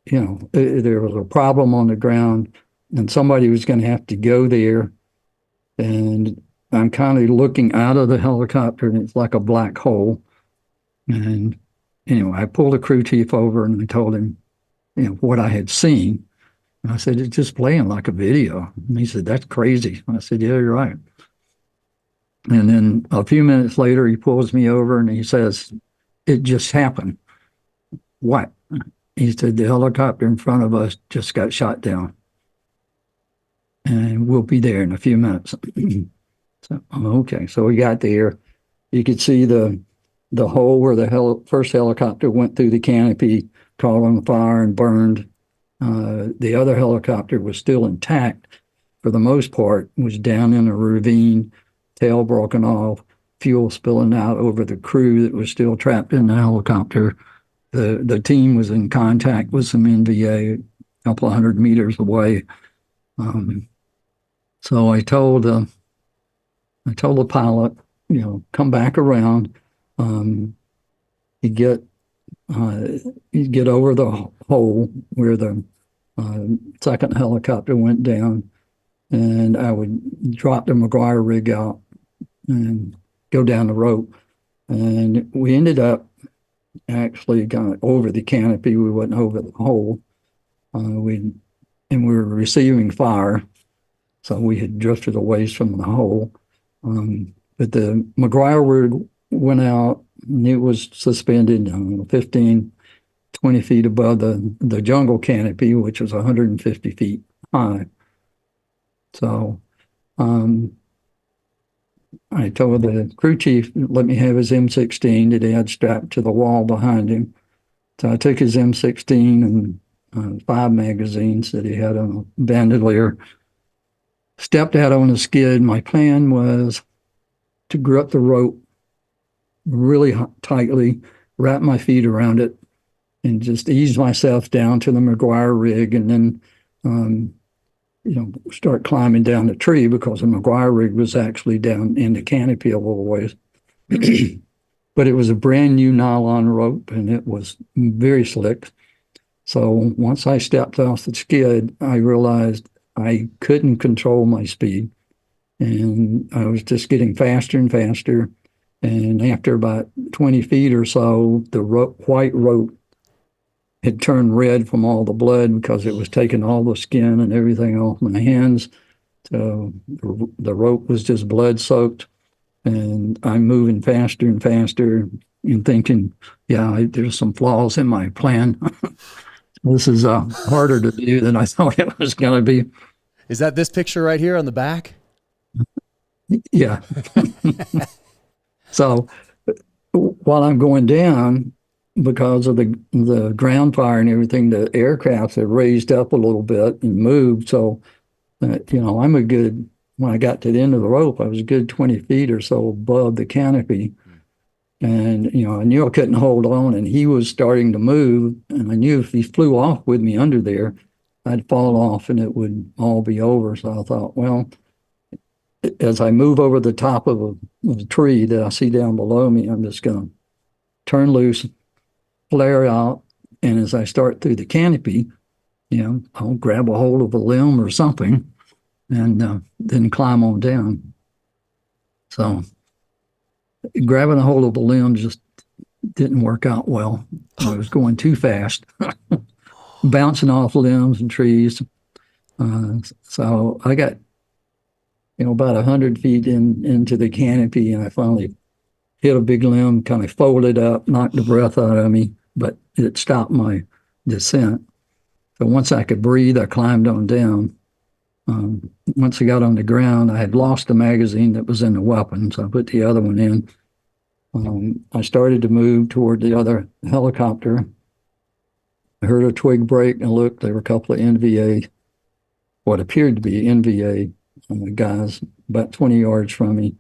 there was a problem on the ground, and somebody was going to have to go there. And I'm kind of looking out of the helicopter, and it's like a black hole. And anyway, I pulled the crew chief over, and I told him, what I had seen. And I said, it's just playing like a video. And he said, that's crazy. I said, yeah, you're right. And then a few minutes later, he pulls me over and he says, it just happened. What? He said, the helicopter in front of us just got shot down. And we'll be there in a few minutes. So, okay. So we got there. You could see the hole where the first helicopter went through the canopy, caught on fire and burned. The other helicopter was still intact for the most part, was down in a ravine, tail broken off, fuel spilling out over the crew that was still trapped in the helicopter. The team was in contact with some NVA a couple of 100 meters away. So I told the pilot, come back around. He'd get over the hole where the second helicopter went down, and I would drop the McGuire rig out and go down the rope. And we ended up actually going over the canopy. We went over the hole. We were receiving fire, so we had drifted away from the hole. But the McGuire rig went out, and it was suspended 15, 20 feet above the jungle canopy, which was 150 feet high. So I told the crew chief, let me have his M16 that he had strapped to the wall behind him. So I took his M16 and 5 magazines that he had on a bandolier, stepped out on the skid. My plan was to grip the rope really tightly, wrap my feet around it, and just ease myself down to the McGuire rig, and then start climbing down the tree, because the McGuire rig was actually down in the canopy a little ways. But it was a brand new nylon rope, and it was very slick. So once I stepped off the skid, I realized I couldn't control my speed, and I was just getting faster and faster. And after about 20 feet or so, the white rope had turned red from all the blood, because it was taking all the skin and everything off my hands. So the rope was just blood soaked, and I'm moving faster and faster and thinking, there's some flaws in my plan. This is harder to do than I thought it was going to be. Is that this picture right here on the back? Yeah. So while I'm going down, because of the ground fire and everything, the aircraft had raised up a little bit and moved. So, when I got to the end of the rope, I was a good 20 feet or so above the canopy. And, I knew I couldn't hold on, and he was starting to move. And I knew if he flew off with me under there, I'd fall off and it would all be over. So I thought, well, as I move over the top of a tree that I see down below me, I'm just going to turn loose, flare out, and as I start through the canopy, I'll grab a hold of a limb or something, and then climb on down. So grabbing a hold of a limb just didn't work out well. I was going too fast, bouncing off limbs and trees. So I got about 100 feet into the canopy, and I finally hit a big limb, kind of folded up, knocked the breath out of me, but it stopped my descent. So once I could breathe, I climbed on down. Once I got on the ground, I had lost the magazine that was in the weapon, so I put the other one in. I started to move toward the other helicopter. I heard a twig break and looked. There were a couple of NVA, what appeared to be NVA the guys about 20 yards from me.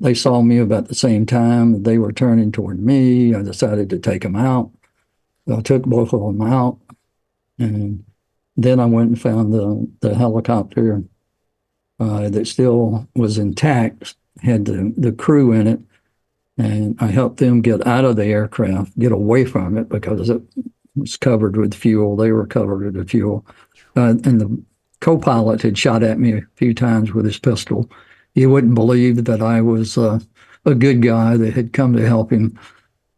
They saw me about the same time. They were turning toward me. I decided to take them out. So I took both of them out. And then I went and found the helicopter that still was intact, had the crew in it. And I helped them get out of the aircraft, get away from it because it was covered with fuel. They were covered with fuel. And the co-pilot had shot at me a few times with his pistol. He wouldn't believe that I was a good guy that had come to help him.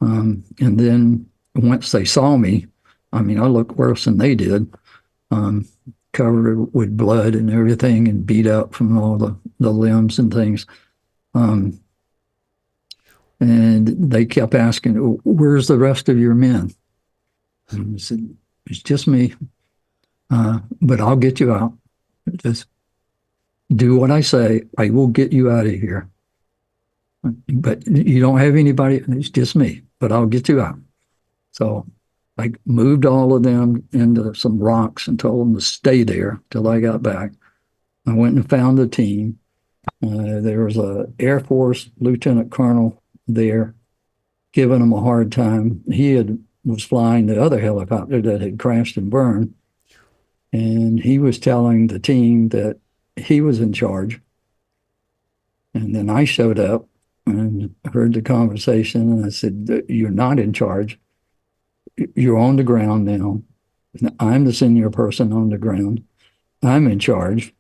And then once they saw me, I mean, I looked worse than they did, covered with blood and everything and beat up from all the limbs and things. And they kept asking, where's the rest of your men? And I said, it's just me, but I'll get you out. Just do what I say. I will get you out of here. But you don't have anybody. It's just me, but I'll get you out. So I moved all of them into some rocks and told them to stay there till I got back. I went and found the team. There was a Air Force lieutenant colonel there giving them a hard time. He was flying the other helicopter that had crashed and burned. And he was telling the team that he was in charge. And then I showed up and heard the conversation, and I said, you're not in charge. You're on the ground now. I'm the senior person on the ground. I'm in charge.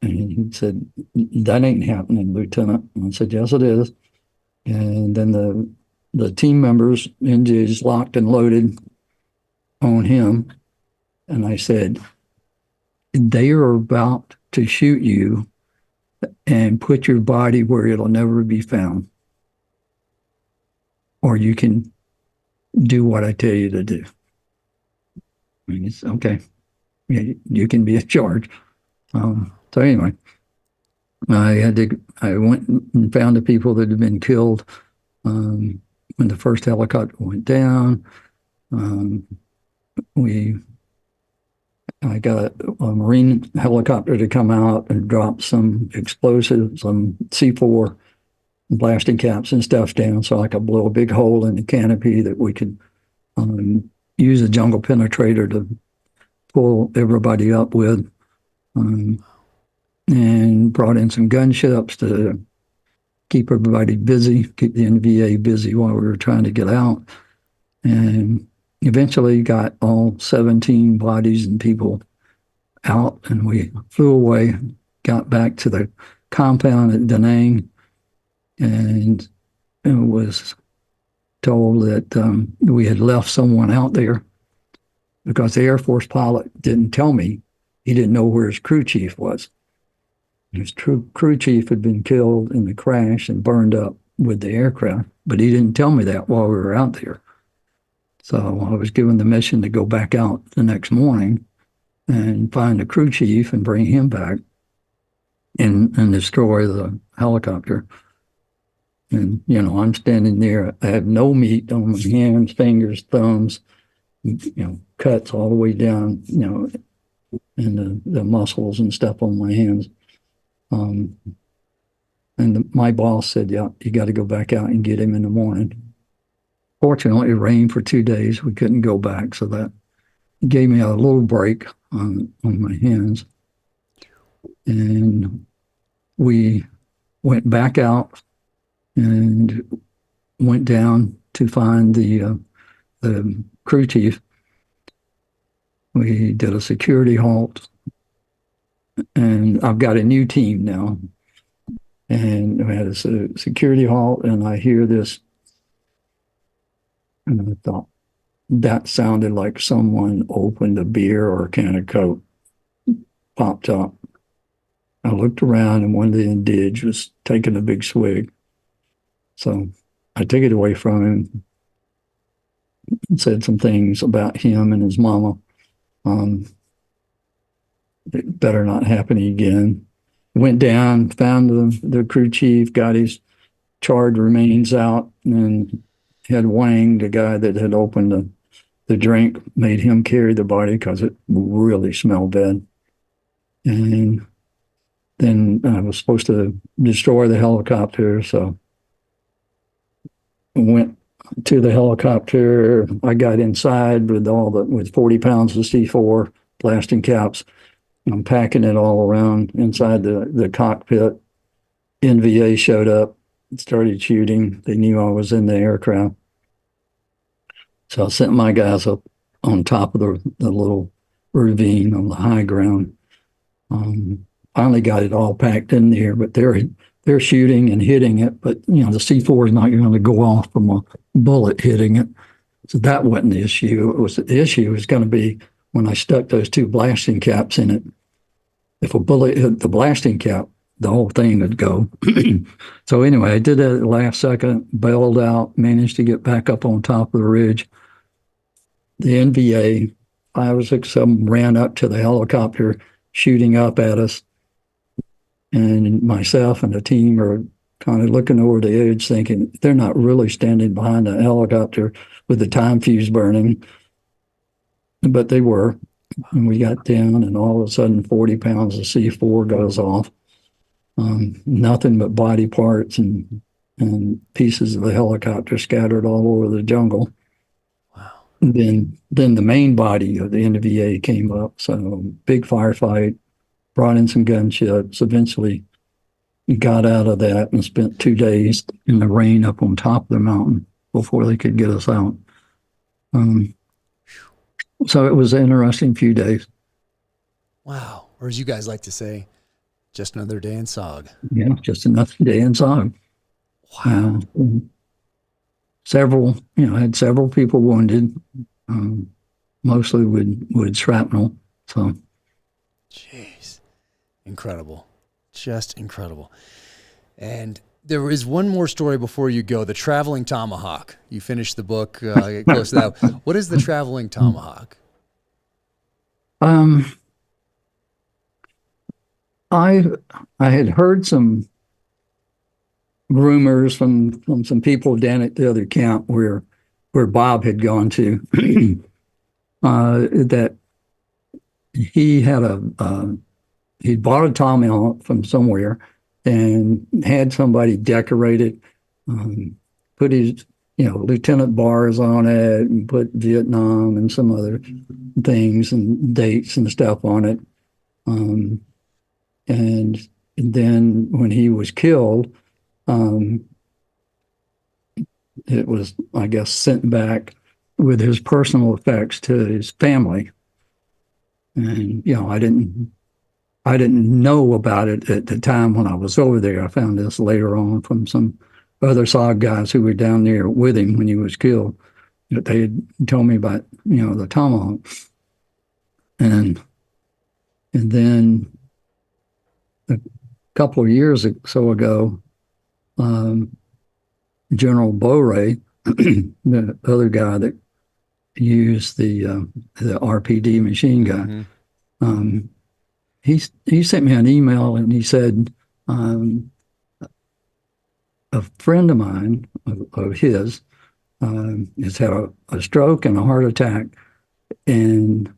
And he said, that ain't happening, Lieutenant. And I said, yes, it is. And then the team members, NGs, locked and loaded on him. And I said, they are about to shoot you and put your body where it'll never be found. Or you can do what I tell you to do. I mean, it's okay. You can be in charge. So anyway, I went and found the people that had been killed when the first helicopter went down. I got a Marine helicopter to come out and drop some explosives, some C4 blasting caps and stuff down so I could blow a big hole in the canopy that we could use a jungle penetrator to pull everybody up with. And brought in some gunships to keep everybody busy, keep the NVA busy while we were trying to get out. And eventually got all 17 bodies and people out, and we flew away, got back to the compound at Da Nang, and it was told that we had left someone out there because the Air Force pilot didn't tell me. He didn't know where his crew chief was. His crew chief had been killed in the crash and burned up with the aircraft, but he didn't tell me that while we were out there. So I was given the mission to go back out the next morning and find the crew chief and bring him back and destroy the helicopter. And, I'm standing there. I have no meat on my hands, fingers, thumbs, cuts all the way down, and the muscles and stuff on my hands. And my boss said, yeah, you got to go back out and get him in the morning. Fortunately, it rained for 2 days. We couldn't go back, so that gave me a little break on my hands. And we went back out and went down to find the crew chief. We did a security halt, and I've got a new team now. And we had a security halt, and I hear this. And I thought, that sounded like someone opened a beer or a can of Coke, popped up. I looked around, and one of the indigs was taking a big swig. So I took it away from him and said some things about him and his mama. It better not happen again. Went down, found the crew chief, got his charred remains out, and had Wang, the guy that had opened the drink, made him carry the body because it really smelled bad. And then I was supposed to destroy the helicopter. So I went to the helicopter. I got inside with 40 pounds of C4 blasting caps. I'm packing it all around inside the cockpit. NVA showed up, started shooting. They knew I was in the aircraft. So I sent my guys up on top of the little ravine on the high ground. Finally got it all packed in there, but they're shooting and hitting it. But, the C4 is not going to go off from a bullet hitting it. So that wasn't the issue. The issue was going to be when I stuck those two blasting caps in it. If a bullet hit the blasting cap, the whole thing would go. So anyway, I did that at the last second, bailed out, managed to get back up on top of the ridge. The NVA, 5 or 6 of them ran up to the helicopter, shooting up at us. And myself and the team are kind of looking over the edge thinking they're not really standing behind the helicopter with the time fuse burning. But they were. And we got down, and all of a sudden 40 pounds of C4 goes off. Nothing but body parts and pieces of the helicopter scattered all over the jungle. Wow. Then the main body of the NVA came up. So big firefight, brought in some gunships, eventually got out of that and spent 2 days in the rain up on top of the mountain before they could get us out. So it was an interesting few days. Wow. Or as you guys like to say, just another day in SOG. Yeah, just another day in SOG. Wow. I had several people wounded, mostly with shrapnel. So, jeez, incredible, just incredible. And there is one more story before you go: the traveling tomahawk. You finished the book, get close to that. What is the traveling tomahawk? I had heard some rumors from some people down at the other camp where Bob had gone to that he had he'd bought a tomahawk from somewhere and had somebody decorate it, put his lieutenant bars on it, and put Vietnam and some other things and dates and stuff on it. And then when he was killed, it was, I guess, sent back with his personal effects to his family. And, I didn't know about it at the time when I was over there. I found this later on from some other SOG guys who were down there with him when he was killed, that they had told me about, the tomahawk. And then a couple of years or so ago, General Beauray, the other guy that used the RPD machine gun, he sent me an email and he said, a friend of mine, of his, has had a stroke and a heart attack, and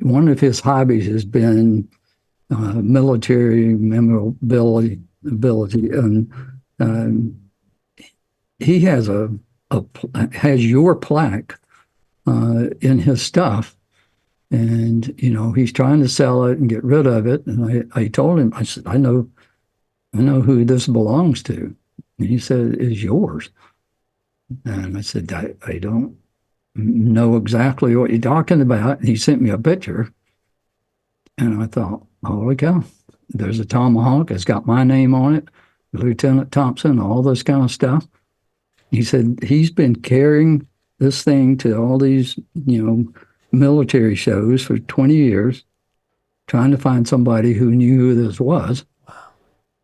one of his hobbies has been military memorability, and he has has your plaque in his stuff, and he's trying to sell it and get rid of it. And I told him, I said, I know who this belongs to. And he said, it's yours. And I said, I don't know exactly what you're talking about. And he sent me a picture, and I thought, holy cow, there's a tomahawk. It's got my name on it, Lieutenant Thompson, all this kind of stuff. He said he's been carrying this thing to all these, military shows for 20 years, trying to find somebody who knew who this was.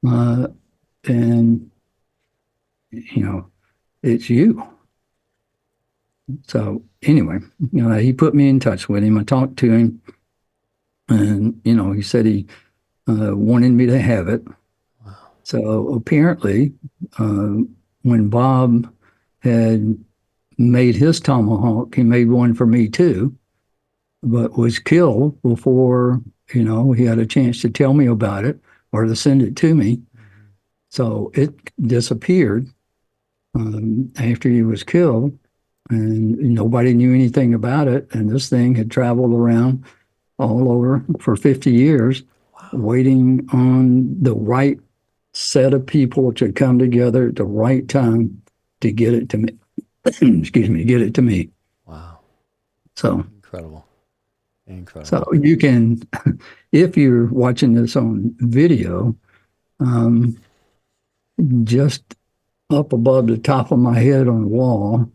Wow. And, it's you. So anyway, he put me in touch with him. I talked to him, and, he said he wanted me to have it. Wow. So apparently, when Bob had made his tomahawk, he made one for me too. but was killed before, he had a chance to tell me about it or to send it to me. So it disappeared after he was killed, and nobody knew anything about it. And this thing had traveled around all over for 50 years, waiting on the right set of people to come together at the right time to get it to me. Excuse me, get it to me. Wow. So incredible. So you can, if you're watching this on video, just up above the top of my head on the wall,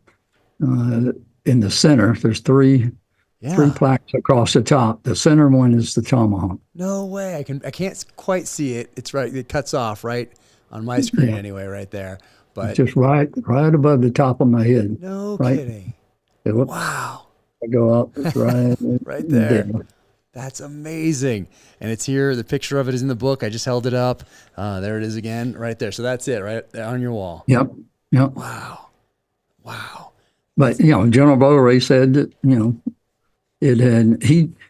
in the center, there's three plaques across the top. The center one is the tomahawk. No way. I can't quite see it. It's right. It cuts off right on my screen anyway, right there. But just right above the top of my head. No kidding. Wow. I go up right right there. That's amazing. And it's here. The picture of it is in the book. I just held it up. There it is again, right there. So that's it, right there on your wall. Yep. Wow. But General Bolloré said that it had.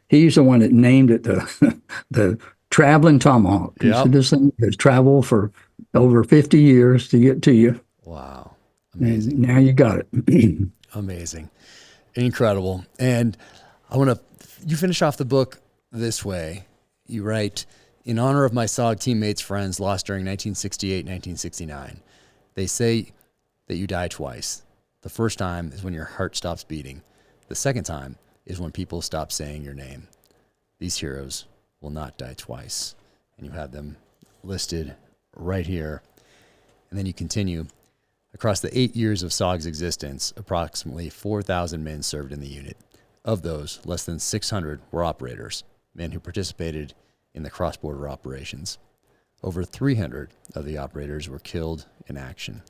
He's the one that named it the traveling tomahawk. He said this thing has traveled for over 50 years to get to you. Wow. Amazing. And now you got it. Amazing. Incredible. And you finish off the book this way. You write, in honor of my SOG teammates' friends lost during 1968, 1969. They say that you die twice. The first time is when your heart stops beating. The second time is when people stop saying your name. These heroes will not die twice. And you have them listed right here. And then you continue. Across the 8 years of SOG's existence, approximately 4,000 men served in the unit. Of those, less than 600 were operators, men who participated in the cross-border operations. Over 300 of the operators were killed in action.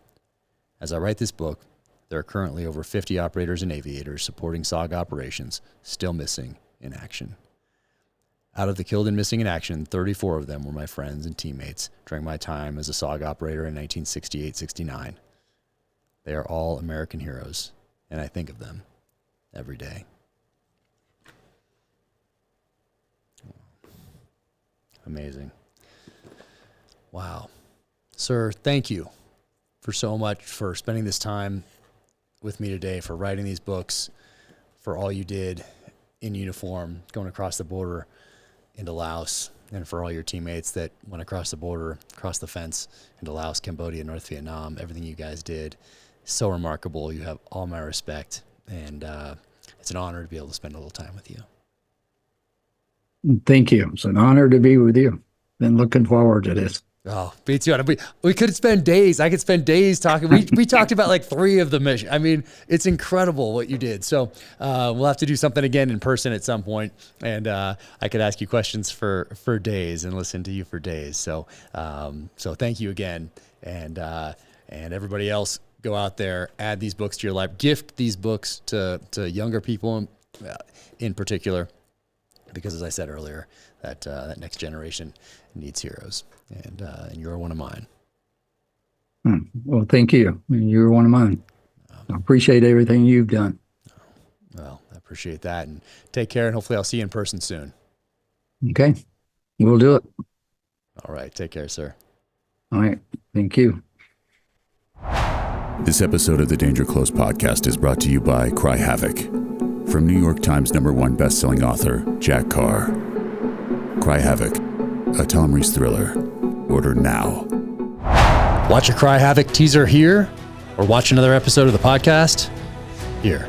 As I write this book, there are currently over 50 operators and aviators supporting SOG operations still missing in action. Out of the killed and missing in action, 34 of them were my friends and teammates during my time as a SOG operator in 1968-69. They are all American heroes, and I think of them every day. Amazing. Wow. Sir, thank you for so much for spending this time with me today, for writing these books, for all you did in uniform, going across the border into Laos, and for all your teammates that went across the border, across the fence into Laos, Cambodia, North Vietnam. Everything you guys did, so remarkable. You have all my respect, and it's an honor to be able to spend a little time with you. Thank you. It's an honor to be with you. Been looking forward to this. Oh, beats you out. We could spend days. I could spend days talking. We talked about like 3 of the mission. I mean, it's incredible what you did. So we'll have to do something again in person at some point, and I could ask you questions for days and listen to you for days. So so thank you again, and everybody else, go out there, add these books to your life, gift these books to younger people in particular, because as I said earlier, that next generation needs heroes. And you're one of mine. Well, thank you. You're one of mine. I appreciate everything you've done. Well, I appreciate that. And take care, and hopefully I'll see you in person soon. Okay. We'll do it. All right. Take care, sir. All right. Thank you. This episode of the Danger Close podcast is brought to you by Cry Havoc. From New York Times #1 best-selling author, Jack Carr. Cry Havoc, a Tom Reese thriller. Order now. Watch a Cry Havoc teaser here, or watch another episode of the podcast here.